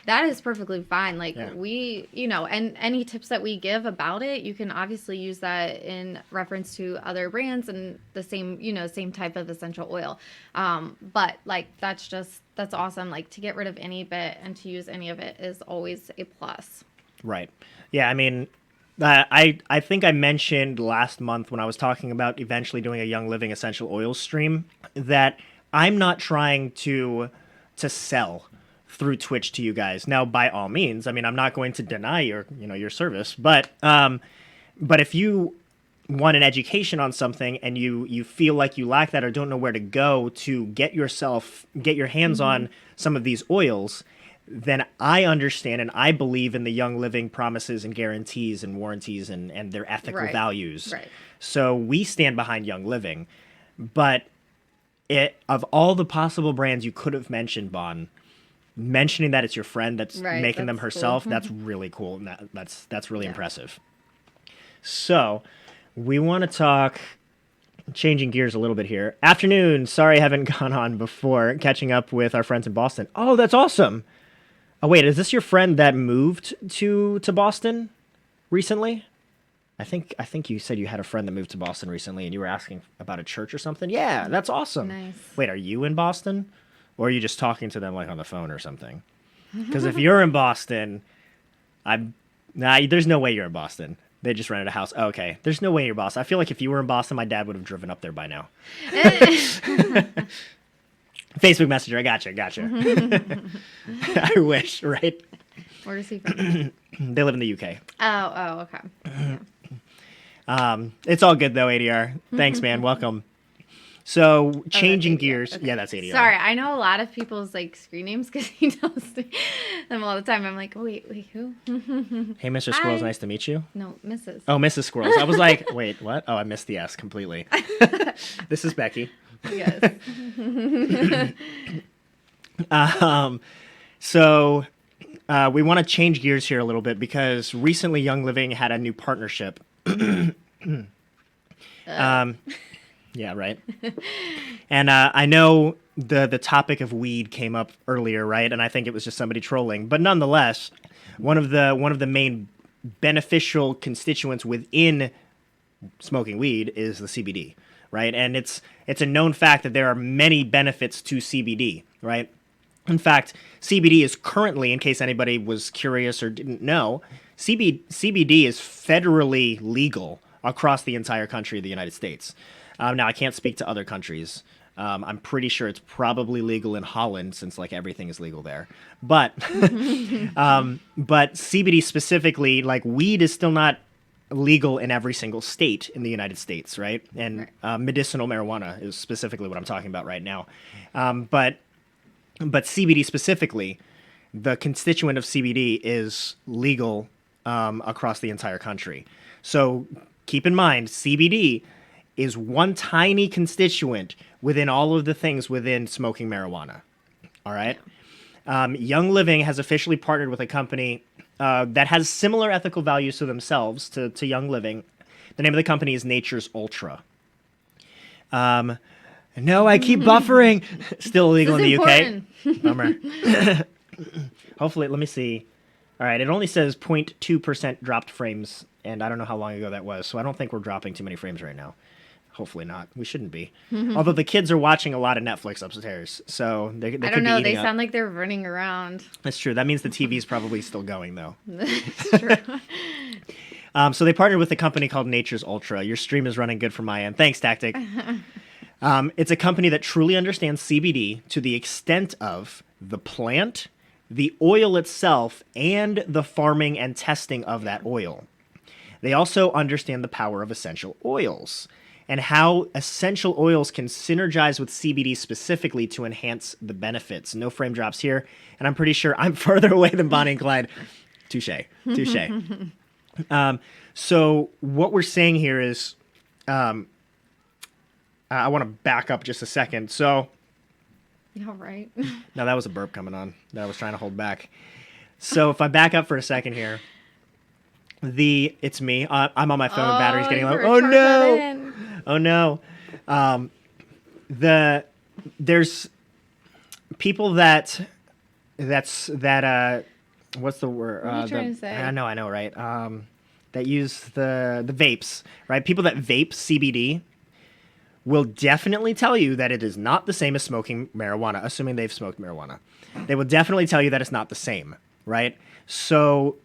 Speaker 2: that is perfectly fine. Like we, and any tips that we give about it, you can obviously use that in reference to other brands and the same, same type of essential oil. But like that's awesome. Like to get rid of any bit and to use any of it is always a plus.
Speaker 1: Right. Yeah. I mean, I think I mentioned last month when I was talking about eventually doing a Young Living essential oils stream that I'm not trying to sell through Twitch to you guys. Now, by all means, I mean, I'm not going to deny your service, but if you want an education on something and you feel like you lack that or don't know where to go to get your hands on some of these oils, then I understand and I believe in the Young Living promises and guarantees and warranties and their ethical values.
Speaker 2: Right.
Speaker 1: So we stand behind Young Living. But of all the possible brands you could have mentioned, Bon, mentioning that it's your friend that's making them herself,
Speaker 2: cool.
Speaker 1: that's really cool. And that's really impressive. So we want to talk, changing gears a little bit here. Afternoon. Sorry I haven't gone on before. Catching up with our friends in Boston. Oh, that's awesome. Oh, wait, is this your friend that moved to Boston recently? I think you said you had a friend that moved to Boston recently and you were asking about a church or something. Yeah, that's awesome.
Speaker 2: Nice.
Speaker 1: Wait, are you in Boston? Or are you just talking to them like on the phone or something? Because if you're in Boston, there's no way you're in Boston. They just rented a house. Oh, okay. There's no way you're Boston. I feel like if you were in Boston, my dad would have driven up there by now. Facebook Messenger. I gotcha. I wish, right?
Speaker 2: Where is he from?
Speaker 1: They live in the UK.
Speaker 2: Oh, okay. Yeah.
Speaker 1: It's all good though, ADR. Thanks, man. Welcome. So changing gears. Okay. Yeah, that's ADR.
Speaker 2: Sorry, I know a lot of people's like screen names because he tells them all the time. I'm like, wait, who?
Speaker 1: Hey, Mr. Squirrels, nice to meet you.
Speaker 2: No, Mrs.
Speaker 1: Oh, Mrs. Squirrels. I was like, wait, what? Oh, I missed the S completely. This is Becky.
Speaker 2: Yes.
Speaker 1: So we want to change gears here a little bit because recently Young Living had a new partnership. Yeah, right. And I know the topic of weed came up earlier, right? And I think it was just somebody trolling, but nonetheless, one of the main beneficial constituents within smoking weed is the CBD, right? And it's a known fact that there are many benefits to CBD, right? In fact, CBD is currently, in case anybody was curious or didn't know, CBD is federally legal across the entire country of the United States. Now, I can't speak to other countries. I'm pretty sure it's probably legal in Holland since like everything is legal there. But but CBD specifically, like weed is still not legal in every single state in the United States, right? And medicinal marijuana is specifically what I'm talking about right now. But CBD specifically, the constituent of CBD is legal across the entire country. So keep in mind, CBD is one tiny constituent within all of the things within smoking marijuana. All right? Young Living has officially partnered with a company that has similar ethical values to themselves, to Young Living. The name of the company is Nature's Ultra. No, I keep buffering. Still illegal in the UK. Bummer. Hopefully, let me see. All right, it only says 0.2% dropped frames, and I don't know how long ago that was, so I don't think we're dropping too many frames right now. Hopefully not. We shouldn't be. Although the kids are watching a lot of Netflix upstairs, so they could be eating up.
Speaker 2: I don't know. They sound like they're running around.
Speaker 1: That's true. That means the TV's probably still going, though.
Speaker 2: That's true.
Speaker 1: So they partnered with a company called Nature's Ultra. Your stream is running good from my end. Thanks, Tactic. It's a company that truly understands CBD to the extent of the plant, the oil itself, and the farming and testing of that oil. They also understand the power of essential oils and how essential oils can synergize with CBD specifically to enhance the benefits. No frame drops here, and I'm pretty sure I'm further away than Bonnie and Clyde. Touche. So what we're saying here is, I want to back up just a second. So,
Speaker 2: Yeah, right.
Speaker 1: no, that was a burp coming on that I was trying to hold back. So if I back up for a second here, it's me. I'm on my phone. Battery's getting low. Oh no. There's people that what's the word?
Speaker 2: What are you trying to say?
Speaker 1: I know, right? That use the vapes, right? People that vape CBD will definitely tell you that it is not the same as smoking marijuana, assuming they've smoked marijuana. They will definitely tell you that it's not the same, right? So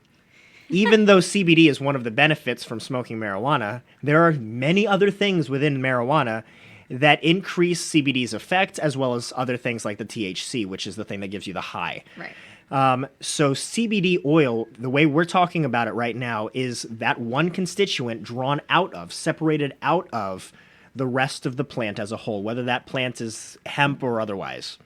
Speaker 1: even though CBD is one of the benefits from smoking marijuana, there are many other things within marijuana that increase CBD's effect, as well as other things like the THC, which is the thing that gives you the high.
Speaker 2: Right.
Speaker 1: So CBD oil, the way we're talking about it right now, is that one constituent drawn out of, separated out of the rest of the plant as a whole, whether that plant is hemp or otherwise.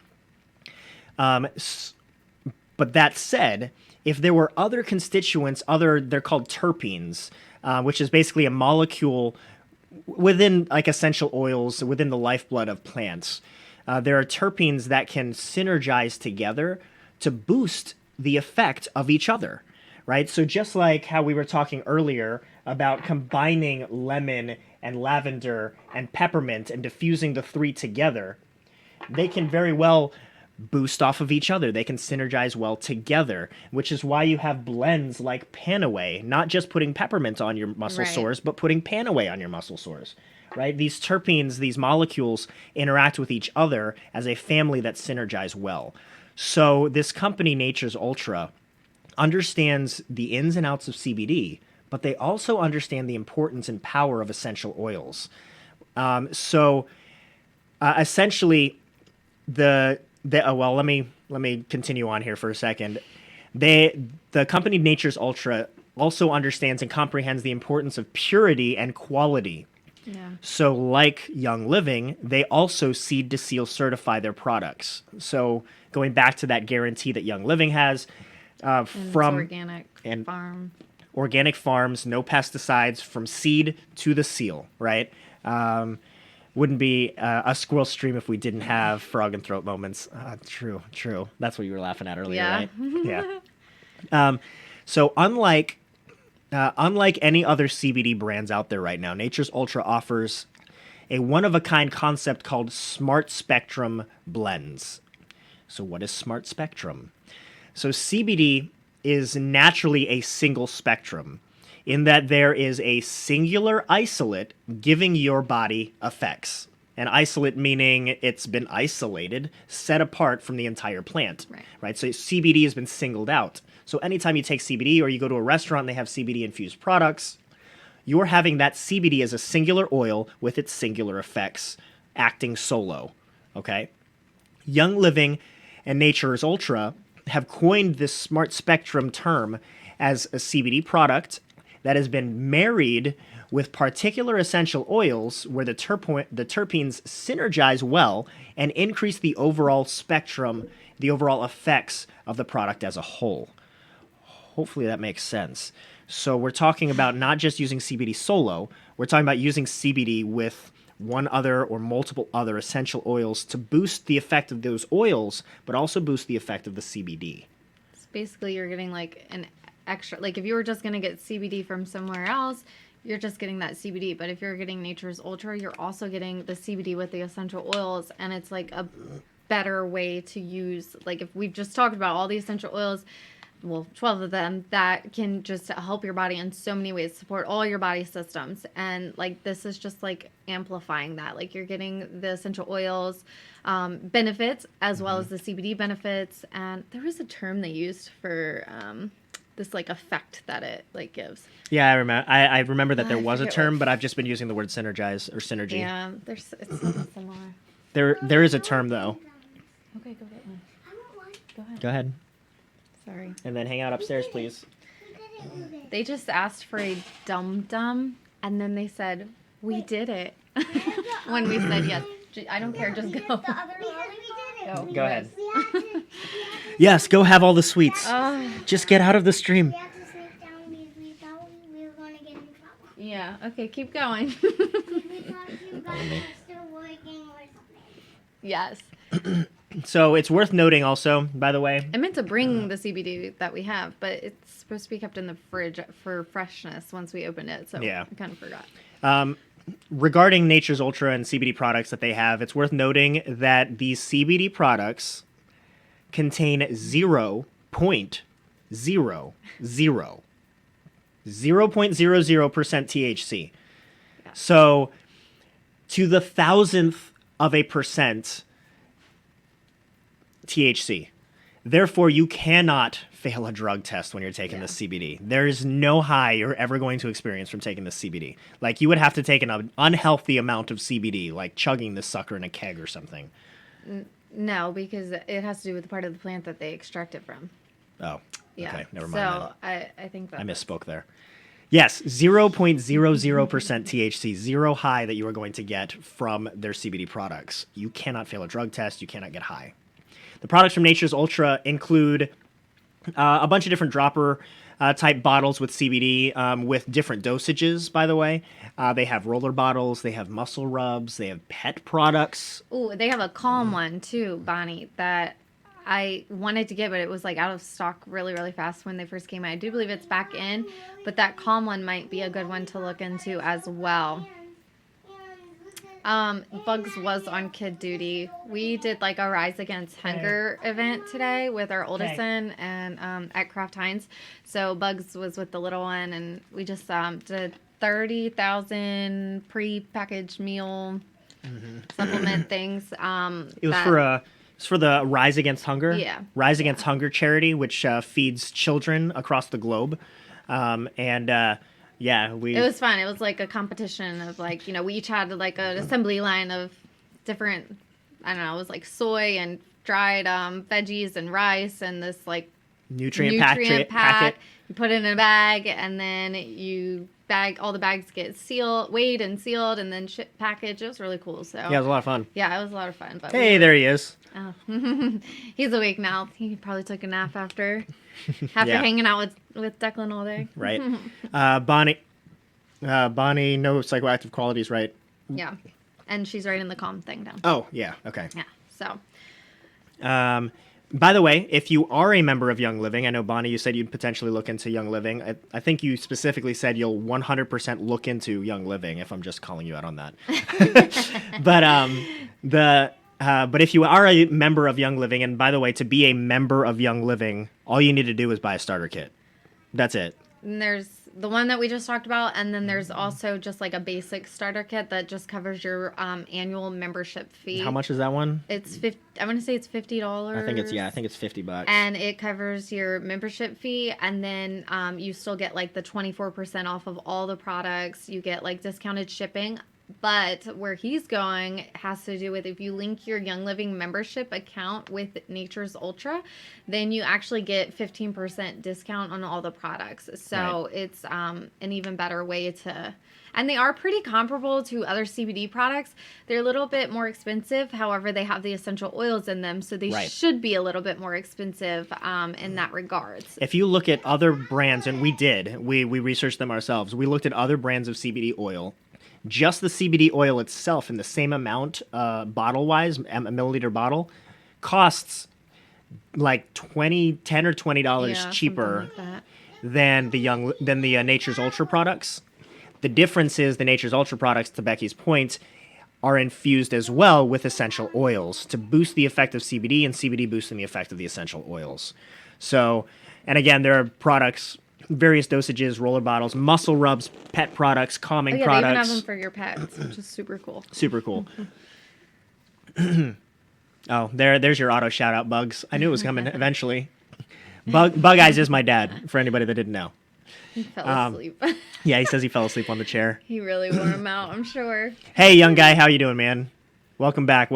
Speaker 1: But that said, if there were other constituents, they're called terpenes, which is basically a molecule within like essential oils within the lifeblood of plants. There are terpenes that can synergize together to boost the effect of each other, right? So just like how we were talking earlier about combining lemon and lavender and peppermint and diffusing the three together, they can very well boost off of each other. They can synergize well together, which is why you have blends like Panaway, not just putting peppermint on your muscle
Speaker 2: Right.
Speaker 1: sores, but putting Panaway on your muscle sores, right? These terpenes, these molecules interact with each other as a family that synergize well. So this company, Nature's Ultra, understands the ins and outs of CBD, but they also understand the importance and power of essential oils. Essentially, well, let me continue on here for a second. The company Nature's Ultra also understands and comprehends the importance of purity and quality.
Speaker 2: Yeah.
Speaker 1: So, like Young Living, they also seed to seal certify their products. So, going back to that guarantee that Young Living has,
Speaker 2: And
Speaker 1: from
Speaker 2: it's organic
Speaker 1: and-
Speaker 2: farm.
Speaker 1: organic farms, no pesticides, from seed to the seal, right? Wouldn't be a squirrel stream if we didn't have frog and throat moments. True. That's what you were laughing at earlier,
Speaker 2: Yeah.
Speaker 1: right? Yeah. So unlike any other CBD brands out there right now, Nature's Ultra offers a one-of-a-kind concept called Smart Spectrum blends. So what is Smart Spectrum? So CBD is naturally a single spectrum in that there is a singular isolate giving your body effects. An isolate meaning it's been isolated, set apart from the entire plant. Right? So CBD has been singled out. So anytime you take CBD or you go to a restaurant and they have CBD infused products, you're having that CBD as a singular oil with its singular effects acting solo. Okay? Young Living and Nature's Ultra have coined this smart spectrum term as a CBD product that has been married with particular essential oils where the terpenes synergize well and increase the overall spectrum, the overall effects of the product as a whole. Hopefully that makes sense. So we're talking about not just using CBD solo, we're talking about using CBD with one other or multiple other essential oils to boost the effect of those oils, but also boost the effect of the CBD.
Speaker 2: So basically, you're getting like an extra. Like if you were just gonna get CBD from somewhere else, you're just getting that CBD. But if you're getting Nature's Ultra, you're also getting the CBD with the essential oils, and it's like a better way to use. Like if we've just talked about all the essential oils, well, 12 of them that can just help your body in so many ways, support all your body systems. And like this is just like amplifying that. Like you're getting the essential oils benefits as well as the CBD benefits. And there was a term they used for this like effect that it like gives.
Speaker 1: Yeah, I remember that there
Speaker 2: I
Speaker 1: was a
Speaker 2: forget
Speaker 1: term,
Speaker 2: what-
Speaker 1: but I've just been using the word synergize or synergy.
Speaker 2: Yeah, it's something similar.
Speaker 1: There is a term though.
Speaker 2: Okay, go get one. Go ahead.
Speaker 1: Go ahead.
Speaker 2: Sorry.
Speaker 1: And then hang out upstairs, please.
Speaker 2: They just asked for a dum-dum, and then they said, we did it. When we said yes. I don't care, just go.
Speaker 1: Go ahead. Yes, go have all the sweets.
Speaker 2: Oh,
Speaker 1: Just get out of the stream.
Speaker 3: We had to sneak down because we thought we were going to get in trouble.
Speaker 2: yeah. Okay, keep going.
Speaker 3: We thought you guys were still working or something.
Speaker 2: yes.
Speaker 1: So it's worth noting also, by the way,
Speaker 2: I meant to bring the CBD that we have, but it's supposed to be kept in the fridge for freshness once we open it, so
Speaker 1: Yeah.
Speaker 2: I kind of forgot.
Speaker 1: regarding Nature's Ultra and CBD products that they have, it's worth noting that these CBD products contain 0.00% THC.
Speaker 2: Yeah.
Speaker 1: So to the thousandth of a percent THC. Therefore, you cannot fail a drug test when you're taking this CBD. There is no high you're ever going to experience from taking this CBD. Like, you would have to take an unhealthy amount of CBD, like chugging this sucker in a keg or something.
Speaker 2: No, because it has to do with the part of the plant that they extract it from.
Speaker 1: Oh,
Speaker 2: Yeah.
Speaker 1: okay. Never mind.
Speaker 2: So I think that
Speaker 1: I misspoke there. Yes, 0.00% THC, zero high that you are going to get from their CBD products. You cannot fail a drug test. You cannot get high. The products from Nature's Ultra include a bunch of different dropper type bottles with CBD with different dosages, by the way. They have roller bottles, they have muscle rubs, they have pet products.
Speaker 2: Ooh, they have a calm one too, Bonnie, that I wanted to get, but it was like out of stock really, really fast when they first came out. I do believe it's back in, but that calm one might be a good one to look into as well. Bugs was on kid duty. We did like a Rise Against Hunger event today with our oldest son and at Kraft Heinz. So Bugs was with the little one, and we just did 30,000 pre-packaged meal supplement things.
Speaker 1: It was for the Rise Against Hunger.
Speaker 2: Yeah.
Speaker 1: Rise Against Hunger charity, which feeds children across the globe. Yeah,
Speaker 2: it was fun. It was like a competition of like, we each had like an assembly line of different, I don't know, it was like soy and dried veggies and rice and this like
Speaker 1: nutrient
Speaker 2: packet. You put it in a bag, and then all the bags get weighed and sealed, and then packaged. It was really cool. So
Speaker 1: yeah, it was a lot of fun.
Speaker 2: Yeah, it was a lot of fun. But
Speaker 1: hey, there he is.
Speaker 2: Oh. He's awake now. He probably took a nap after hanging out with Declan all day.
Speaker 1: Right. Bonnie no psychoactive qualities, right?
Speaker 2: Yeah. And she's writing the calm thing down.
Speaker 1: Oh, yeah. Okay.
Speaker 2: Yeah. So.
Speaker 1: By the way, if you are a member of Young Living, I know, Bonnie, you said you'd potentially look into Young Living. I think you specifically said you'll 100% look into Young Living, if I'm just calling you out on that. But if you are a member of Young Living, and by the way, to be a member of Young Living, all you need to do is buy a starter kit. That's it.
Speaker 2: And there's the one that we just talked about, and then there's also just like a basic starter kit that just covers your annual membership fee.
Speaker 1: How much is that one?
Speaker 2: It's I'm gonna say it's $50.
Speaker 1: I think it's $50.
Speaker 2: And it covers your membership fee, and then you still get like the 24% off of all the products. You get like discounted shipping. But where he's going has to do with if you link your Young Living membership account with Nature's Ultra, then you actually get 15% discount on all the products. So it's an even better way to... And they are pretty comparable to other CBD products. They're a little bit more expensive. However, they have the essential oils in them, so they should be a little bit more expensive in that regards.
Speaker 1: If you look at other brands, and we researched them ourselves. We looked at other brands of CBD oil. Just the CBD oil itself in the same amount, bottle-wise, a milliliter bottle, costs like $10 or $20 cheaper than the Nature's Ultra products. The difference is the Nature's Ultra products, to Becky's point, are infused as well with essential oils to boost the effect of CBD, and CBD boosting the effect of the essential oils. So, and again, there are products... various dosages, roller bottles, muscle rubs, pet products, calming products.
Speaker 2: They even have them for your pets, which is super cool.
Speaker 1: Super cool. Oh, there's your auto shout out, Bugs. I knew it was coming eventually. Bug Eyes is my dad, for anybody that didn't know.
Speaker 2: He fell asleep.
Speaker 1: Yeah, he says he fell asleep on the chair.
Speaker 2: He really wore him out, I'm sure.
Speaker 1: Hey, young guy, how you doing, man? Welcome back.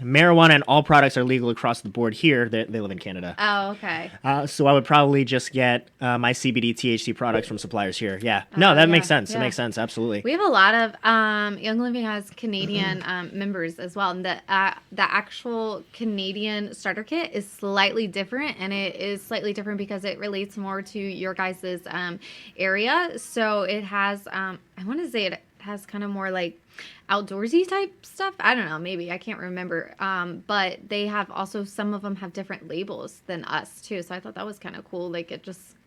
Speaker 1: Marijuana and all products are legal across the board here. They live in Canada.
Speaker 2: Oh, okay.
Speaker 1: So I would probably just get my CBD THC products from suppliers here. Yeah. No, that makes sense.
Speaker 2: Yeah.
Speaker 1: It makes sense. Absolutely.
Speaker 2: We have a lot of Young Living has Canadian members as well. And the actual Canadian starter kit is slightly different, and it is slightly different because it relates more to your guys' area. So it has, I want to say it has kind of more like outdoorsy type stuff. I don't know, maybe I can't remember. But they have also, some of them have different labels than us too. So I thought that was kind of cool. Like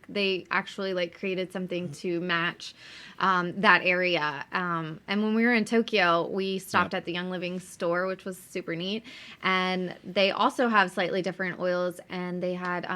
Speaker 2: they actually like created something to match that area. And when we were in Tokyo, we stopped at the Young Living store, which was super neat. And they also have slightly different oils, and they had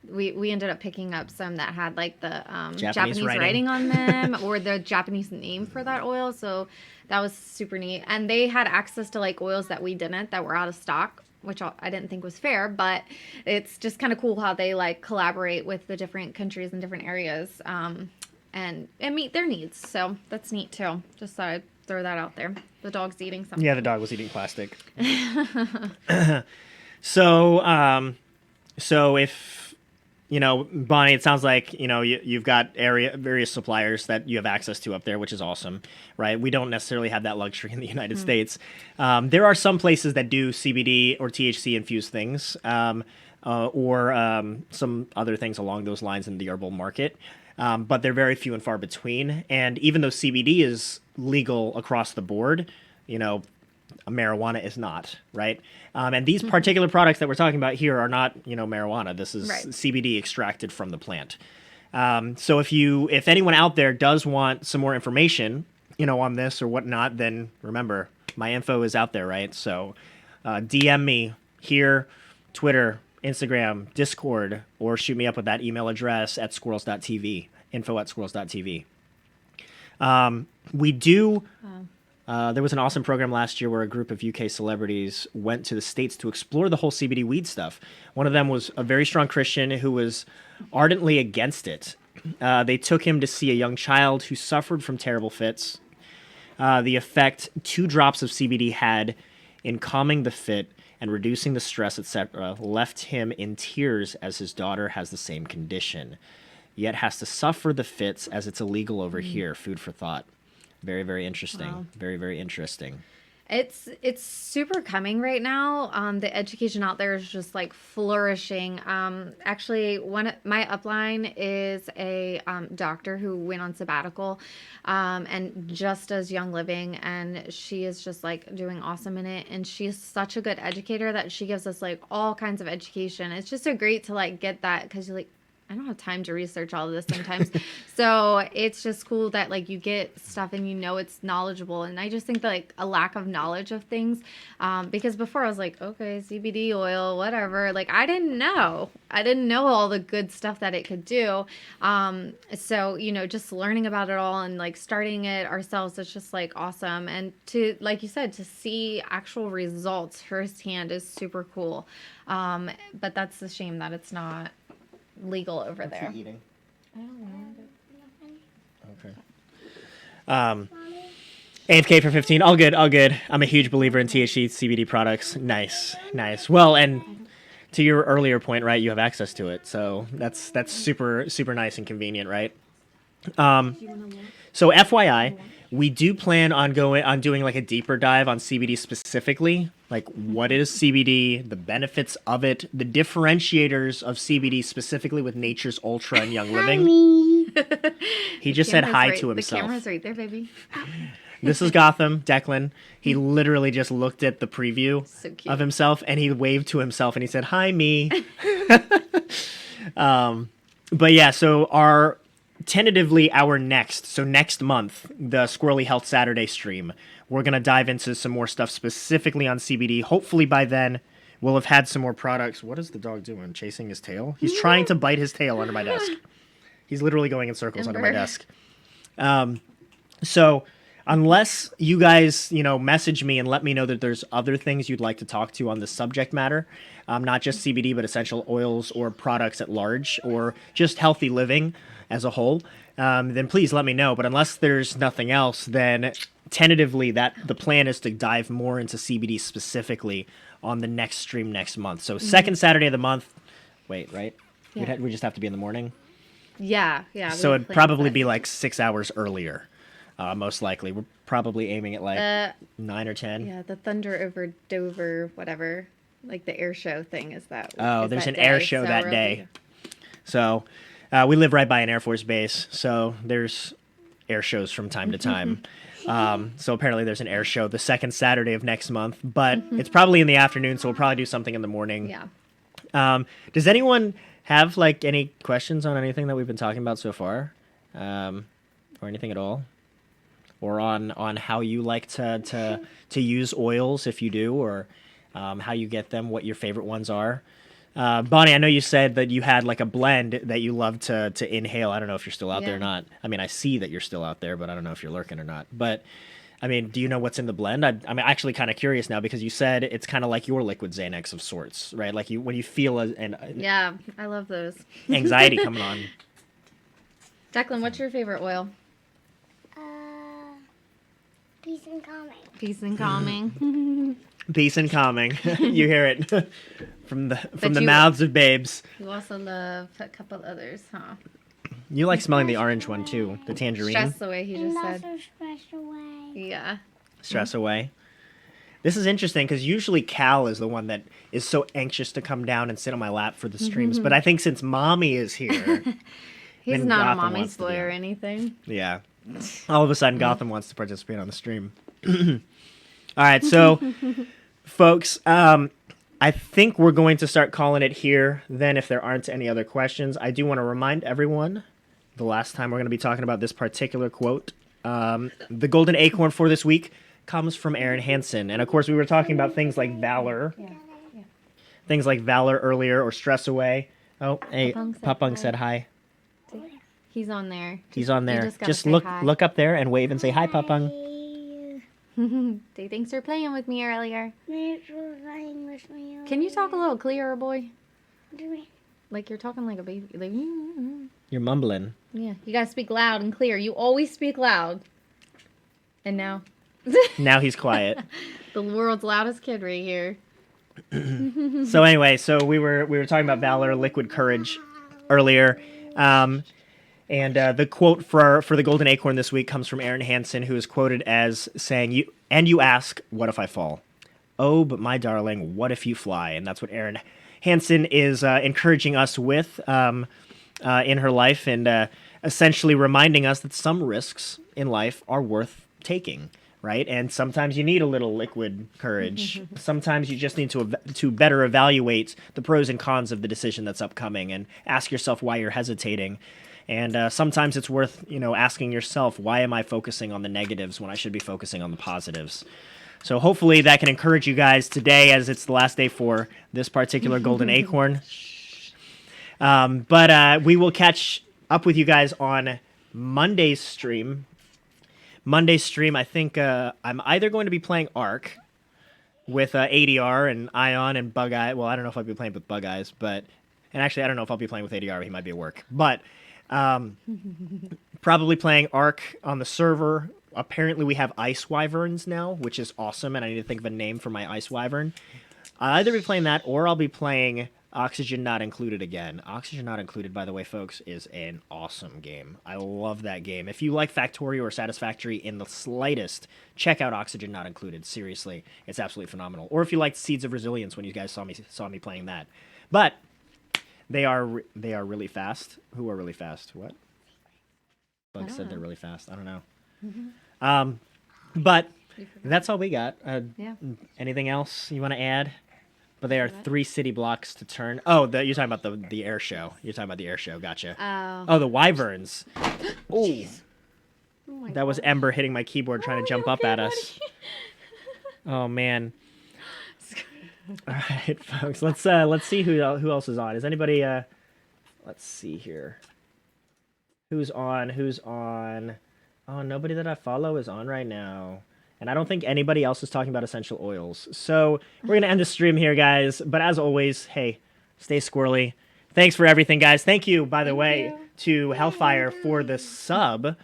Speaker 2: we ended up picking up some that had like the Japanese writing on them or the Japanese name for that oil. So that was super neat. And they had access to like oils that we didn't, that were out of stock, which I didn't think was fair, but it's just kind of cool how they like collaborate with the different countries and different areas and meet their needs. So that's neat too. Just thought I'd throw that out there. The dog's eating something.
Speaker 1: Yeah, the dog was eating plastic. So if Bonnie, it sounds like, you've got various suppliers that you have access to up there, which is awesome, right? We don't necessarily have that luxury in the United States. There are some places that do CBD or THC infused things, or some other things along those lines in the herbal market. But they're very few and far between. And even though CBD is legal across the board, marijuana is not, right? And these particular products that we're talking about here are not, marijuana. This is
Speaker 2: Right.
Speaker 1: CBD extracted from the plant. So if anyone out there does want some more information, on this or whatnot, then remember, my info is out there, right? So DM me here, Twitter, Instagram, Discord, or shoot me up with that email address at squirrels.tv, info@squirrels.tv. We do... there was an awesome program last year where a group of UK celebrities went to the States to explore the whole CBD weed stuff. One of them was a very strong Christian who was ardently against it. They took him to see a young child who suffered from terrible fits. The effect 2 drops of CBD had in calming the fit and reducing the stress, etc., left him in tears as his daughter has the same condition, yet has to suffer the fits as it's illegal over here. Food for thought. Very, very interesting.
Speaker 2: Wow.
Speaker 1: Very, very interesting.
Speaker 2: It's super coming right now. The education out there is just like flourishing. Actually, my upline is a doctor who went on sabbatical, and just does Young Living, and she is just like doing awesome in it. And she's such a good educator that she gives us like all kinds of education. It's just so great to like get that, because you're like, I don't have time to research all of this sometimes. So it's just cool that like you get stuff and it's knowledgeable. And I just think that like a lack of knowledge of things, because before I was like, okay, CBD oil, whatever. Like I didn't know all the good stuff that it could do. So, just learning about it all and like starting it ourselves, it's just like awesome. And to, like you said, to see actual results firsthand is super cool. But that's the shame that it's not legal over there.
Speaker 1: What's he eating?
Speaker 2: I don't know.
Speaker 1: Okay. AFK for 15. All good, all good. I'm a huge believer in THC CBD products. Nice. Well, and to your earlier point, right, you have access to it. So that's super, super nice and convenient, right? So FYI, we do plan on doing like a deeper dive on CBD specifically. Like, what is CBD, the benefits of it, the differentiators of CBD specifically with Nature's Ultra and Young Living. He just said hi to himself.
Speaker 2: The camera's right there, baby.
Speaker 1: This is Gotham, Declan. He literally just looked at the preview
Speaker 2: So cute.
Speaker 1: of himself and he waved to himself and he said, hi, me. But yeah, so next month, the Skwirlly Health Saturday stream, we're going to dive into some more stuff specifically on CBD. Hopefully by then, we'll have had some more products. What is the dog doing? Chasing his tail? He's trying to bite his tail under my desk. He's literally going in circles under my desk. So unless you guys, message me and let me know that there's other things you'd like to talk to on the subject matter, not just CBD, but essential oils or products at large, or just healthy living as a whole, then please let me know. But unless there's nothing else, then tentatively the plan is to dive more into CBD specifically on the next stream next month. So second Saturday of the month. Wait, right?
Speaker 2: Yeah.
Speaker 1: We just have to be in the morning.
Speaker 2: Yeah.
Speaker 1: So it'd probably be like 6 hours earlier, most likely. We're probably aiming at like 9 or 10.
Speaker 2: Yeah, the Thunder over Dover, whatever, like the air show thing is that.
Speaker 1: Oh,
Speaker 2: is
Speaker 1: there's
Speaker 2: that
Speaker 1: an air
Speaker 2: day,
Speaker 1: show
Speaker 2: so
Speaker 1: that
Speaker 2: we'll
Speaker 1: day.
Speaker 2: be-
Speaker 1: So we live right by an Air Force base, so there's air shows from time to time. So apparently there's an air show the second Saturday of next month, but it's probably in the afternoon, so we'll probably do something in the morning.
Speaker 2: Yeah.
Speaker 1: Does anyone have like any questions on anything that we've been talking about so far, or anything at all, or on how you like to use oils if you do, or how you get them, what your favorite ones are? Bonnie, I know you said that you had like a blend that you love to inhale. I don't know if you're still out there or
Speaker 2: Yeah.
Speaker 1: not. I mean, I see that you're still out there, but I don't know if you're lurking or not. But I mean, do you know what's in the blend? I'm actually kind of curious now because you said it's kind of like your liquid Xanax of sorts, right? Like when you feel an
Speaker 2: Yeah, I love those.
Speaker 1: anxiety coming on.
Speaker 2: Declan, what's your favorite oil?
Speaker 3: Peace and calming.
Speaker 2: Peace and calming.
Speaker 1: Peace and calming. You hear it from the
Speaker 2: you-
Speaker 1: mouths of babes.
Speaker 2: You also love a couple others, huh?
Speaker 1: You like smelling the orange one too, the tangerine.
Speaker 2: Stress away, he
Speaker 3: And
Speaker 2: just
Speaker 3: also
Speaker 2: said.
Speaker 3: stress away.
Speaker 2: Yeah.
Speaker 1: Stress away. This is interesting because usually Cal is the one that is so anxious to come down and sit on my lap for the streams. But I think since Mommy is here,
Speaker 2: He's
Speaker 1: Then
Speaker 2: not
Speaker 1: Gotham
Speaker 2: a mommy's
Speaker 1: wants to
Speaker 2: boy
Speaker 1: be
Speaker 2: or
Speaker 1: on.
Speaker 2: anything.
Speaker 1: yeah, all of a sudden Gotham wants to participate on the stream. All right, so folks, I think we're going to start calling it here. Then, if there aren't any other questions, I do want to remind everyone the last time we're going to be talking about this particular quote. The golden acorn for this week comes from Aaron Hansen. And of course, we were talking about things like valor.
Speaker 2: Yeah.
Speaker 1: Things like valor earlier or stress away. Oh, hey,
Speaker 2: Papung said
Speaker 1: Papung
Speaker 2: hi.
Speaker 1: said hi.
Speaker 2: He's on there.
Speaker 1: He's on
Speaker 2: You
Speaker 1: there.
Speaker 2: just gotta
Speaker 1: Just
Speaker 2: say
Speaker 1: look
Speaker 2: hi.
Speaker 1: look up there and wave and say hi, Papung.
Speaker 2: They thinks you're playing with me earlier.
Speaker 3: Thanks for playing with me.
Speaker 2: Can you talk a little clearer, boy?
Speaker 3: little?
Speaker 2: Like you're talking like a baby. Like,
Speaker 1: You're mumbling.
Speaker 2: yeah, you gotta speak loud and clear. You always speak loud. And now,
Speaker 1: Now he's quiet.
Speaker 2: the world's loudest kid right here.
Speaker 1: So anyway, so we were talking about valor, liquid courage earlier. And the quote for the golden acorn this week comes from Aaron Hansen, who is quoted as saying, "You ask, what if I fall? Oh, but my darling, what if you fly?" And that's what Aaron Hansen is encouraging us with in her life, and essentially reminding us that some risks in life are worth taking, right? And sometimes you need a little liquid courage. Sometimes you just need to better evaluate the pros and cons of the decision that's upcoming, and ask yourself why you're hesitating. And sometimes it's worth, asking yourself, why am I focusing on the negatives when I should be focusing on the positives? So hopefully that can encourage you guys today, as it's the last day for this particular golden acorn. But we will catch up with you guys on Monday's stream. Monday's stream, I think I'm either going to be playing Ark with ADR and Ion and Bug Eye. Well, I don't know if I'll be playing with Bug Eyes, and actually I don't know if I'll be playing with ADR. He might be at work. But probably playing Ark on the server. Apparently we have Ice Wyverns now, which is awesome, and I need to think of a name for my Ice Wyvern. I'll either be playing that, or I'll be playing Oxygen Not Included again. Oxygen Not Included, by the way, folks, is an awesome game. I love that game. If you like Factorio or Satisfactory in the slightest, check out Oxygen Not Included. Seriously, it's absolutely phenomenal. Or if you liked Seeds of Resilience when you guys saw me playing that. But they are really fast. Who are really fast? What? Bug said they're really fast. I don't know. But that's all we got.
Speaker 2: Yeah.
Speaker 1: Anything else you want to add? But they are 3 city blocks to turn. Oh, you're talking about the air show. You're talking about the air show. Gotcha.
Speaker 2: Oh.
Speaker 1: Oh, the wyverns. Oh,
Speaker 2: Oh my
Speaker 1: that was Ember hitting my keyboard trying to jump up at us. Oh man. All right, folks. Let's see who else is on. Is anybody? Let's see here. Who's on? Oh, nobody that I follow is on right now. And I don't think anybody else is talking about essential oils. So we're going to end the stream here, guys. But as always, hey, stay squirrely. Thanks for everything, guys. Thank you, by the way, to Hellfire for the sub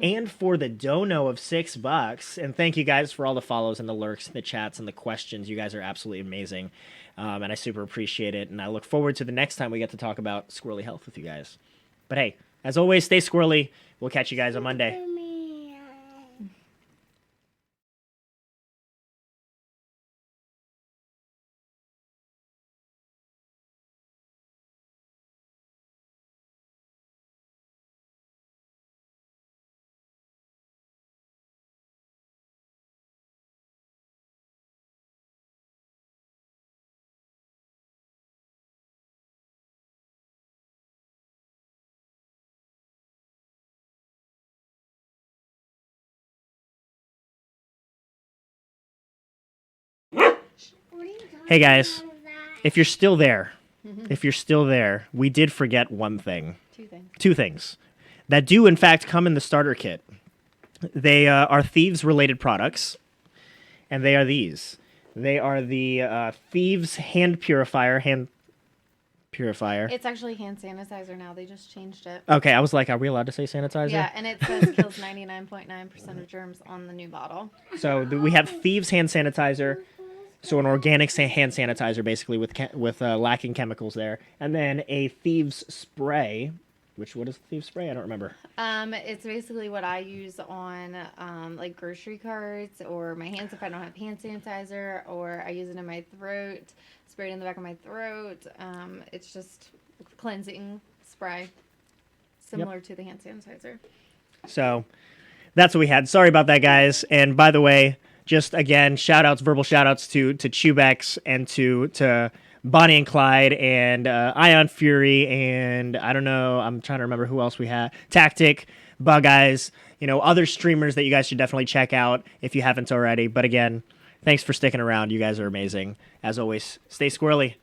Speaker 1: and for the dono of $6. And thank you guys for all the follows and the lurks, the chats, and the questions. You guys are absolutely amazing. And I super appreciate it. And I look forward to the next time we get to talk about squirrely health with you guys. But hey, as always, stay squirrely. We'll catch you guys on Monday. Hey guys, if you're still there, we did forget one thing. Two things that do in fact come in the starter kit. They are thieves-related products, and they are these. They are the Thieves Hand Purifier, purifier.
Speaker 2: It's actually hand sanitizer now. They just changed it.
Speaker 1: Okay, I was like, are we allowed to say sanitizer?
Speaker 2: Yeah, and it says kills 99.9% of germs on the new bottle.
Speaker 1: So we have Thieves hand sanitizer, so an organic hand sanitizer basically with lacking chemicals there, and then a Thieves spray. What is Thieves spray? I don't remember.
Speaker 2: It's basically what I use on like grocery carts or my hands if I don't have hand sanitizer, or I use it in my throat, spray it in the back of my throat. It's just cleansing spray, similar to the hand sanitizer.
Speaker 1: So that's what we had. Sorry about that, guys. And by the way, just again, verbal shout outs to Chubex and to Bonnie and Clyde and Ion Fury and I don't know, I'm trying to remember who else we had. Tactic, Bug Eyes, other streamers that you guys should definitely check out if you haven't already. But again, thanks for sticking around. You guys are amazing. As always, stay squirrely.